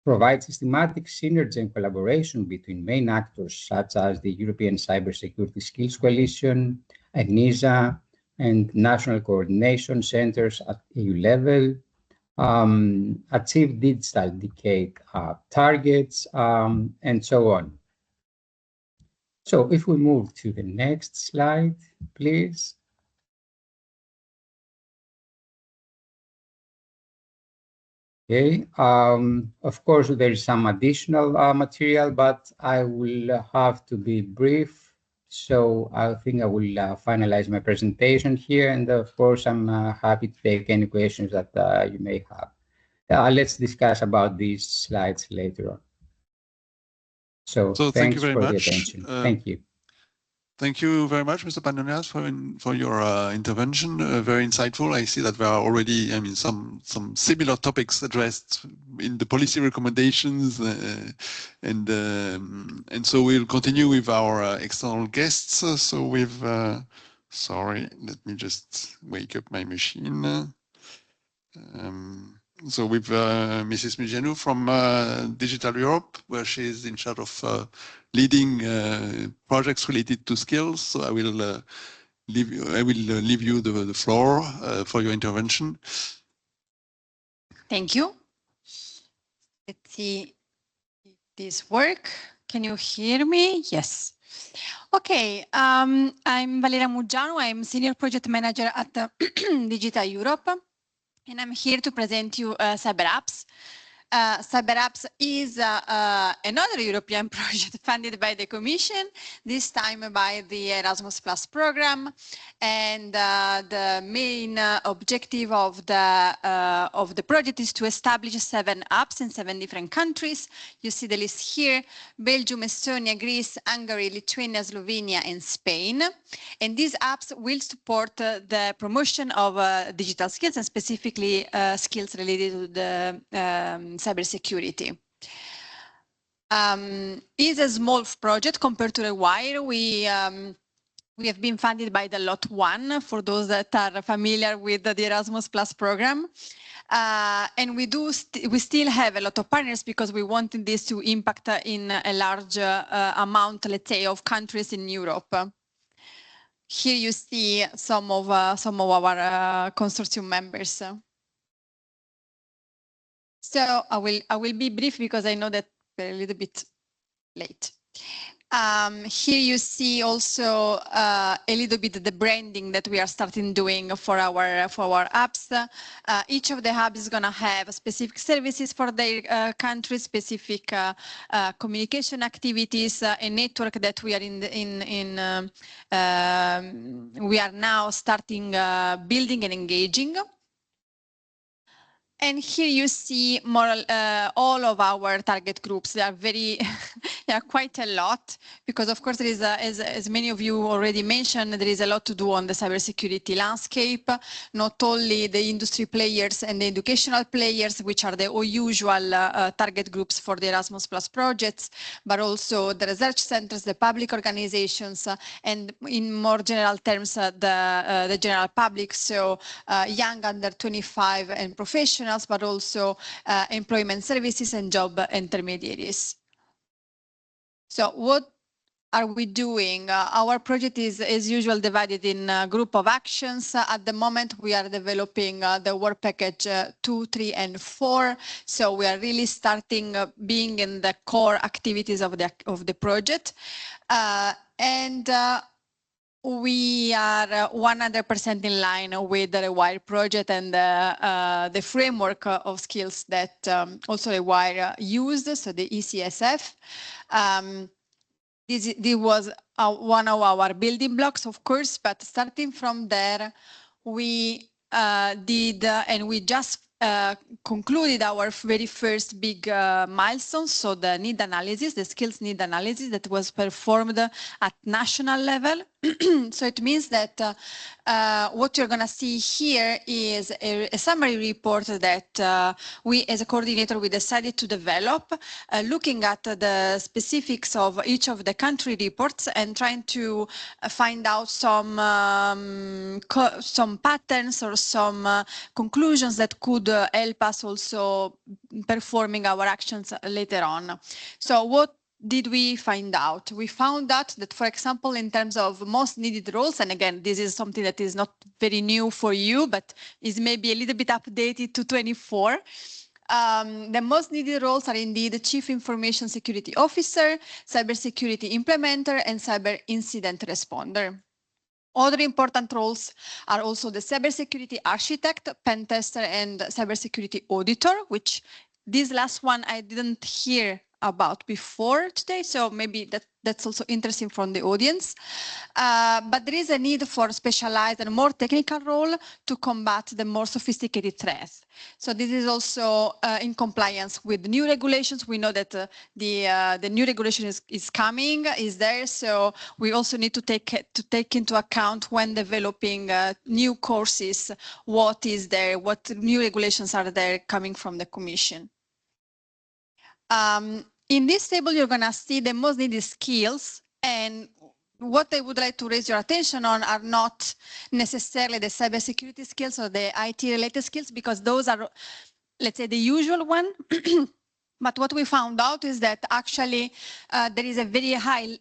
provide systematic synergy and collaboration between main actors such as the European Cybersecurity Skills Coalition, ENISA, and national coordination centers at EU level, achieve digital decade targets, and so on. So if we move to the next slide, please. Okay, of course, there is some additional material, but I will have to be brief. So I think I will finalize my presentation here. And of course, I'm happy to take any questions that you may have. Let's discuss about these slides later on. So thank you thanks very for much. the attention. Thank you. Thank you very much, Mr. Pandonias, for your intervention. Very insightful. I see that there are already, some similar topics addressed in the policy recommendations, and so we'll continue with our external guests. So we've, sorry, let me just wake up my machine. So with Mrs. Michele from Digital Europe, where she is in charge of leading projects related to skills. So I will leave you the floor for your intervention. Thank you. Let's see if this works. Can you hear me? Yes. Okay, I'm Valeria Muggiano. I'm Senior Project Manager at Digital Europe, and I'm here to present you CyberApps. CyberApps is another European project funded by the Commission, this time by the Erasmus Plus program. And the main objective of the project is to establish 7 apps in 7 different countries. You see the list here: Belgium, Estonia, Greece, Hungary, Lithuania, Slovenia, and Spain. And these apps will support the promotion of digital skills, and specifically skills related to the cybersecurity. Is a small project compared to REWIRE. We have been funded by the Lot 1, for those that are familiar with the Erasmus Plus program. And we still have a lot of partners because we wanted this to impact in a large amount, let's say, of countries in Europe. Here you see some of our consortium members. So I will be brief because I know that we're a little bit late. Here you see also a little bit the branding that we are starting doing for our apps. Each of the hubs is going to have specific services for their country, specific communication activities, a network that we are we are now starting building and engaging. And here you see all of our target groups. They are they are quite a lot, because of course there is, as many of you already mentioned, there is a lot to do on the cybersecurity landscape. Not only the industry players and the educational players, which are the usual target groups for the Erasmus Plus projects, but also the research centers, the public organizations, and in more general terms, the general public. So young under 25 and professionals, but also employment services and job intermediaries. So what are we doing? Our project is, as usual, divided in a group of actions. At the moment, we are developing the work package 2, 3, and 4. So we are really starting being in the core activities of the project. We are 100% in line with the REWIRE project and the framework of skills that also REWIRE used, so the ECSF. This was one of our building blocks, of course, but starting from there, we did, and we just concluded our very first big milestone, so the need analysis, the skills need analysis that was performed at national level. So it means that what you're going to see here is a summary report that we, as a coordinator, we decided to develop, looking at the specifics of each of the country reports and trying to find out some patterns or some conclusions that could help us also performing our actions later on. So what did we find out? We found out that, for example, in terms of most needed roles, and again, this is something that is not very new for you, but is maybe a little bit updated to 24. The most needed roles are indeed Chief Information Security Officer, Cybersecurity Implementer, and Cyber Incident Responder. Other important roles are also the Cybersecurity Architect, Pen Tester, and Cybersecurity Auditor, which this last one I didn't hear about before today, so maybe that's also interesting from the audience. But there is a need for specialized and more technical role to combat the more sophisticated threats. So this is also in compliance with new regulations. We know that the new regulation is coming, is there, so we also need to take into account when developing new courses, what is there, what new regulations are there coming from the Commission. In this table, you're going to see the most needed skills, and what I would like to raise your attention on are not necessarily the cybersecurity skills or the IT-related skills, because those are, let's say, the usual one. But what we found out is that actually there is a very high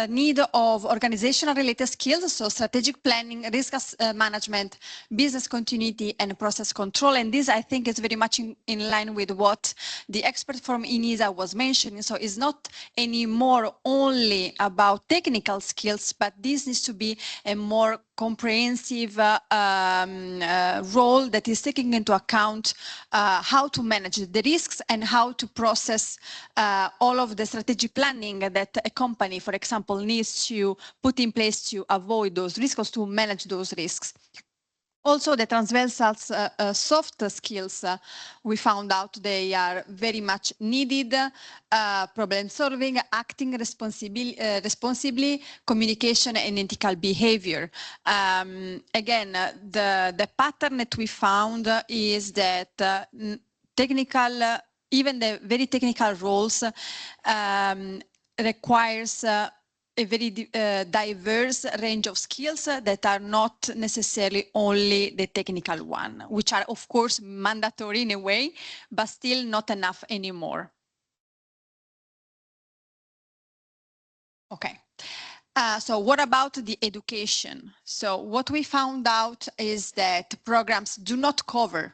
need of organizational related skills, so strategic planning, risk management, business continuity, and process control. And this, I think, is very much in line with what the expert from ENISA was mentioning. So it's not anymore only about technical skills, but this needs to be a more comprehensive role that is taking into account how to manage the risks and how to process all of the strategic planning that a company, for example, needs to put in place to avoid those risks or to manage those risks. Also, the transversal soft skills, we found out they are very much needed. Problem solving, acting responsibly, communication, and ethical behavior. Again, the pattern that we found is that technical, even the very technical roles requires a very diverse range of skills that are not necessarily only the technical one, which are of course mandatory in a way, but still not enough anymore. Okay. So what about the education? So what we found out is that programs do not cover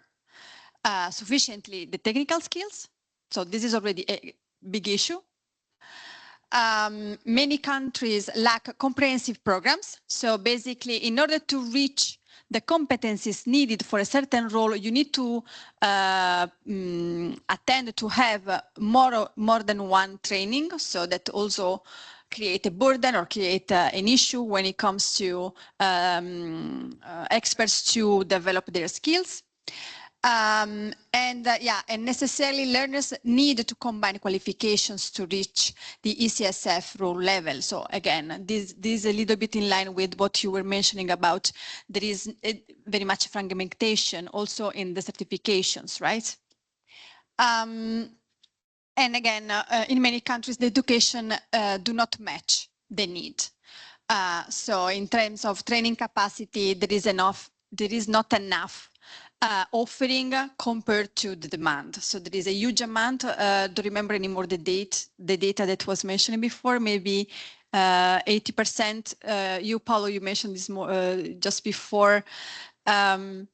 sufficiently the technical skills. So this is already a big issue. Many countries lack comprehensive programs. So basically, in order to reach the competencies needed for a certain role, you need to attend to have more than one training. So that also create a burden or create an issue when it comes to experts to develop their skills. And necessarily learners need to combine qualifications to reach the ECSF role level. So again, this is a little bit in line with what you were mentioning about. There is very much fragmentation also in the certifications, right? And again, in many countries, the education do not match the need. So in terms of training capacity, there is not enough offering compared to the demand. So there is a huge amount. Don't remember anymore the data that was mentioned before, maybe 80%. You, Paolo, you mentioned this more just before. 80%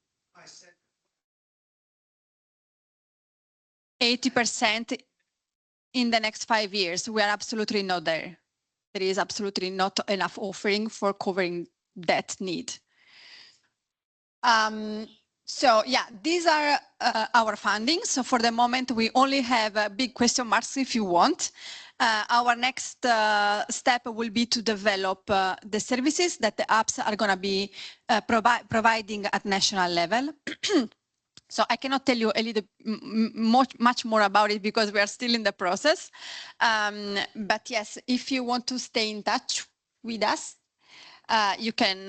in the next 5 years. We are absolutely not there. There is absolutely not enough offering for covering that need. So yeah, these are our findings. So for the moment, we only have big question marks if you want. Our next step will be to develop the services that the apps are going to be providing at national level. So I cannot tell you a little much more about it because we are still in the process. But yes, if you want to stay in touch with us, you can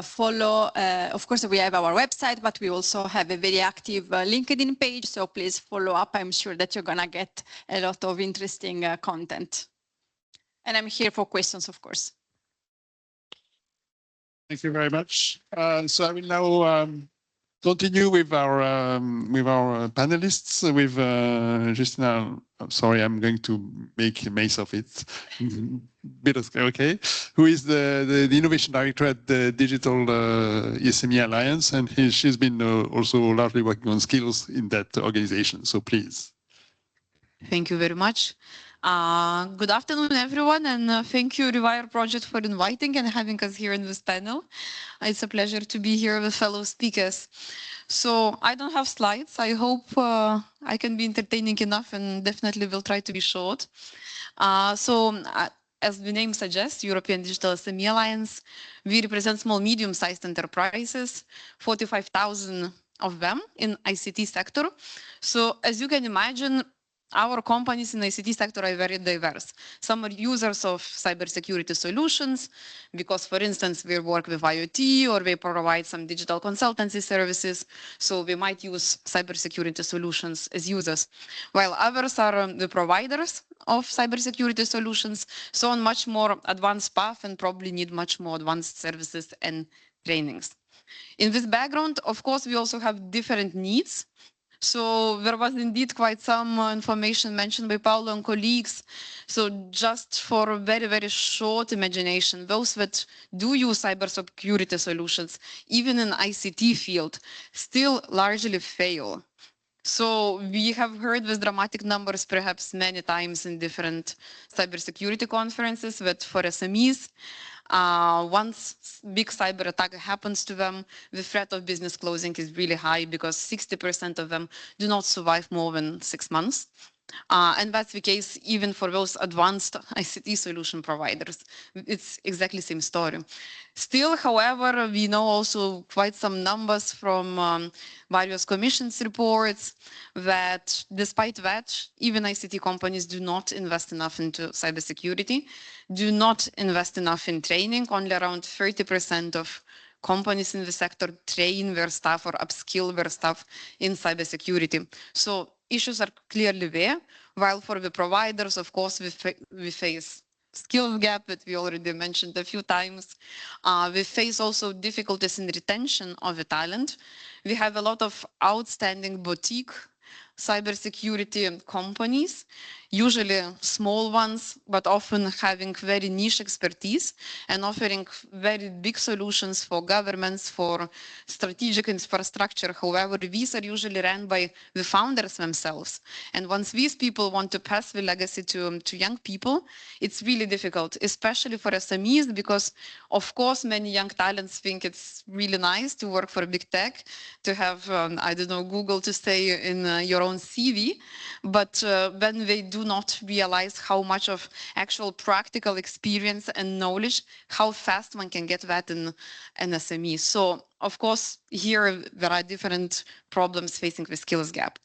follow, of course, we have our website, but we also have a very active LinkedIn page. So please follow up. I'm sure that you're going to get a lot of interesting content. And I'm here for questions, of course. Thank you very much. So I will now continue with our panelists. With Justina, I'm sorry, I'm going to make a mess of it. Okay, who is the innovation director at the Digital SME Alliance, and she's been also largely working on skills in that organization. So please. Thank you very much. Good afternoon, everyone, and thank you, REWIRE Project, for inviting and having us here in this panel. It's a pleasure to be here with fellow speakers. So I don't have slides. I hope I can be entertaining enough, and definitely will try to be short. As the name suggests, European Digital SME Alliance, we represent small, medium-sized enterprises, 45,000 of them in ICT sector. So as you can imagine, our companies in the ICT sector are very diverse. Some are users of cybersecurity solutions because, for instance, we work with IoT or we provide some digital consultancy services. So we might use cybersecurity solutions as users, while others are the providers of cybersecurity solutions, so on much more advanced path and probably need much more advanced services and trainings. In this background, of course, we also have different needs. So there was indeed quite some information mentioned by Paulo and colleagues. So just for a very, very short imagination, those that do use cybersecurity solutions, even in ICT field, still largely fail. So we have heard these dramatic numbers perhaps many times in different cybersecurity conferences that for SMEs, once big cyber attack happens to them, the threat of business closing is really high because 60% of them do not survive more than 6 months. And that's the case even for those advanced ICT solution providers. It's exactly the same story. Still, however, we know also quite some numbers from various commissions reports that despite that, even ICT companies do not invest enough into cybersecurity, do not invest enough in training. Only around 30% of companies in the sector train their staff or upskill their staff in cybersecurity. So issues are clearly there, while for the providers, of course, we face skills gap that we already mentioned a few times. We face also difficulties in retention of the talent. We have a lot of outstanding boutique cybersecurity companies, usually small ones, but often having very niche expertise and offering very big solutions for governments, for strategic infrastructure. However, these are usually run by the founders themselves. And once these people want to pass the legacy to young people, it's really difficult, especially for SMEs, because of course, many young talents think it's really nice to work for big tech, to have, I don't know, Google to stay in your own CV, but when they do not realize how much of actual practical experience and knowledge, how fast one can get that in an SME. So of course, here there are different problems facing the skills gap.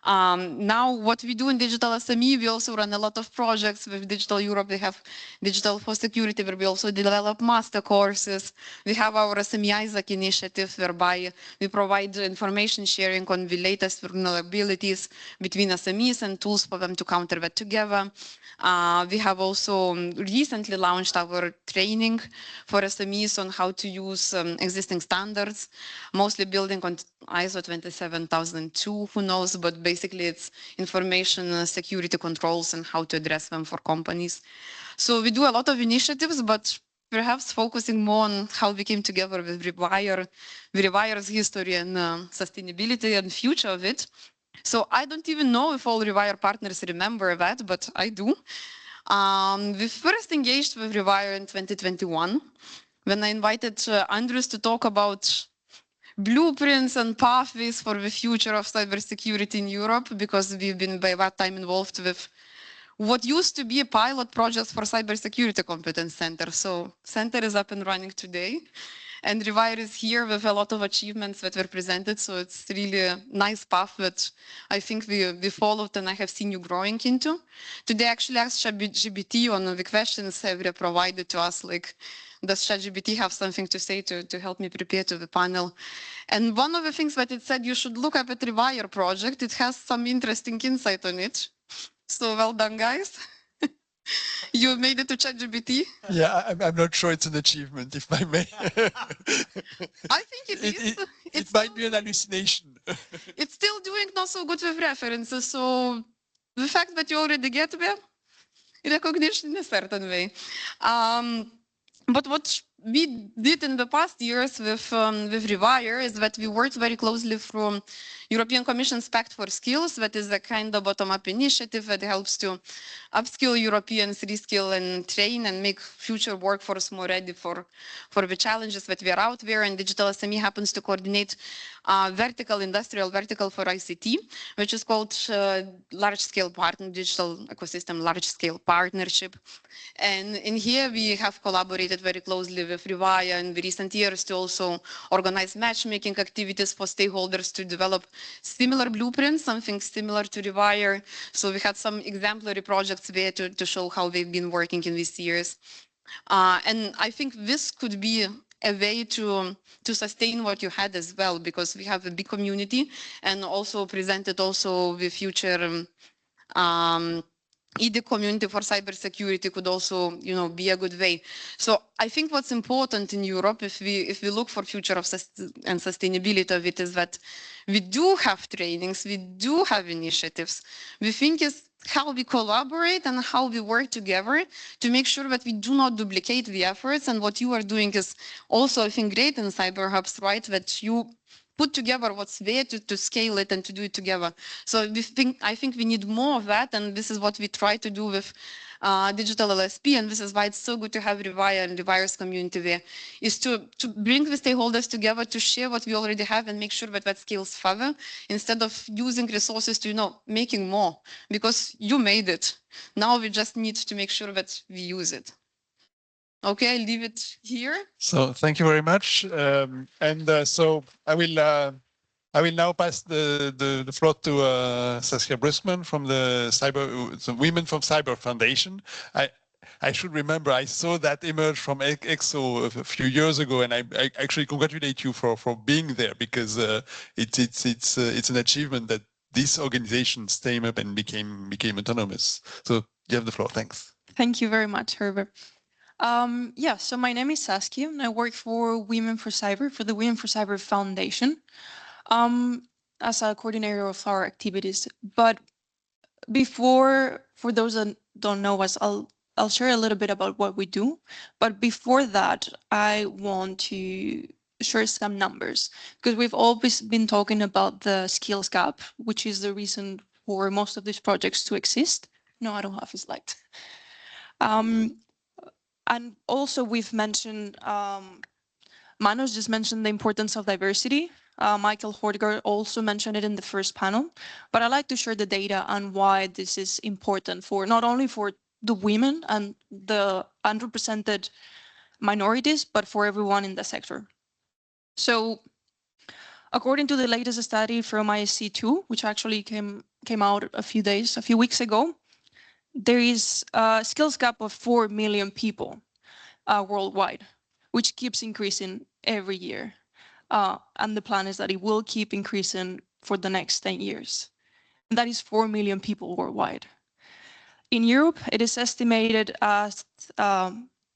Now, what we do in Digital SME, we also run a lot of projects with Digital Europe. We have Digital for Security, where we also develop master courses. We have our SME Isaac initiative, whereby we provide information sharing on the latest vulnerabilities between SMEs and tools for them to counter that together. We have also recently launched our training for SMEs on how to use existing standards, mostly building on ISO 27002, who knows, but basically it's information security controls and how to address them for companies. So we do a lot of initiatives, but perhaps focusing more on how we came together with REWIRE's history and sustainability and future of it. So I don't even know if all REWIRE partners remember that, but I do. We first engaged with REWIRE in 2021, when I invited Andrews to talk about blueprints and pathways for the future of cybersecurity in Europe, because we've been by that time involved with what used to be a pilot project for cybersecurity competence center. So center is up and running today. And REWIRE is here with a lot of achievements that were presented. So it's really a nice path that I think we followed and I have seen you growing into. Today, I actually asked ChatGPT on the questions that were provided to us, like, does ChatGPT have something to say to help me prepare to the panel? And one of the things that it said, you should look up at REWIRE project. It has some interesting insight on it. So well done, guys. You made it to ChatGPT? Yeah, I'm not sure it's an achievement, if I may. I think it is. It might be an hallucination. It's still doing not so good with references. So the fact that you already get there, recognition in a certain way. But what we did in the past years with REWIRE is that we worked very closely from European Commission's Pact for Skills. That is a kind of bottom-up initiative that helps to upskill Europeans, reskill and train and make future workforce more ready for the challenges that we are out there. And Digital SME happens to coordinate industrial vertical for ICT, which is called large-scale partner, digital ecosystem large-scale partnership. And in here, we have collaborated very closely with REWIRE in the recent years to also organize matchmaking activities for stakeholders to develop similar blueprints, something similar to REWIRE. So we had some exemplary projects there to show how they've been working in these years. And I think this could be a way to sustain what you had as well, because we have a big community and also presented also the future the community for cybersecurity could also, be a good way. So I think what's important in Europe, if we look for future of and sustainability of it, is that we do have trainings, we do have initiatives. We think is how we collaborate and how we work together to make sure that we do not duplicate the efforts. And what you are doing is also, I think, great in Cyber Hubs, right? That you put together what's there to scale it and to do it together. So I think we need more of that, and this is what we try to do with Digital LSP, and this is why it's so good to have REWIRE and REWIRE's community there, is to bring the stakeholders together to share what we already have and make sure that that scales further, instead of using resources to, making more, because you made it. Now we just need to make sure that we use it. Okay, I'll leave it here. So thank you very much. So I will now pass the floor to Saskia Briskman from the Women from Cyber Foundation. I should remember, I saw that emerge from EXO a few years ago, and I actually congratulate you for being there, because it's an achievement that this organization came up and became autonomous. So you have the floor. Thanks. Thank you very much, Herbert. So my name is Saskia, and I work for Women for Cyber, for the Women for Cyber Foundation, as a coordinator of our activities. But before, for those that don't know us, I'll share a little bit about what we do. But before that, I want to share some numbers, because we've always been talking about the skills gap, which is the reason for most of these projects to exist. No, I don't have a slide. And also we've mentioned, Manos just mentioned the importance of diversity. Michael Hortgard also mentioned it in the first panel, but I'd like to share the data on why this is important for not only for the women and the underrepresented minorities, but for everyone in the sector. So according to the latest study from ISC2, which actually came out a few weeks ago, there is a skills gap of 4 million people worldwide, which keeps increasing every year. And the plan is that it will keep increasing for the next 10 years. And that is 4 million people worldwide. In Europe, it is estimated as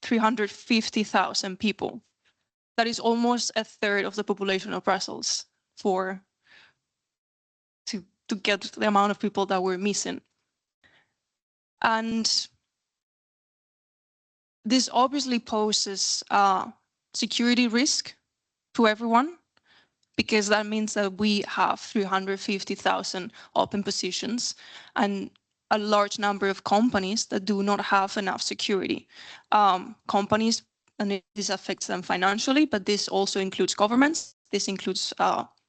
350,000 people. That is almost a third of the population of Brussels to get the amount of people that we're missing. And this obviously poses a security risk to everyone, because that means that we have 350,000 open positions and a large number of companies that do not have enough security. Companies, and this affects them financially, but this also includes governments, this includes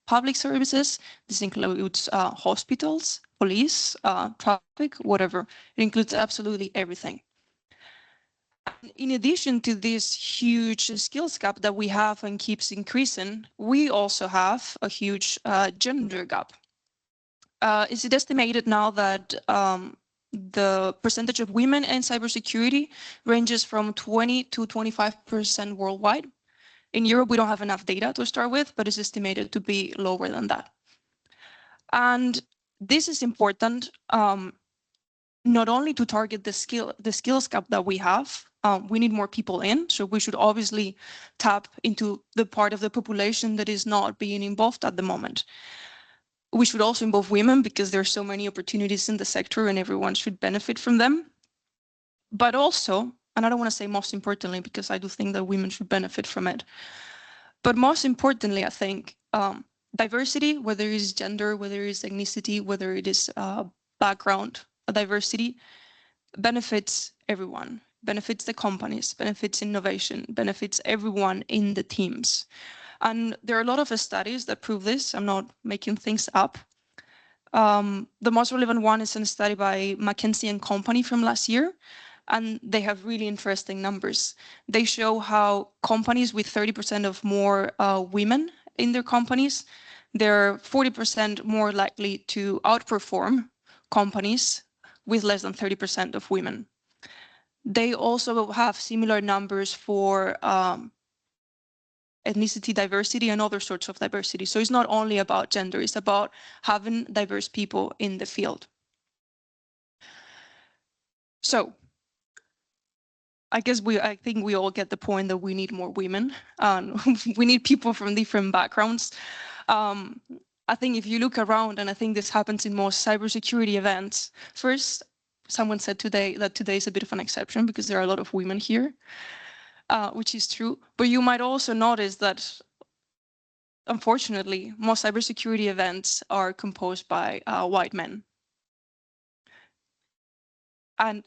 public services, this includes hospitals, police, traffic, whatever. It includes absolutely everything. In addition to this huge skills gap that we have and keeps increasing, we also have a huge gender gap. Is it estimated now that the percentage of women in cybersecurity ranges from 20 to 25% worldwide? In Europe, we don't have enough data to start with, but it's estimated to be lower than that. And this is important not only to target the skills gap that we have. We need more people in, so we should obviously tap into the part of the population that is not being involved at the moment. We should also involve women, because there are so many opportunities in the sector and everyone should benefit from them. But also, and I don't want to say most importantly, because I do think that women should benefit from it. But most importantly, I think diversity, whether it is gender, whether it is ethnicity, whether it is background, diversity, benefits everyone. Benefits the companies, benefits innovation, benefits everyone in the teams. And there are a lot of studies that prove this. I'm not making things up. The most relevant one is a study by McKinsey & Company from last year, and they have really interesting numbers. They show how companies with 30% of more women in their companies, they're 40% more likely to outperform companies with less than 30% of women. They also have similar numbers for ethnicity diversity and other sorts of diversity. So it's not only about gender, it's about having diverse people in the field. So I think we all get the point that we need more women. We need people from different backgrounds. I think if you look around, and I think this happens in most cybersecurity events, first, someone said today that today is a bit of an exception because there are a lot of women here, which is true. But you might also notice that, unfortunately, most cybersecurity events are composed by white men. And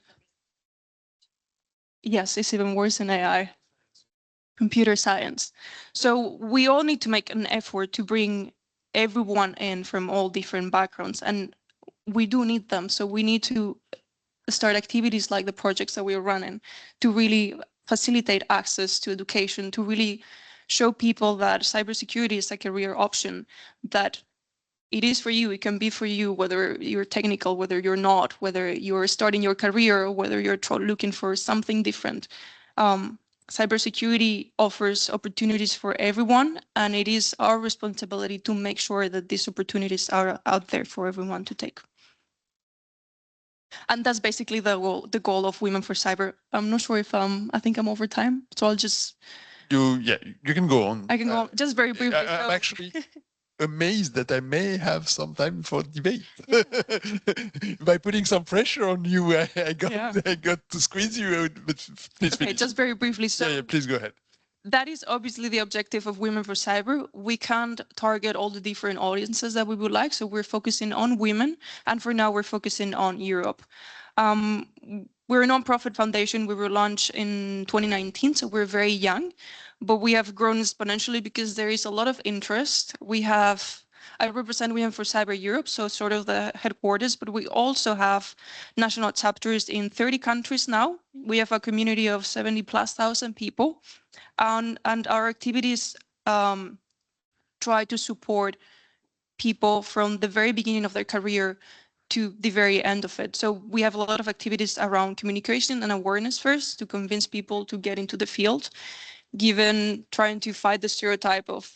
yes, it's even worse in AI, computer science. So we all need to make an effort to bring everyone in from all different backgrounds, and we do need them. So we need to start activities like the projects that we are running to really facilitate access to education, to really show people that cybersecurity is a career option, that it is for you, it can be for you, whether you're technical, whether you're not, whether you're starting your career, or whether you're looking for something different. Cybersecurity offers opportunities for everyone, and it is our responsibility to make sure that these opportunities are out there for everyone to take. And that's basically the goal of Women for Cyber. I'm not sure if I think I'm over time, so I'll just. You can go on. I can go on just very briefly. I'm actually amazed that I may have some time for debate. By putting some pressure on you, I got to squeeze you out. But please okay, finish. just very briefly. So please go ahead. That is obviously the objective of Women for Cyber. We can't target all the different audiences that we would like, so we're focusing on women, and for now we're focusing on Europe. We're a non-profit foundation. We were launched in 2019, so we're very young, but we have grown exponentially because there is a lot of interest. I represent Women for Cyber Europe, so sort of the headquarters, but we also have national chapters in 30 countries now. We have a community of 70,000+ people. And our activities try to support people from the very beginning of their career to the very end of it. So we have a lot of activities around communication and awareness first to convince people to get into the field, trying to fight the stereotype of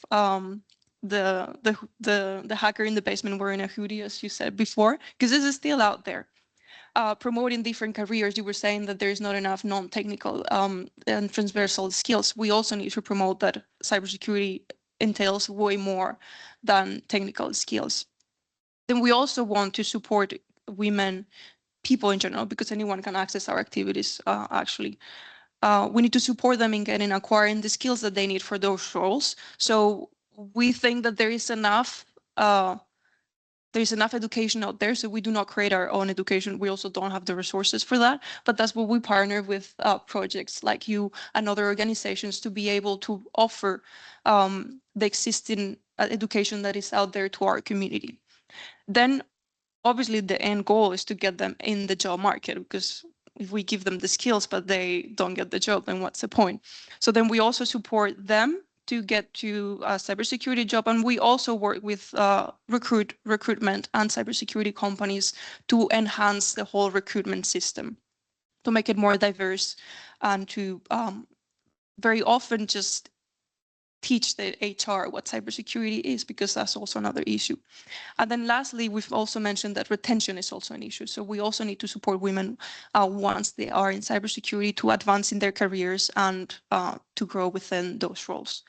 the hacker in the basement wearing a hoodie, as you said before, because this is still out there. Promoting different careers, you were saying that there's not enough non-technical and transversal skills. We also need to promote that cybersecurity entails way more than technical skills. Then we also want to support women, people in general, because anyone can access our activities, actually. We need to support them in acquiring the skills that they need for those roles. So we think that there is enough education out there, so we do not create our own education. We also don't have the resources for that, but that's what we partner with projects like you and other organizations to be able to offer the existing education that is out there to our community. Then obviously the end goal is to get them in the job market, because if we give them the skills but they don't get the job, then what's the point? So then we also support them to get to a cybersecurity job, and we also work with recruitment and cybersecurity companies to enhance the whole recruitment system, to make it more diverse, and to very often just teach the HR what cybersecurity is, because that's also another issue. And then lastly, we've also mentioned that retention is also an issue. So we also need to support women once they are in cybersecurity to advance in their careers and to grow within those roles.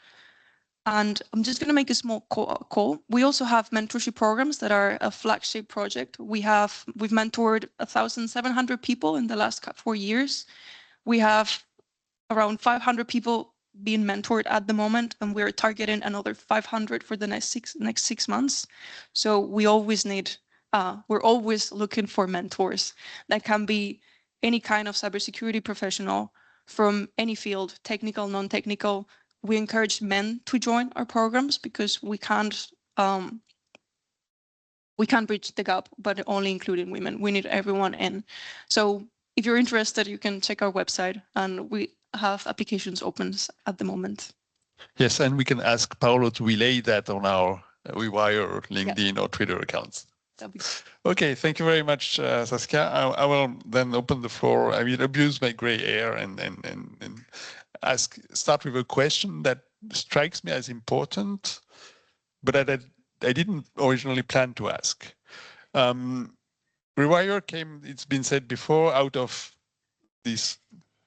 And I'm just going to make a small call. We also have mentorship programs that are a flagship project. We've mentored 1,700 people in the last 4 years. We have around 500 people being mentored at the moment, and we're targeting another 500 for the next six months. So we always need, we're always looking for mentors. That can be any kind of cybersecurity professional from any field, technical, non-technical. We encourage men to join our programs because we can't bridge the gap, but only including women. We need everyone in. So if you're interested, you can check our website, and we have applications open at the moment. Yes, and we can ask Paolo to relay that on our REWIRE, LinkedIn, or Twitter accounts. Okay, thank you very much, Saskia. I will then open the floor. I will abuse my gray hair and start with a question that strikes me as important, but I didn't originally plan to ask. REWIRE came, it's been said before, out of these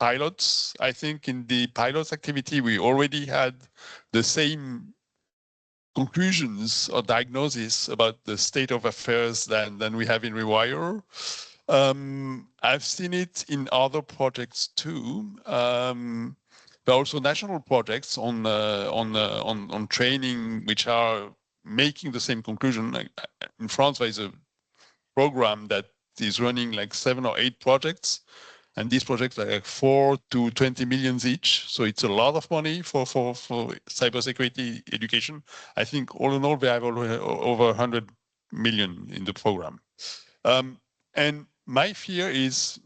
pilots. I think in the pilots activity, we already had the same conclusions or diagnosis about the state of affairs than we have in REWIRE. I've seen it in other projects too, but also national projects on training, which are making the same conclusion. In France, there is a program that is running like 7 or 8 projects, and these projects are like 4 to 20 millions each. So it's a lot of money for cybersecurity education. I think all in all, they have over 100 million in the program. And my fear is,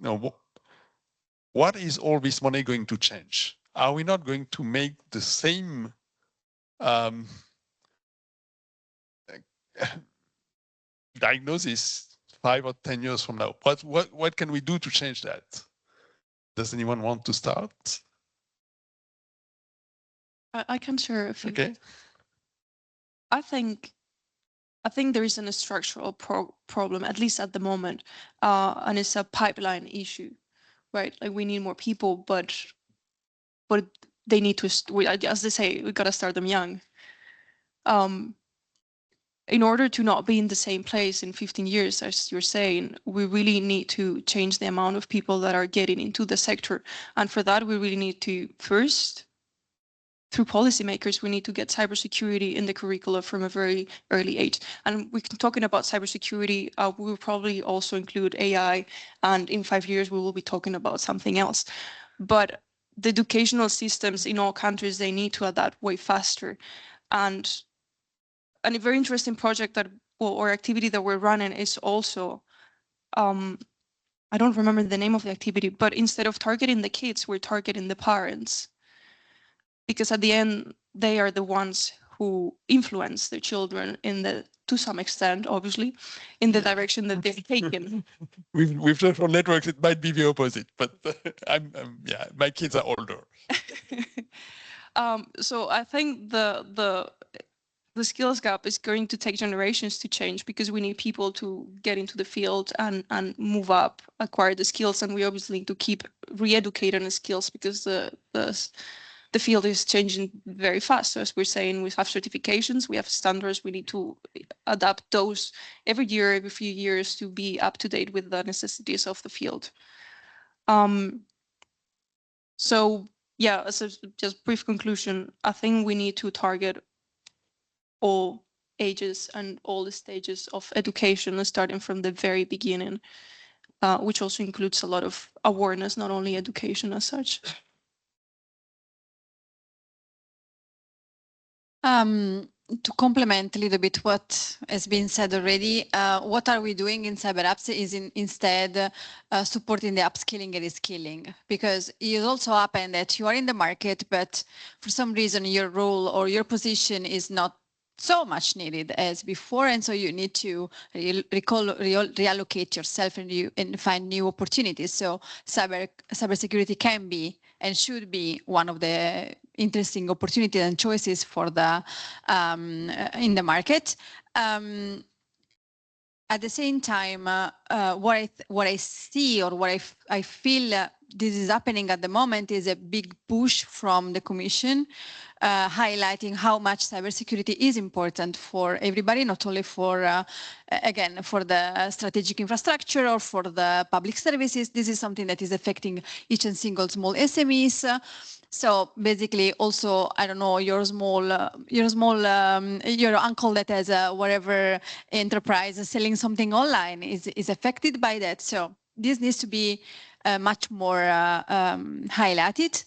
what is all this money going to change? Are we not going to make the same diagnosis 5 or 10 years from now? What can we do to change that? Does anyone want to start? I can share a few. Okay. I think there is a structural problem, at least at the moment, and it's a pipeline issue, right? Like we need more people, but they need to, as they say, we gotta start them young. In order to not be in the same place in 15 years, as you're saying, we really need to change the amount of people that are getting into the sector. And for that, we really need to first, through policymakers, we need to get cybersecurity in the curricula from a very early age. And we're talking about cybersecurity, we will probably also include AI, and in 5 years, we will be talking about something else. But the educational systems in all countries, they need to adapt way faster. And a very interesting project that, or activity that we're running is also, I don't remember the name of the activity, but instead of targeting the kids, we're targeting the parents. Because at the end, they are the ones who influence their children to some extent, obviously, in the direction that they've taken. With social networks, it might be the opposite, but yeah, my kids are older. So I think the skills gap is going to take generations to change, because we need people to get into the field and move up, acquire the skills, and we obviously need to keep re-educating the skills, because the field is changing very fast. So as we're saying, we have certifications, we have standards, we need to adapt those every year, every few years, to be up to date with the necessities of the field. So yeah, as a just brief conclusion, I think we need to target all ages and all the stages of education, starting from the very beginning, which also includes a lot of awareness, not only education as such. To complement a little bit what has been said already, what are we doing in CyberApps is instead supporting the upskilling and reskilling, because it also happened that you are in the market, but for some reason your role or your position is not so much needed as before, and so you need to reallocate yourself and find new opportunities. So cybersecurity can be and should be one of the interesting opportunities and choices for the in the market. At the same time, what I see, or what I feel this is happening at the moment, is a big push from the Commission, highlighting how much cybersecurity is important for everybody, not only for, again, for the strategic infrastructure or for the public services. This is something that is affecting each and single small SMEs. So basically, also, I don't know, your uncle that has a whatever enterprise selling something online is affected by that. So this needs to be much more highlighted.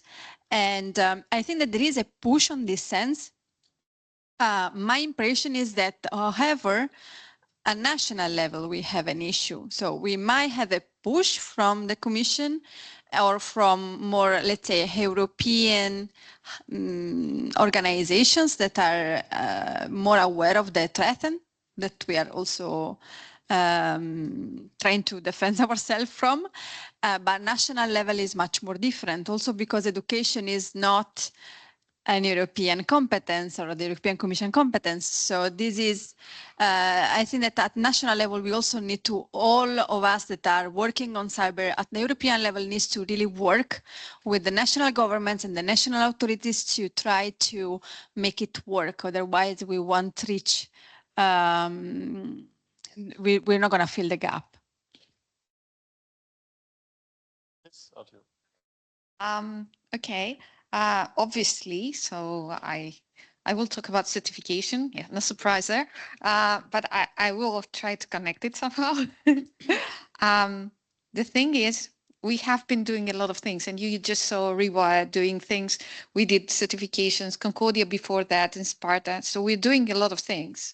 And I think that there is a push on this sense. My impression is that, however, at national level, we have an issue. So we might have a push from the Commission or from more, let's say, European organizations that are more aware of the threat that we are also trying to defend ourselves from. But national level is much more different, also because education is not an European competence or the European Commission competence. So this is, I think that at national level, we also need to, all of us that are working on cyber at the European level needs to really work with the national governments and the national authorities to try to make it work. Otherwise, we won't reach, we're not going to fill the gap. Okay. Obviously, so I will talk about certification. Yeah, no surprise there. But I will try to connect it somehow. The thing is, we have been doing a lot of things, and you just saw REWIRE doing things. We did certifications, Concordia before that, and Sparta. So we're doing a lot of things.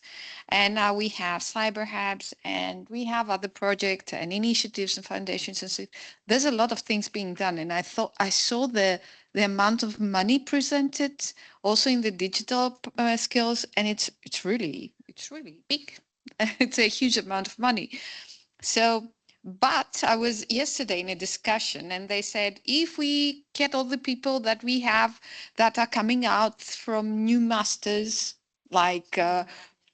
And now we have cyber hubs, and we have other projects and initiatives and foundations. And so there's a lot of things being done. And I thought I saw the amount of money presented also in the digital skills, and it's really big. It's a huge amount of money. So, but I was yesterday in a discussion, and they said, if we get all the people that we have that are coming out from new masters, like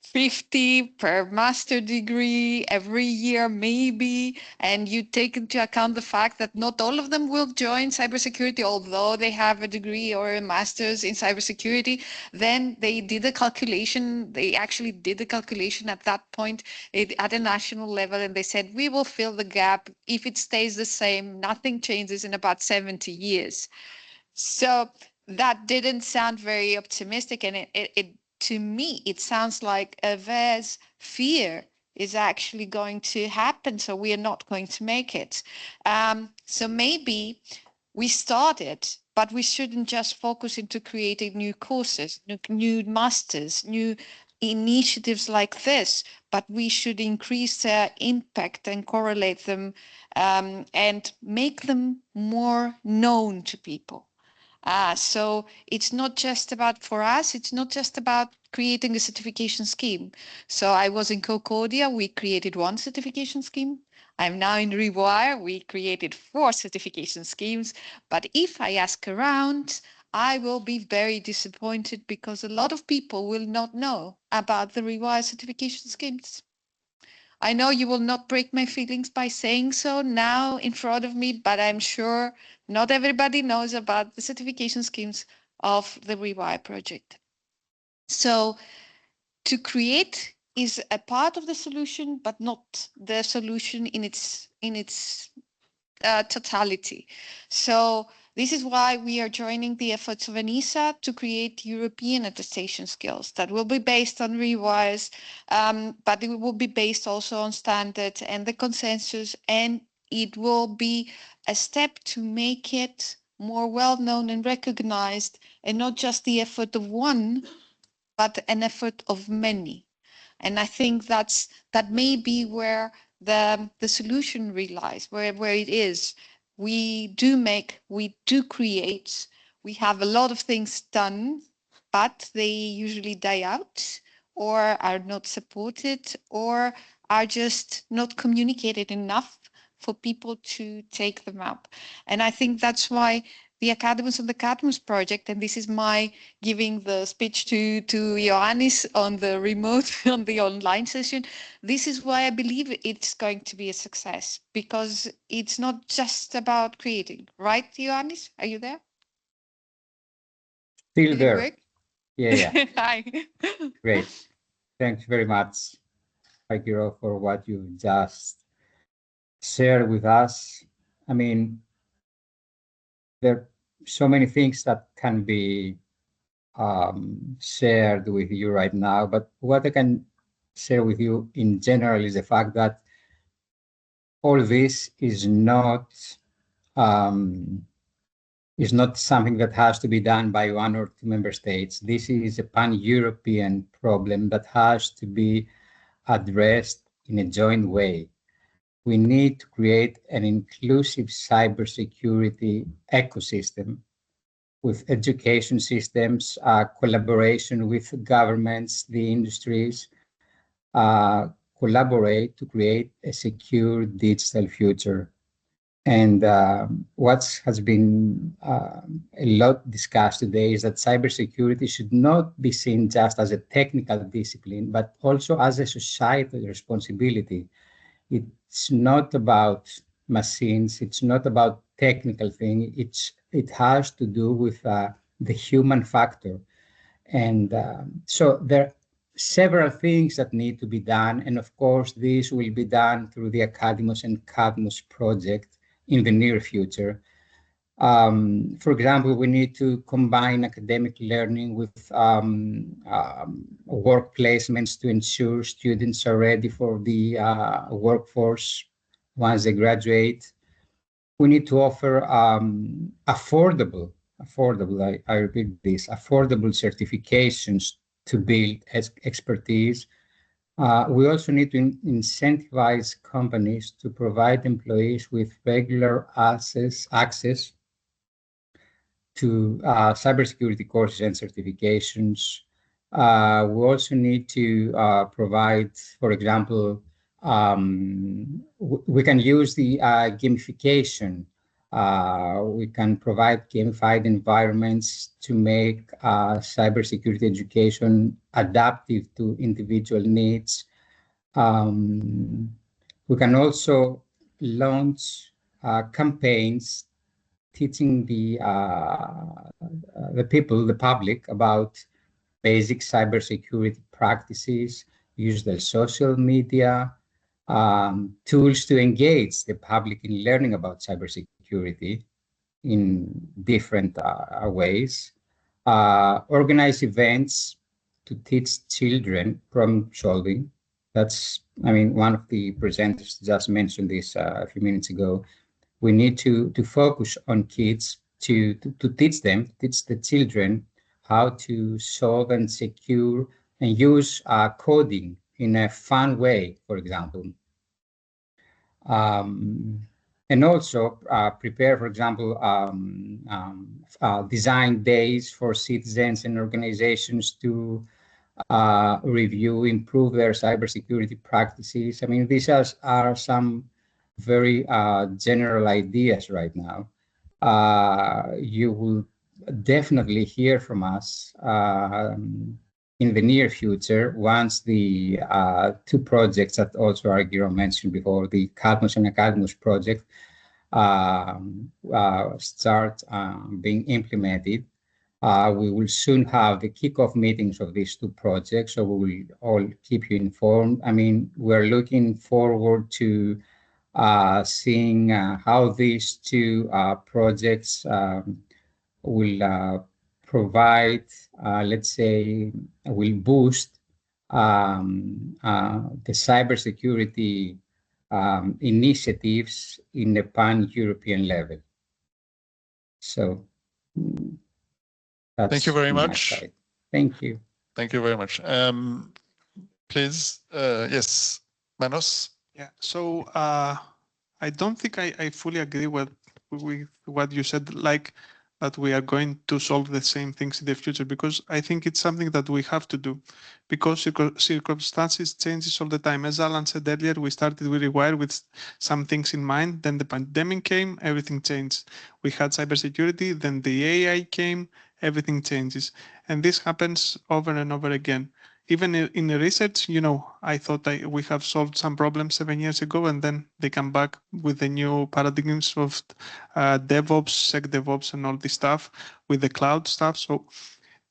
50 per master degree every year, maybe, and you take into account the fact that not all of them will join cybersecurity, although they have a degree or a master's in cybersecurity, then they did a calculation. They actually did a calculation at that point at a national level, and they said, we will fill the gap. If it stays the same, nothing changes in about 70 years. So that didn't sound very optimistic, and it to me, it sounds like EfVET's fear is actually going to happen, so we are not going to make it. So maybe we started, but we shouldn't just focus into creating new courses, new masters, new initiatives like this, but we should increase their impact and correlate them and make them more known to people. So it's not just about, for us, it's not just about creating a certification scheme. So I was in Concordia, we created one certification scheme. I'm now in REWIRE, we created 4 certification schemes. But if I ask around, I will be very disappointed because a lot of people will not know about the REWIRE certification schemes. I know you will not break my feelings by saying so now in front of me, but I'm sure not everybody knows about the certification schemes of the REWIRE project. So to create is a part of the solution, but not the solution in its totality. So this is why we are joining the efforts of ENISA to create European attestation skills that will be based on REWIREs, but it will be based also on standards and the consensus, and it will be a step to make it more well-known and recognized, and not just the effort of one, but an effort of many. And I think that may be where the solution relies, where it is. We do create, we have a lot of things done, but they usually die out or are not supported or are just not communicated enough for people to take them up. And I think that's why the Academies and the Cadmus project, and this is my giving the speech to Ioannis on the remote, on the online session. This is why I believe it's going to be a success, because it's not just about creating, right, Ioannis? Are you there? Still there. Yeah. Hi. Great. Thanks very much, Akira, for what you just shared with us. I mean, there are so many things that can be shared with you right now, but what I can share with you in general is the fact that all this is not something that has to be done by 1 or 2 member states. This is a pan-European problem that has to be addressed in a joint way. We need to create an inclusive cybersecurity ecosystem with education systems, collaboration with governments, the industries, collaborate to create a secure digital future. And what has been a lot discussed today is that cybersecurity should not be seen just as a technical discipline, but also as a societal responsibility. It's not about machines. It's not about technical thing. It has to do with the human factor. And so there are several things that need to be done. And of course, this will be done through the Academos and Cadmus project in the near future. For example, we need to combine academic learning with work placements to ensure students are ready for the workforce once they graduate. We need to offer affordable, I repeat this, affordable certifications to build expertise. We also need to incentivize companies to provide employees with regular access to cybersecurity courses and certifications. We also need to provide, for example, we can use the gamification. We can provide gamified environments to make cybersecurity education adaptive to individual needs. We can also launch campaigns teaching the people, the public, about basic cybersecurity practices, use their social media, tools to engage the public in learning about cybersecurity in different ways, organize events to teach children problem solving. That's, I mean, one of the presenters just mentioned this a few minutes ago. We need to focus on kids to teach the children how to solve and secure and use coding in a fun way, for example. And also prepare, for example, design days for citizens and organizations to review, improve their cybersecurity practices. I mean, these are some very general ideas right now. You will definitely hear from us in the near future once the two projects that also Argyro mentioned before, the Cadmus and Academos project, start being implemented. We will soon have the kickoff meetings of these two projects, so we will all keep you informed. I mean, we're looking forward to seeing how these two projects will provide, let's say, will boost the cybersecurity initiatives in a pan-European level. So that's thank you very much. Side. Thank you. Thank you very much. Please, yes, Manos. Yeah, so I don't think I fully agree with what you said, like that we are going to solve the same things in the future, because I think it's something that we have to do, because circumstances changes all the time. As Alan said earlier, we started with REWIRE with some things in mind, then the pandemic came, everything changed. We had cybersecurity, then the AI came, everything changes. And this happens over and over again. Even in the research, you know, I thought we have solved some problems 7 years ago, and then they come back with the new paradigms of DevOps, SecDevOps, and all this stuff with the cloud stuff. So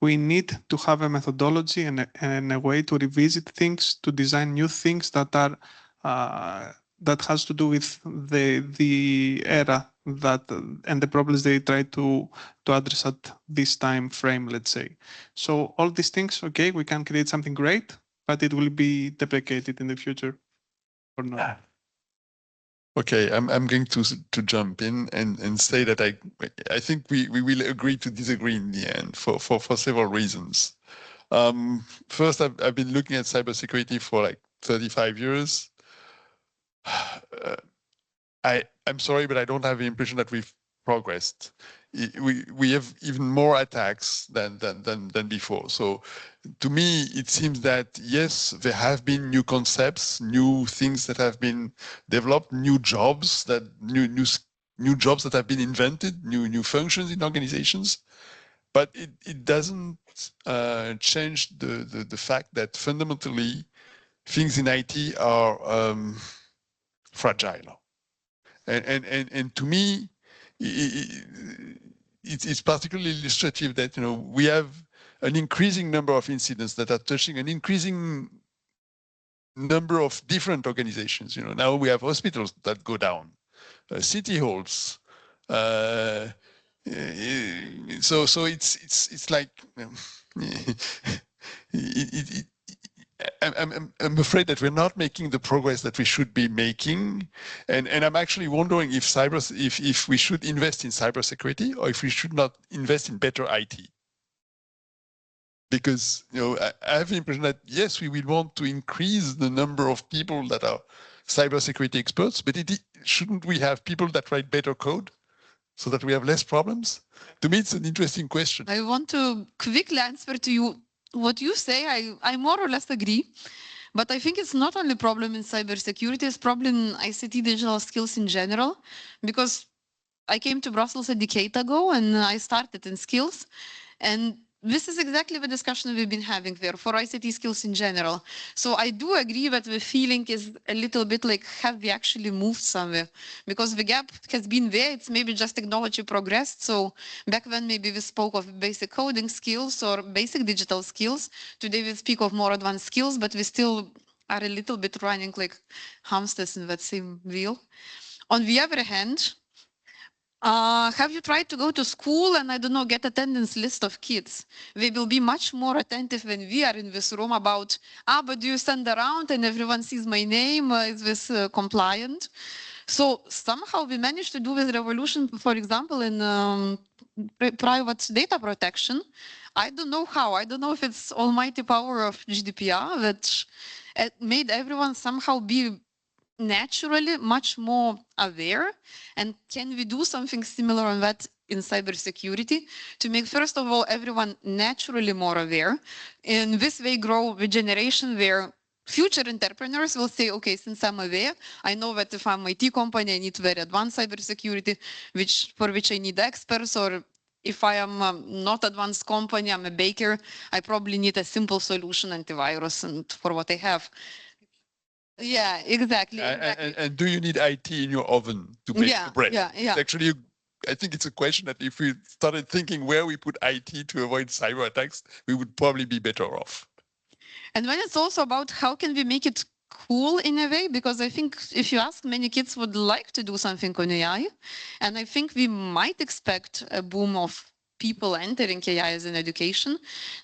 we need to have a methodology and a way to revisit things, to design new things that are that has to do with the era that and the problems they try to address at this time frame, let's say. So all these things, okay, we can create something great, but it will be deprecated in the future or not. Okay, I'm going to jump in and say that I think we will agree to disagree in the end for several reasons. First, I've been looking at cybersecurity for like 35 years. I'm sorry, but I don't have the impression that we've progressed. We have even more attacks than before. So to me, it seems that yes, there have been new concepts, new things that have been developed, new jobs, that new new jobs that have been invented, new functions in organizations, but it doesn't change the fact that fundamentally things in IT are fragile. And to me, it's particularly illustrative that we have an increasing number of incidents that are touching an increasing number of different organizations. Now we have hospitals that go down, city halls. So it's like I'm afraid that we're not making the progress that we should be making, and I'm actually wondering if we should invest in cybersecurity or if we should not invest in better IT. Because I have the impression that yes, we will want to increase the number of people that are cybersecurity experts, but shouldn't we have people that write better code so that we have less problems? To me, it's an interesting question. I want to quickly answer to you what you say. I more or less agree, but I think it's not only a problem in cybersecurity, it's a problem in ICT digital skills in general, because I came to Brussels a decade ago and I started in skills, and this is exactly the discussion we've been having there for ICT skills in general. So I do agree that the feeling is a little bit like, have we actually moved somewhere? Because the gap has been there, it's maybe just technology progressed. So back then maybe we spoke of basic coding skills or basic digital skills. Today we speak of more advanced skills, but we still are a little bit running like hamsters in that same wheel. On the other hand, have you tried to go to school and, I don't know, get attendance list of kids? They will be much more attentive when we are in this room about, but do you stand around and everyone sees my name? Is this compliant? So somehow we managed to do this revolution, for example, in private data protection. I don't know how. I don't know if it's almighty power of GDPR that made everyone somehow be naturally much more aware. And can we do something similar on that in cybersecurity to make, first of all, everyone naturally more aware? In this way, grow the generation where future entrepreneurs will say, okay, since I'm aware, I know that if I'm an IT company, I need very advanced cybersecurity, for which I need experts, or if I am not advanced company, I'm a baker, I probably need a simple solution, antivirus, and for what I have. Yeah, exactly. And do you need IT in your oven to bake the bread? Yeah. It's actually, I think it's a question that if we started thinking where we put IT to avoid cyber attacks, we would probably be better off. And then it's also about how can we make it cool in a way, because I think if you ask, many kids would like to do something on AI. And I think we might expect a boom of people entering AI as an education,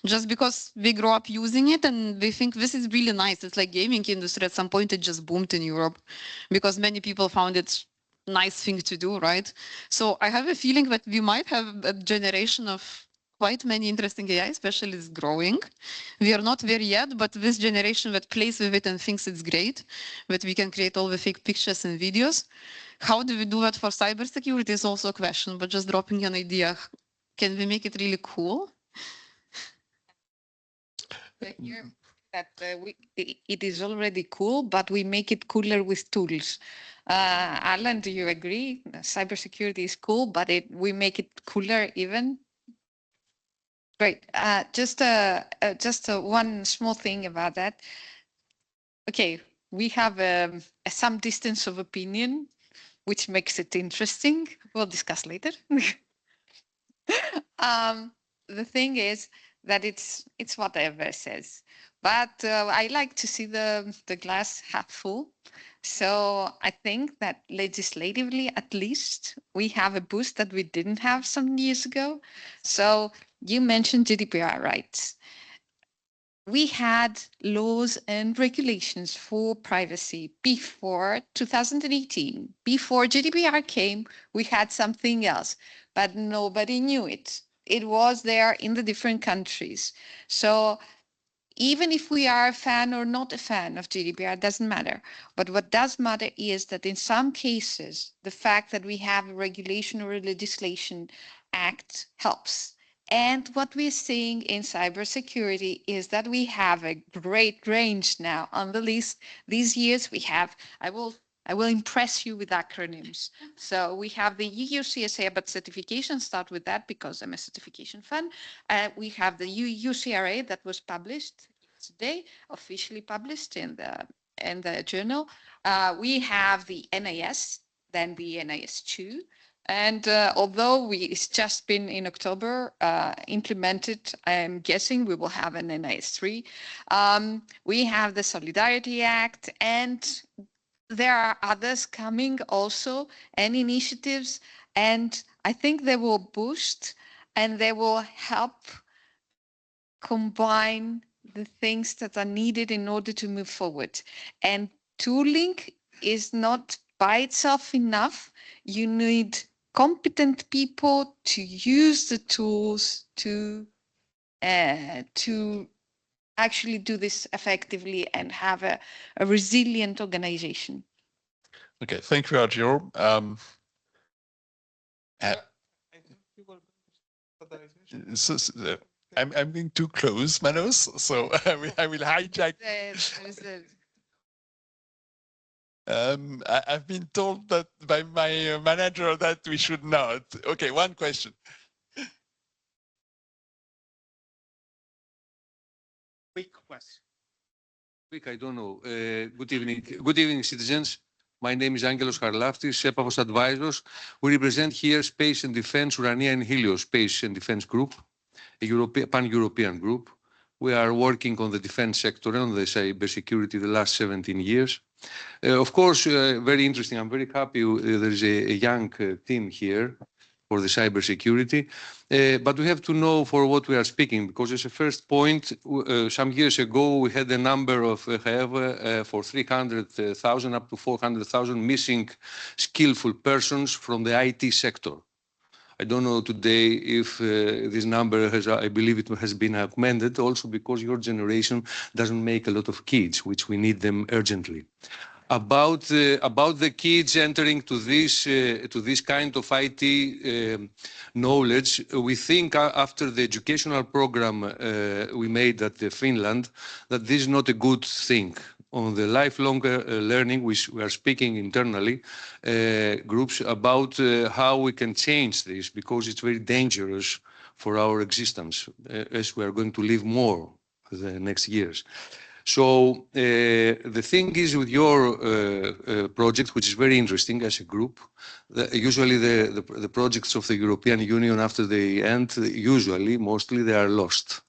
just because we grow up using it and they think this is really nice. It's like gaming industry. At some point, it just boomed in Europe because many people found it nice thing to do, right? So I have a feeling that we might have a generation of quite many interesting AI, especially is growing. We are not there yet, but this generation that plays with it and thinks it's great, that we can create all the fake pictures and videos. How do we do that for cybersecurity is also a question, but just dropping an idea. Can we make it really cool? Here, that it is already cool, but we make it cooler with tools. Alan, do you agree? Cybersecurity is cool, but we make it cooler even. Great. Just one small thing about that. Okay, we have some distance of opinion, which makes it interesting. We'll discuss later. The thing is that it's whatever says, but I like to see the glass half full. So I think that legislatively, at least, we have a boost that we didn't have some years ago. So you mentioned GDPR rights. We had laws and regulations for privacy before 2018. Before GDPR came, we had something else, but nobody knew it. It was there in the different countries. So even if we are a fan or not a fan of GDPR, doesn't matter. But what does matter is that in some cases, the fact that we have a regulation or a legislation act helps. And what we're seeing in cybersecurity is that we have a great range now on the list. These years we have, I will I will impress you with acronyms. So we have the EU CSA about certification, start with that because I'm a certification fan. We have the EU CRA that was published today, officially published in the journal. We have the NIS, then the NIS2. And although it's just been in October implemented, I'm guessing we will have an NIS3. We have the Solidarity Act, and there are others coming also, and initiatives, and I think they will boost and they will help combine the things that are needed in order to move forward. And tooling is not by itself enough. You need competent people to use the tools to actually do this effectively and have a resilient organization. Okay, thank you, Argiro. I'm being too close, Manos, so I will hijack. I've been told that by my manager that we should not. Okay, one question. Quick question. Quick, I don't know. Good evening, citizens. My name is Angelos Harlaftis, Epavos Advisors. We represent here Space and Defense, Urania and Helios Space and Defense Group, a pan-European group. We are working on the defense sector and on the cybersecurity the last 17 years. Of course, very interesting. I'm very happy there is a young team here for the cybersecurity. But we have to know for what we are speaking, because as a first point, some years ago, we had a number of, for 300,000 up to 400,000 missing skillful persons from the IT sector. I don't know today if this number has, I believe it has been augmented also because your generation doesn't make a lot of kids, which we need them urgently. About the kids entering to this kind of IT knowledge, we think after the educational program we made at Finland, that this is not a good thing. On the lifelong learning, we are speaking internally, groups, about how we can change this, because it's very dangerous for our existence, as we are going to live more the next years. So the thing is with your project, which is very interesting as a group, usually the projects of the European Union after they end, mostly they are lost.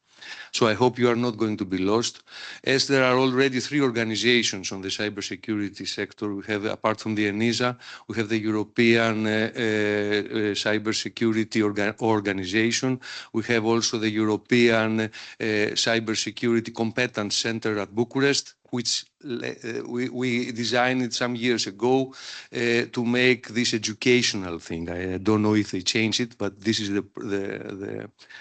So I hope you are not going to be lost, as there are already 3 organizations on the cybersecurity sector. We have, apart from the ENISA, we have the European Cybersecurity Organization. We have also the European Cybersecurity Competence Center at Bucharest, which we designed it some years ago to make this educational thing. I don't know if they changed it, but this is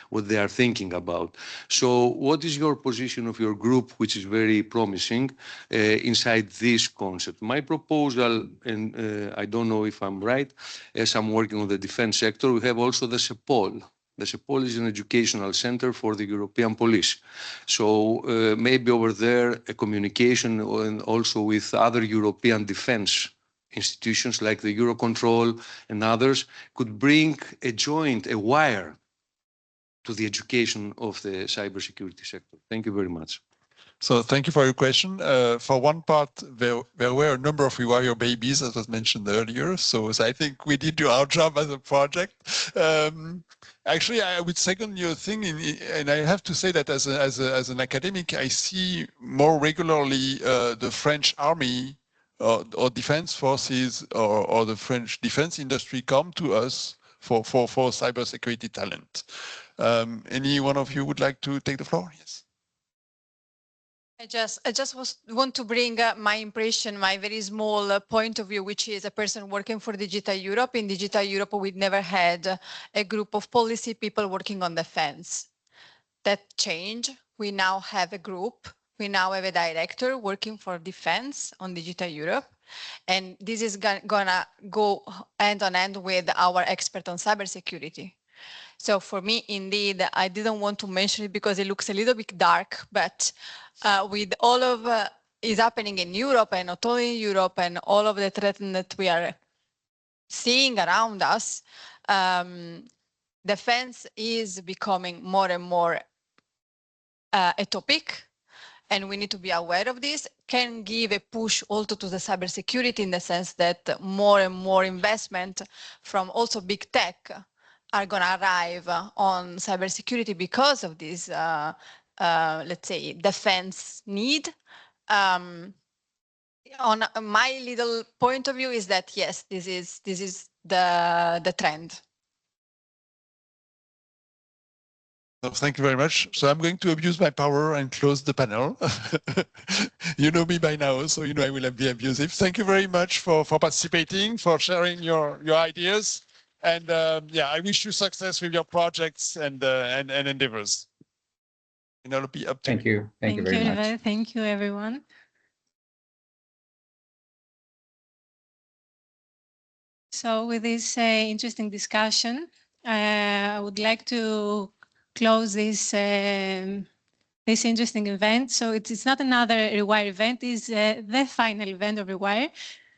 what they are thinking about. So what is your position of your group, which is very promising, inside this concept? My proposal, and I don't know if I'm right, as I'm working on the defense sector, we have also the CEPOL. The CEPOL is an educational center for the European police. So maybe over there, a communication and also with other European defense institutions like the Eurocontrol and others could bring a wire to the education of the cybersecurity sector. Thank you very much. So thank you for your question. For one part, there were a number of REWIRE babies, as was mentioned earlier. So I think we did do our job as a project. Actually, I would second your thing, and I have to say that as an academic, I see more regularly the French army or defense forces or the French defense industry come to us for cybersecurity talent. Any one of you would like to take the floor? Yes. I just want to bring my impression, my very small point of view, which is a person working for Digital Europe. In Digital Europe, we never had a group of policy people working on defense. That changed. We now have a group. We now have a director working for defense on Digital Europe. And this is gonna go hand on hand with our expert on cybersecurity. So for me, indeed, I didn't want to mention it because it looks a little bit dark, but with all of is happening in Europe and not only in Europe and all of the threats that we are seeing around us, defense is becoming more and more a topic, and we need to be aware of this, can give a push also to the cybersecurity in the sense that more and more investment from also big tech are going to arrive on cybersecurity because of this, let's say, defense need. On my little point of view is that, yes, this is the trend. Thank you very much. So I'm going to abuse my power and close the panel. You know me by now, so you know I will be abusive. Thank you very much for participating, for sharing your ideas. And yeah, I wish you success with your projects and endeavors. And I'll be up to Thank you. Thank you very much. Thank you, everyone. So with this interesting discussion, I would like to close this this interesting event. So it's not another REWIRE event, it's the final event of REWIRE.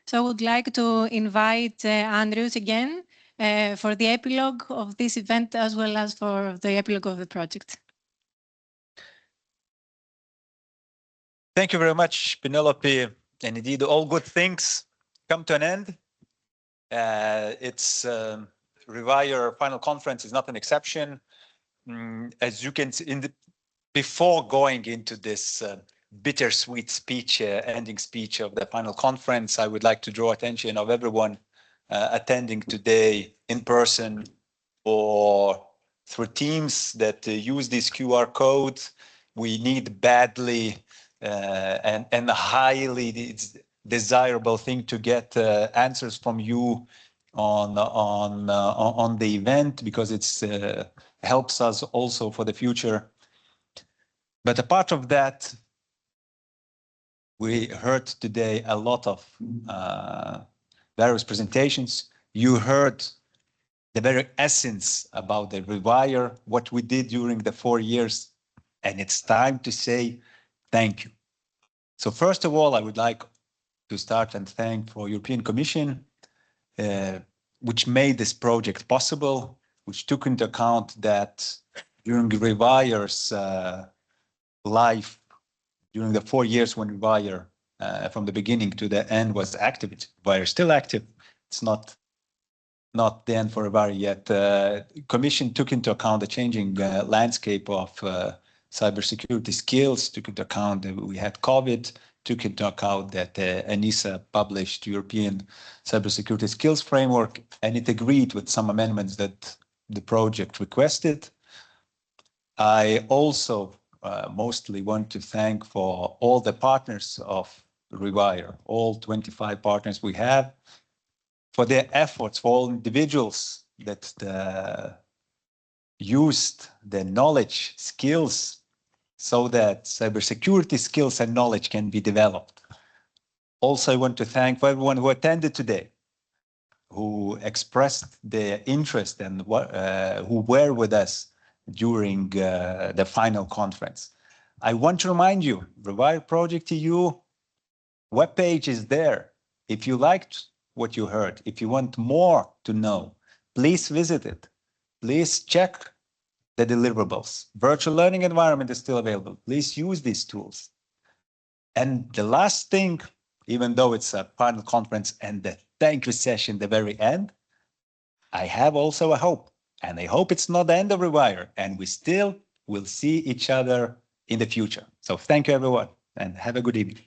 So I would like to invite Andrews again for the epilogue of this event as well as for the epilogue of the project. Thank you very much, Penelope. And indeed, all good things come to an end. It's REWIRE final conference is not an exception. As you can see, before going into this bittersweet speech, ending speech of the final conference, I would like to draw attention of everyone attending today in person or through Teams that use this QR code. We need badly and highly desirable thing to get answers from you on the event, because it's helps us also for the future. But apart of that, we heard today a lot of various presentations. You heard the very essence about the REWIRE, what we did during the 4 years, and it's time to say thank you. So first of all, I would like to start and thank for European Commission, which made this project possible, which took into account that during REWIRE's life, during the 4 years when REWIRE from the beginning to the end was active, REWIRE is still active. It's not the end for REWIRE yet. Commission took into account the changing landscape of cybersecurity skills, took into account that we had COVID, took into account that ENISA published European Cybersecurity Skills Framework, and it agreed with some amendments that the project requested. I also mostly want to thank for all the partners of REWIRE, all 25 partners we have, for their efforts, for all individuals that used their knowledge, skills, so that cybersecurity skills and knowledge can be developed. Also, I want to thank for everyone who attended today, who expressed their interest and who were with us during the final conference. I want to remind you, REWIRE Project EU webpage is there. If you liked what you heard, if you want more to know, please visit it. Please check the deliverables. Virtual learning environment is still available. Please use these tools. And the last thing, even though it's a final conference and the thank you session, the very end, I have also a hope. And I hope it's not the end of REWIRE, and we still will see each other in the future. So thank you, everyone, and have a good evening.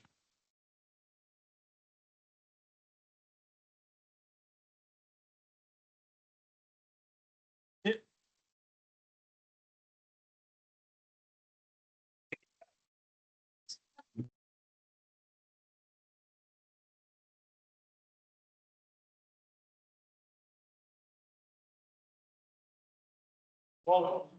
Well,